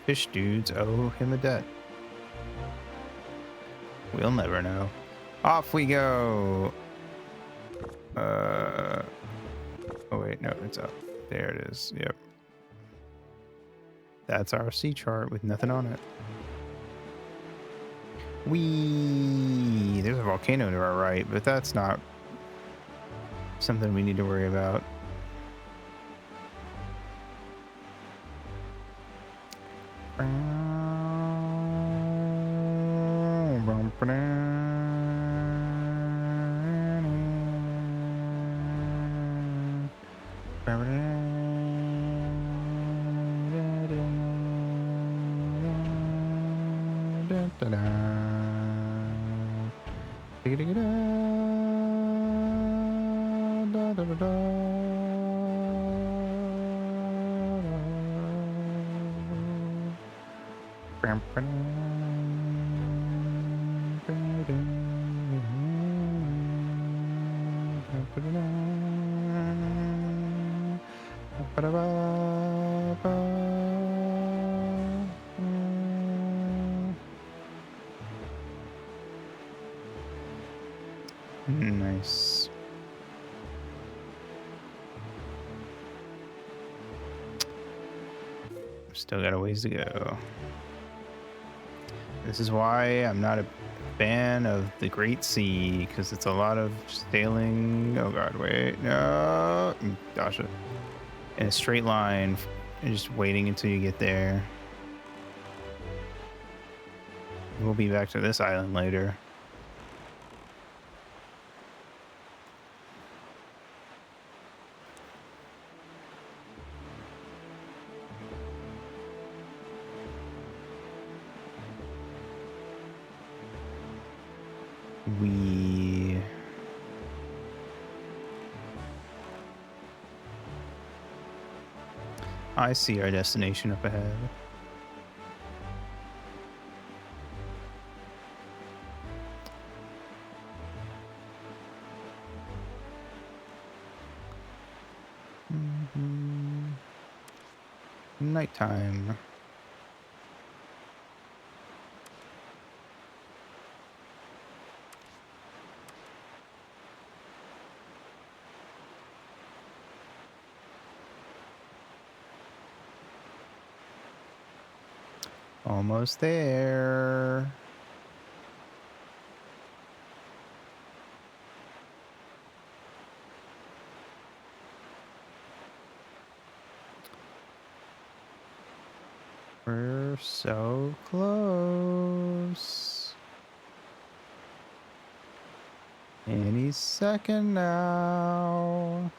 fish dudes owe him a debt? We'll never know. Off we go. Oh wait, no, it's up. There it is. Yep. That's our sea chart with nothing on it. There's a volcano to our right, but that's not something we need to worry about. Nice. Still got a ways to go. This is why I'm not a fan of the Great Sea, because it's a lot of sailing. Oh god, wait, no, gosh, in a straight line and just waiting until you get there. We'll be back to this island later. I see our destination up ahead. Nighttime. Almost there. We're so close. Any second now.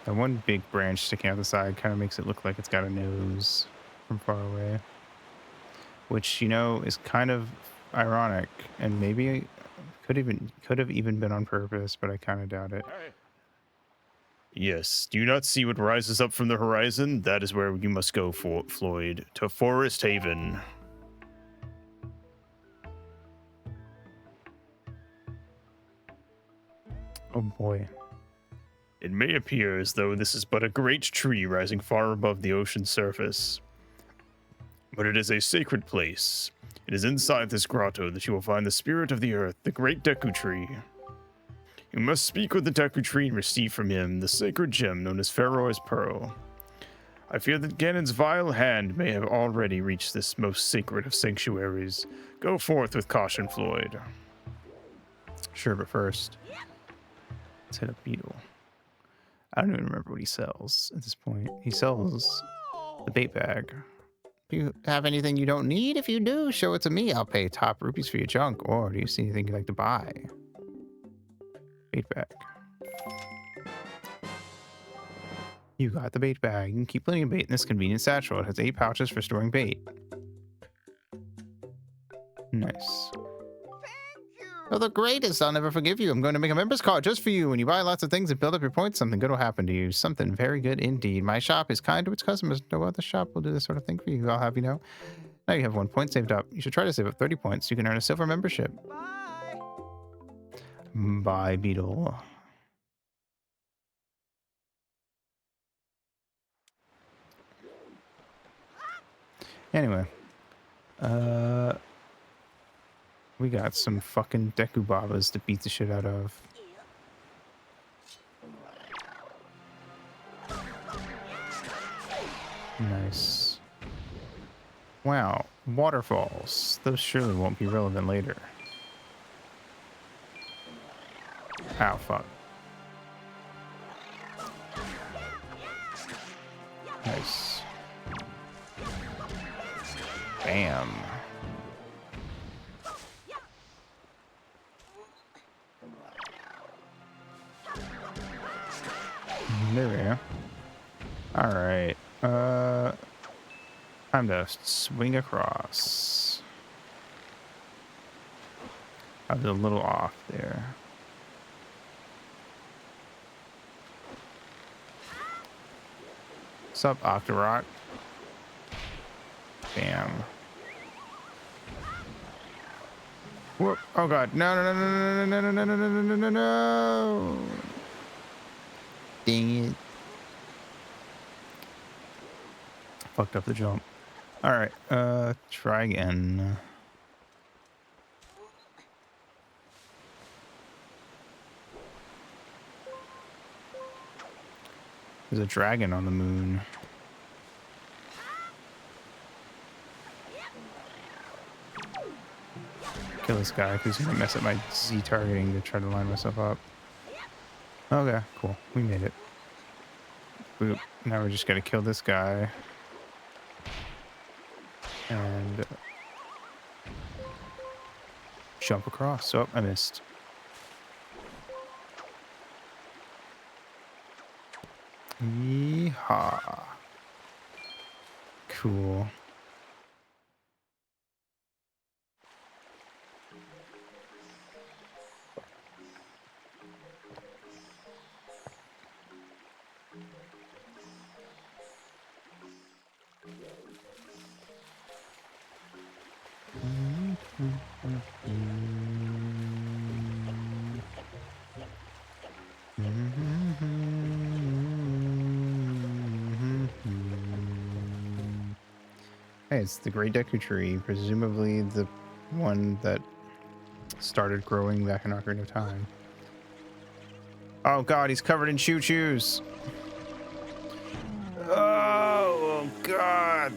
That one big branch sticking out the side kind of makes it look like it's got a nose from far away. Which, you know, is kind of ironic and maybe could have even been on purpose, but I kind of doubt it. Yes, do you not see what rises up from the horizon? That is where you must go, Floyd, to Forest Haven. Oh boy. It may appear as though this is but a great tree rising far above the ocean's surface, but it is a sacred place. It is inside this grotto that you will find the spirit of the earth, the great Deku Tree. You must speak with the Deku Tree and receive from him the sacred gem known as Pharaoh's Pearl. I fear that Ganon's vile hand may have already reached this most sacred of sanctuaries. Go forth with caution, Floyd. Sure, but first, let's hit up Beetle. I don't even remember what he sells at this point. He sells the bait bag. Do you have anything you don't need? If you do, show it to me. I'll pay top rupees for your junk. Or do you see anything you'd like to buy? Bait bag. You got the bait bag. You can keep plenty of bait in this convenient satchel. It has 8 pouches for storing bait. Nice. You're the greatest. I'll never forgive you. I'm going to make a member's card just for you. When you buy lots of things and build up your points, something good will happen to you. Something very good indeed. My shop is kind to its customers. No other shop will do this sort of thing for you. I'll have you know. Now you have 1 point saved up. You should try to save up 30 points. You can earn a silver membership. Bye, Beetle. Anyway. We got some fucking Deku Babas to beat the shit out of. Nice. Wow, waterfalls. Those surely won't be relevant later. Ow, fuck. Nice. Bam. There we go. Alright. Time to swing across. I was a little off there. What's up, Octorok? Bam. Whoop. Oh god. No, no, no, no, no, no, no, no, no, no, no, no, no. Dang it. Fucked up the jump. Alright, try again. There's a dragon on the moon. Kill this guy because he's gonna mess up my Z targeting to try to line myself up. Okay, cool. We made it. Boop. Now we're just gonna kill this guy. And jump across. Oh, I missed. Yeehaw. Cool. Hey, it's the Great Deku Tree, presumably the one that started growing back in Ocarina of Time. Oh god, he's covered in choo-choos. Oh god,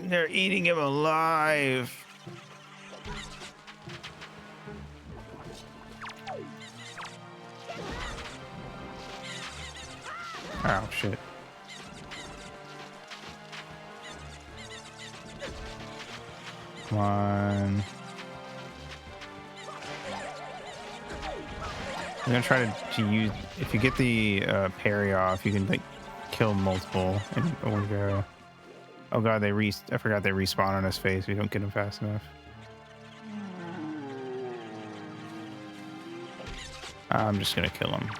they're eating him alive. Oh shit. Come on. I'm gonna try to use, if you get the parry off, you can like kill multiple in one go. Oh god, I forgot they respawn on his face if you don't get him fast enough. I'm just gonna kill him.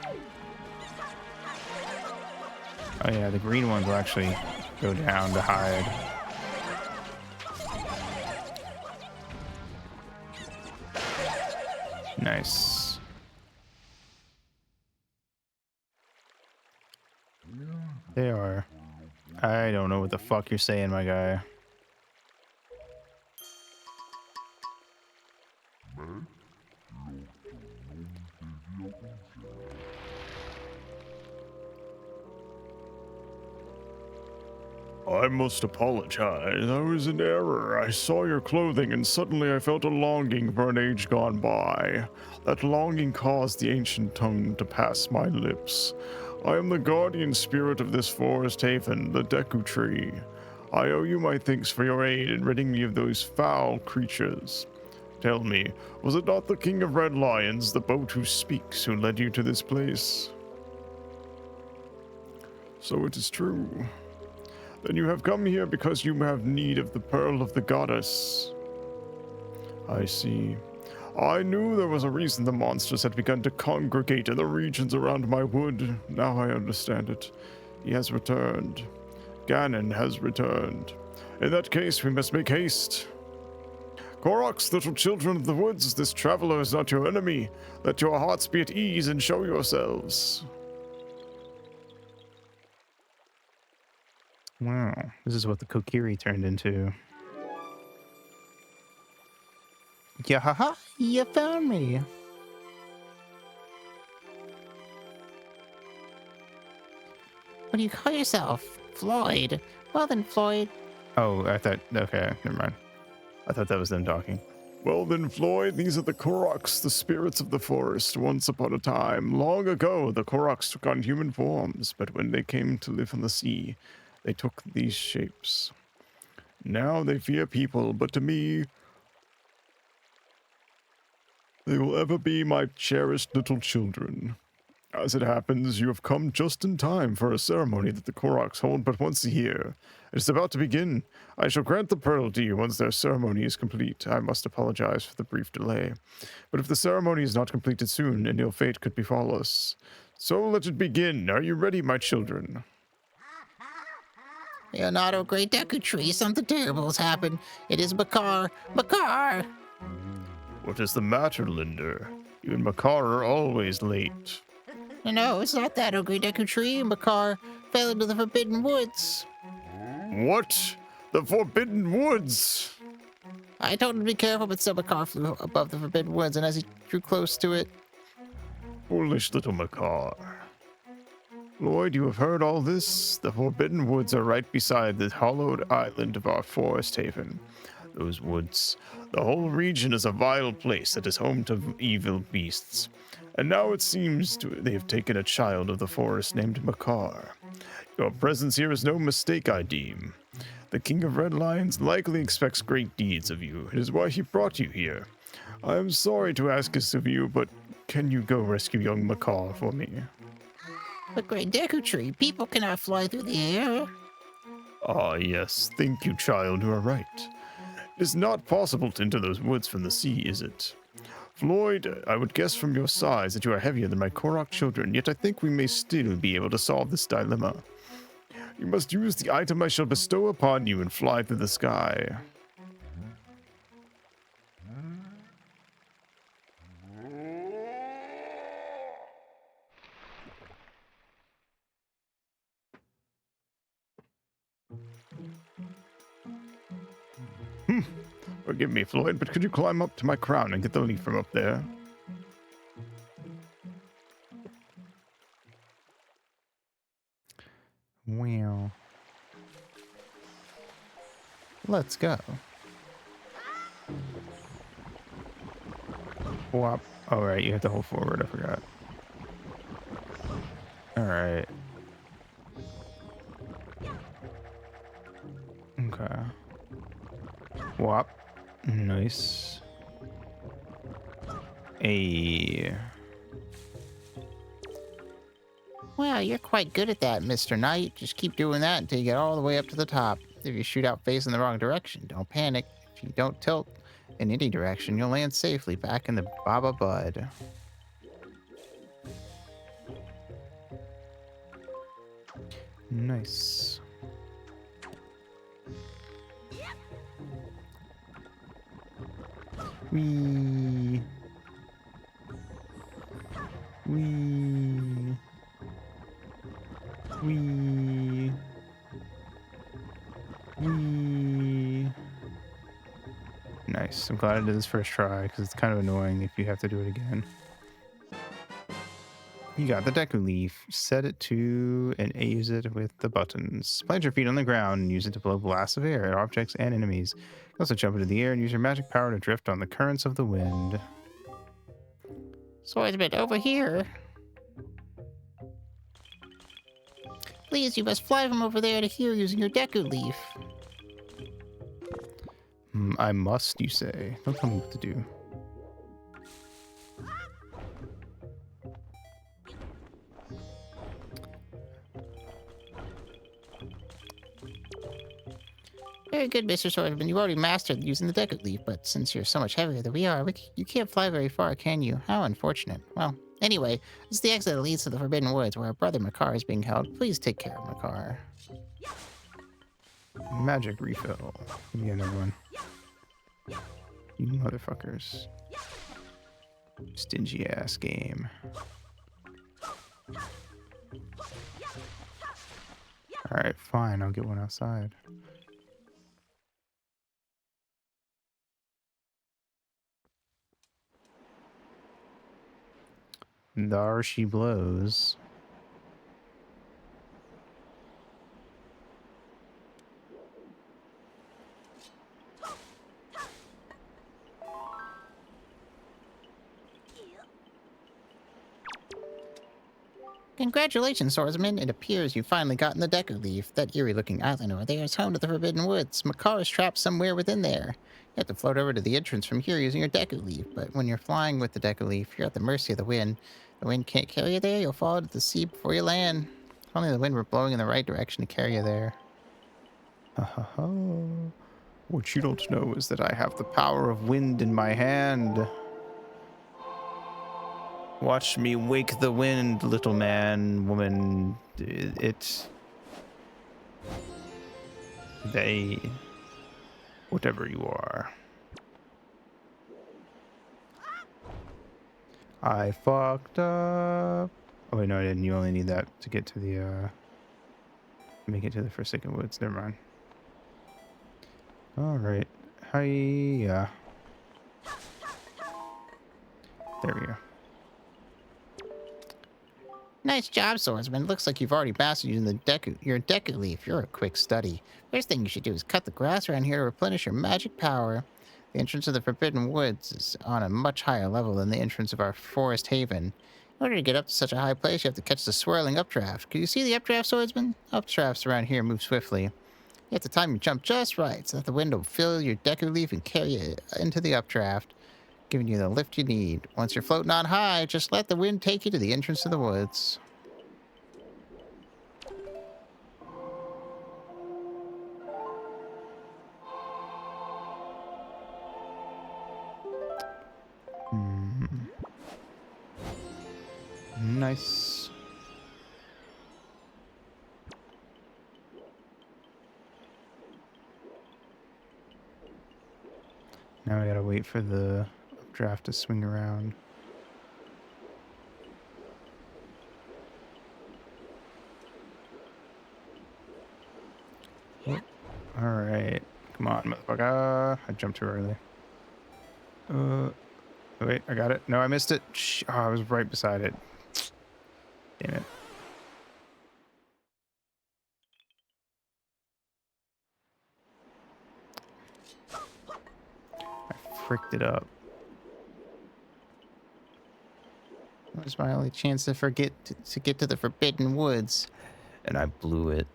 Oh yeah, the green ones will actually go down to hide. Nice. They are. I don't know what the fuck you're saying, my guy. I must apologize. I was in error. I saw your clothing and suddenly I felt a longing for an age gone by. That longing caused the ancient tongue to pass my lips. I am the guardian spirit of this forest haven, the Deku Tree. I owe you my thanks for your aid in ridding me of those foul creatures. Tell me, was it not the King of Red Lions, the boat who speaks, who led you to this place? So it is true. Then you have come here because you have need of the Pearl of the Goddess. I see. I knew there was a reason the monsters had begun to congregate in the regions around my wood. Now I understand it. He has returned. Ganon has returned. In that case, we must make haste. Koroks, little children of the woods, this traveler is not your enemy. Let your hearts be at ease and show yourselves. Wow, this is what the Kokiri turned into. Yeah, haha, you found me. What do you call yourself? Floyd. Well then, Floyd. Oh, I thought, okay, never mind. I thought that was them talking. Well then, Floyd, these are the Koroks, the spirits of the forest. Once upon a time, long ago, the Koroks took on human forms, but when they came to live on the sea, they took these shapes. Now they fear people, but to me, they will ever be my cherished little children. As it happens, you have come just in time for a ceremony that the Koroks hold but once a year. It is about to begin. I shall grant the pearl to you once their ceremony is complete. I must apologize for the brief delay. But if the ceremony is not completed soon, an ill fate could befall us. So let it begin. Are you ready, my children? Leonardo, Great Deku Tree, something terrible has happened. It is Makar. Makar! What is the matter, Linder? You and Makar are always late. No, it's not that, O Great Deku Tree. Makar fell into the Forbidden Woods. What? The Forbidden Woods? I told him to be careful, but still Makar flew above the Forbidden Woods, and as he drew close to it... Foolish little Makar. Lloyd, you have heard all this? The Forbidden Woods are right beside the hollowed island of our forest haven. Those woods. The whole region is a vile place that is home to evil beasts. And now it seems they have taken a child of the forest named Makar. Your presence here is no mistake, I deem. The King of Red Lions likely expects great deeds of you. It is why he brought you here. I am sorry to ask this of you, but can you go rescue young Makar for me? But Great Deku Tree, people cannot fly through the air. Ah, yes. Thank you, child. You are right. It is not possible to enter those woods from the sea, is it? Floyd, I would guess from your size that you are heavier than my Korok children, yet I think we may still be able to solve this dilemma. You must use the item I shall bestow upon you and fly through the sky. Forgive me, Floyd, but could you climb up to my crown and get the leaf from up there? Wow. Let's go. Whop. Oh, right, you have to hold forward. I forgot. All right. Okay. Whop. Nice. A. Well, you're quite good at that, Mr. Knight. Just keep doing that until you get all the way up to the top. If you shoot out facing the wrong direction, don't panic. If you don't tilt in any direction, you'll land safely back in the Baba Bud. Nice. Wee. Wee. Wee. Wee. Nice. I'm glad I did this first try because it's kind of annoying if you have to do it again. You got the Deku Leaf. Set it to and use it with the buttons. Plant your feet on the ground and use it to blow blasts of air at objects and enemies. You can also jump into the air and use your magic power to drift on the currents of the wind. Swordsman, over here. Please, you must fly from over there to here using your Deku Leaf. I must, you say. Don't tell me what to do. Very good, Mr. Swordsman. You've already mastered using the Deku Leaf, but since you're so much heavier than we are, you can't fly very far, can you? How unfortunate. Well, anyway, this is the exit that leads to the Forbidden Woods, where our brother Makar is being held. Please take care of Makar. Magic refill. Give me another one. You motherfuckers. Stingy ass game. Alright, fine. I'll get one outside. There she blows. Congratulations, Swordsman. It appears you've finally gotten the Deku Leaf. That eerie-looking island over there is home to the Forbidden Woods. Makar is trapped somewhere within there. You have to float over to the entrance from here using your Deku Leaf, but when you're flying with the Deku Leaf, you're at the mercy of the wind. The wind can't carry you there, you'll fall into the sea before you land. If only the wind were blowing in the right direction to carry you there. Ha ha ha. What you don't know is that I have the power of wind in my hand. Watch me wake the wind, little man, woman. They, whatever you are. I fucked up. Oh wait, no, I didn't. You only need that to get to the, make it to the Forsaken Woods. Never mind. All right. Hiya. There we go. Nice job, Swordsman. Looks like you've already mastered using your Deku Leaf. You're a quick study. First thing you should do is cut the grass around here to replenish your magic power. The entrance of the Forbidden Woods is on a much higher level than the entrance of our forest haven. In order to get up to such a high place, you have to catch the swirling updraft. Can you see the updraft, Swordsman? Updrafts around here move swiftly. You have to time your jump just right so that the wind will fill your Deku Leaf and carry you into the updraft, giving you the lift you need. Once you're floating on high, just let the wind take you to the entrance of the woods. Nice. Now I gotta wait for the draft to swing around. All right. Come on, motherfucker. I jumped too early. Wait, I got it. No, I missed it. Oh, I was right beside it. Damn it. I fricked it up. That was my only chance to get to the Forbidden Woods. And I blew it.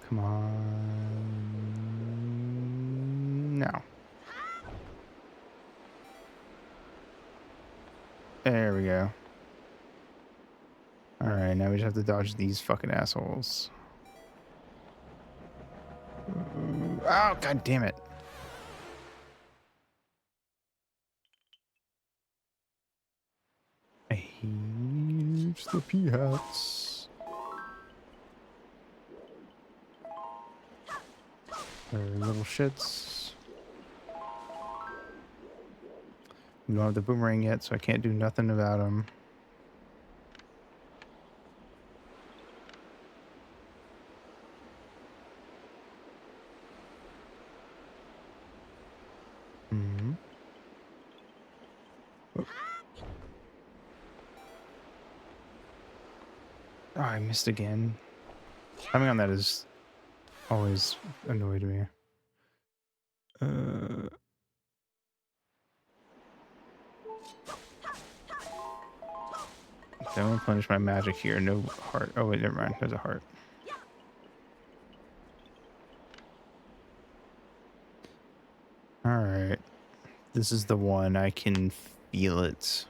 Come on. No. There we go. All right, now we just have to dodge these fucking assholes. Oh, god damn it. I hate the pea hats. They're little shits. We don't have the boomerang yet, so I can't do nothing about them. Hmm. Oh, I missed again. Timing on that is always annoyed me. Don't replenish my magic here. No heart. Oh wait, never mind. There's a heart. All right. This is the one. I can feel it.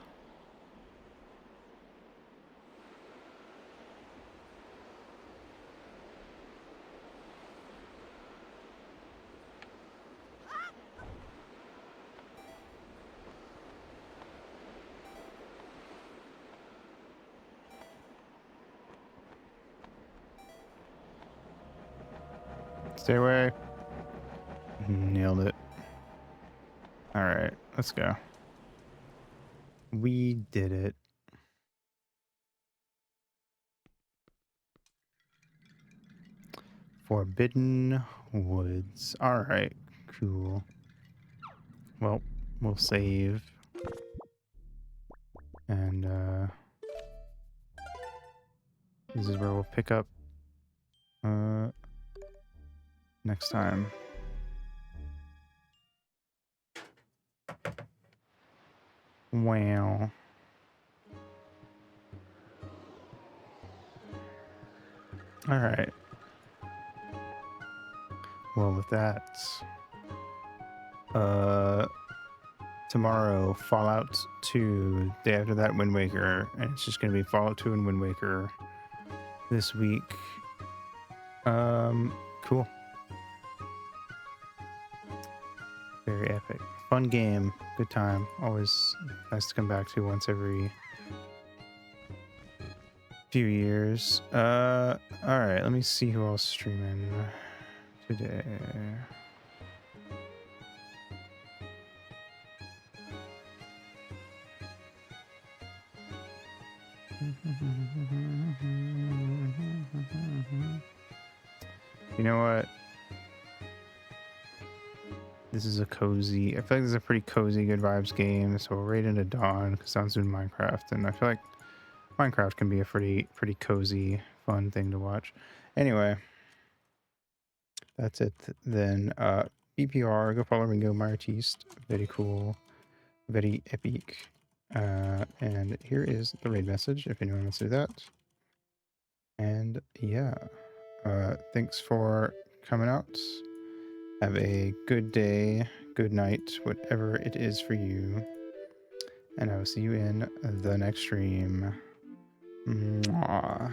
Stay away. Nailed it. All right, let's go. We did it. Forbidden Woods. All right, cool. Well, we'll save. And this is where we'll pick up next time. Wow. All right. Well, with that, tomorrow Fallout 2, day after that Wind Waker, and it's just gonna be Fallout 2 and Wind Waker this week. Cool. Very epic. Fun game. Good time. Always nice to come back to once every few years. All right, let me see who else is streaming today. You know what? This is a cozy, I feel like this is a pretty cozy, good vibes game. So we'll raid into Dawn because Dawn's doing Minecraft, and I feel like Minecraft can be a pretty cozy, fun thing to watch. Anyway, that's it then. BPR, go follow Ringo, my artiste. Very cool, very epic. And here is the raid message if anyone wants to do that. And yeah, thanks for coming out. Have a good day, good night, whatever it is for you. And I will see you in the next stream. Mwah.